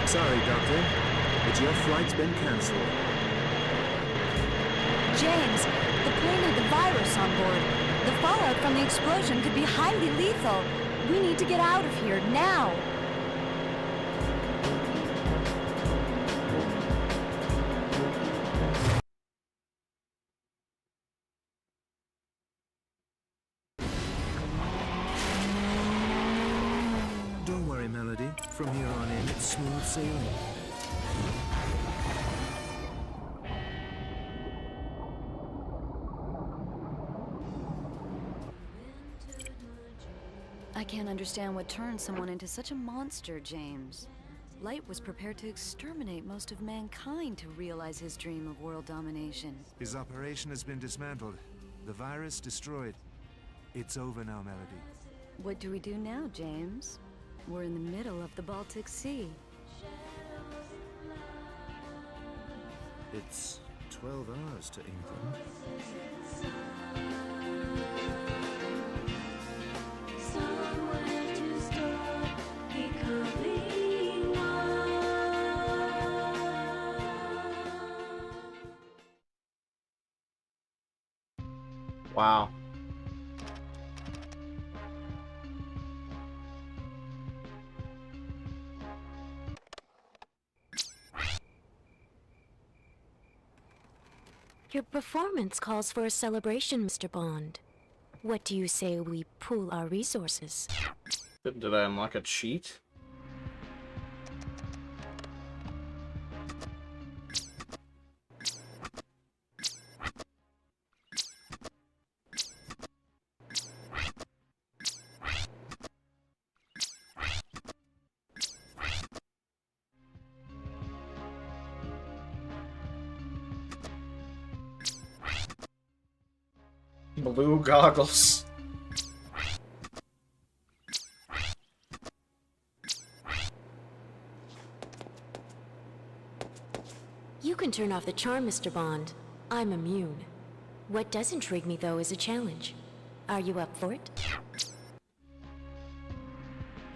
Sorry, Doctor, but your flight's been cancelled. James, the plane had the virus on board. The fallout from the explosion could be highly lethal. We need to get out of here now. Don't worry, Melody. From here on in, it's smooth sailing. I can't understand what turned someone into such a monster, James. Light was prepared to exterminate most of mankind to realize his dream of world domination. His operation has been dismantled. The virus destroyed. It's over now, Melody. What do we do now, James? We're in the middle of the Baltic Sea. It's 12 hours to England. Wow. Your performance calls for a celebration, Mr. Bond. What do you say we pool our resources? Did I unlock a cheat? Blue goggles. You can turn off the charm, Mr. Bond. I'm immune. What does intrigue me, though, is a challenge. Are you up for it?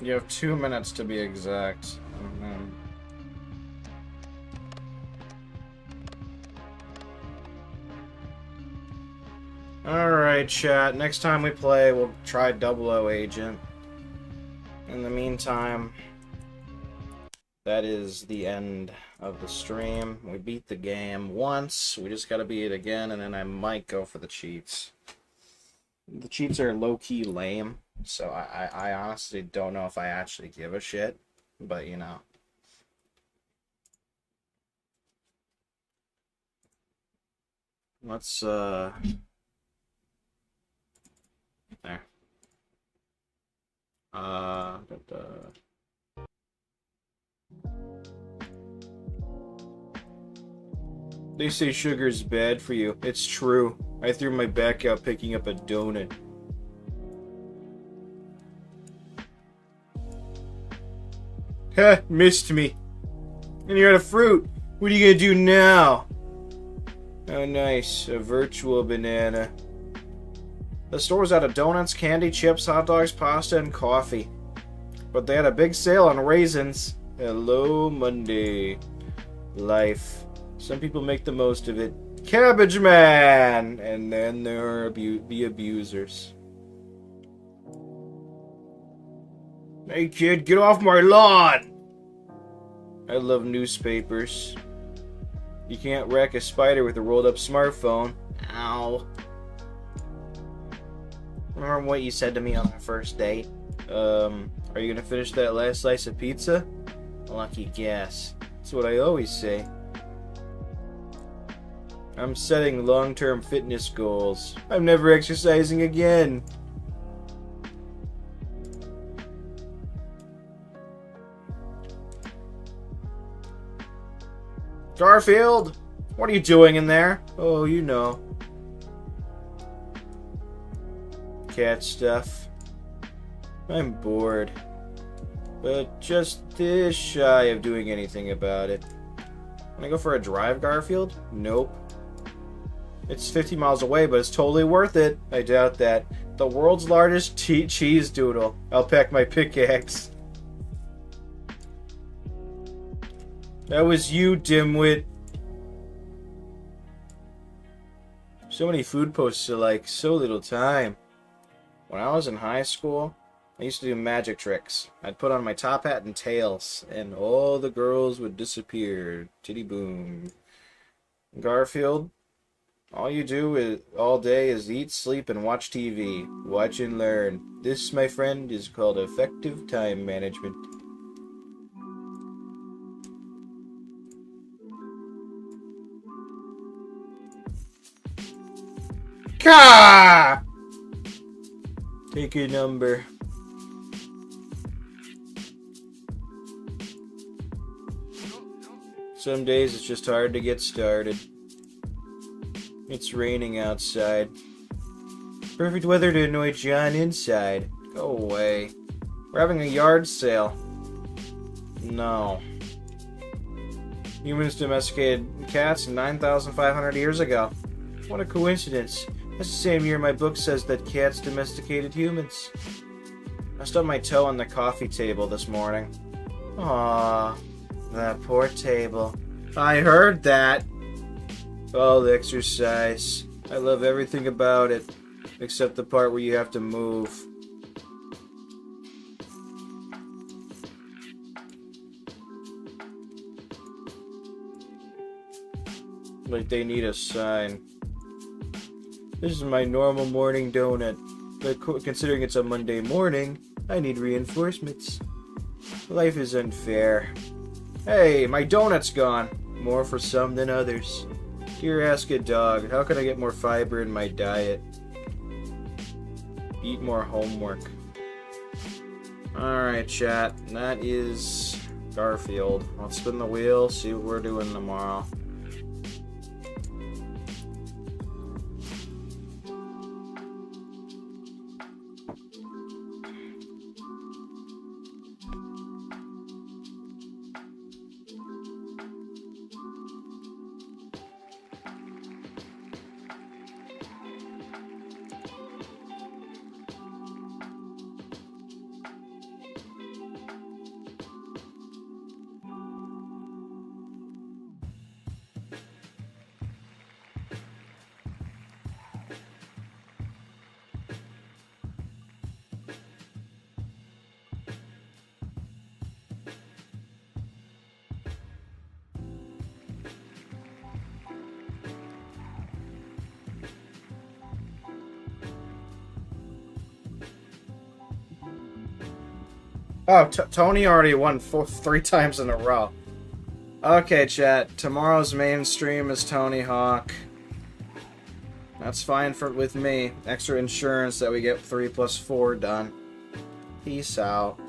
You have 2 minutes to be exact. Alright, chat. Next time we play, we'll try 00 Agent. In the meantime, that is the end of the stream. We beat the game once. We just gotta beat it again, and then I might go for the cheats. The cheats are low-key lame. So I honestly don't know if I actually give a shit, but you know. Let's there. They say sugar is bad for you. It's true. I threw my back out picking up a donut. Ha! Missed me. And you're out of fruit. What are you gonna do now? Oh, nice. A virtual banana. The store was out of donuts, candy, chips, hot dogs, pasta, and coffee. But they had a big sale on raisins. Hello, Monday. Life. Some people make the most of it. Cabbage Man! And then there are the abusers. Hey kid, get off my lawn! I love newspapers. You can't wreck a spider with a rolled up smartphone. Ow. Remember what you said to me on our first date? Are you gonna finish that last slice of pizza? Lucky guess. That's what I always say. I'm setting long-term fitness goals. I'm never exercising again. Garfield! What are you doing in there? Oh, you know. Cat stuff. I'm bored. But just this shy of doing anything about it. Wanna go for a drive, Garfield? Nope. It's 50 miles away, but it's totally worth it. I doubt that. The world's largest cheese doodle. I'll pack my pickaxe. That was you, dimwit. So many food posts to like, so little time. When I was in high school, I used to do magic tricks. I'd put on my top hat and tails, and all the girls would disappear. Titty boom. Garfield, all you do all day is eat, sleep, and watch TV. Watch and learn. This, my friend, is called effective time management. Ka! Take your number. Some days it's just hard to get started. It's raining outside. Perfect weather to annoy John inside. Go away. We're having a yard sale. No. Humans domesticated cats 9,500 years ago. What a coincidence. That's the same year my book says that cats domesticated humans. I stubbed my toe on the coffee table this morning. Aww. That poor table. I heard that. All exercise. I love everything about it. Except the part where you have to move. Like they need a sign. This is my normal morning donut. But considering it's a Monday morning, I need reinforcements. Life is unfair. Hey, my donut's gone. More for some than others. Dear Ask a Dog, how can I get more fiber in my diet? Eat more homework. Alright, chat. That is Garfield. Let's spin the wheel, see what we're doing tomorrow. Oh, Tony already won 3 times in a row. Okay, chat. Tomorrow's main stream is Tony Hawk. That's fine with me. Extra insurance that we get 3 + 4 done. Peace out.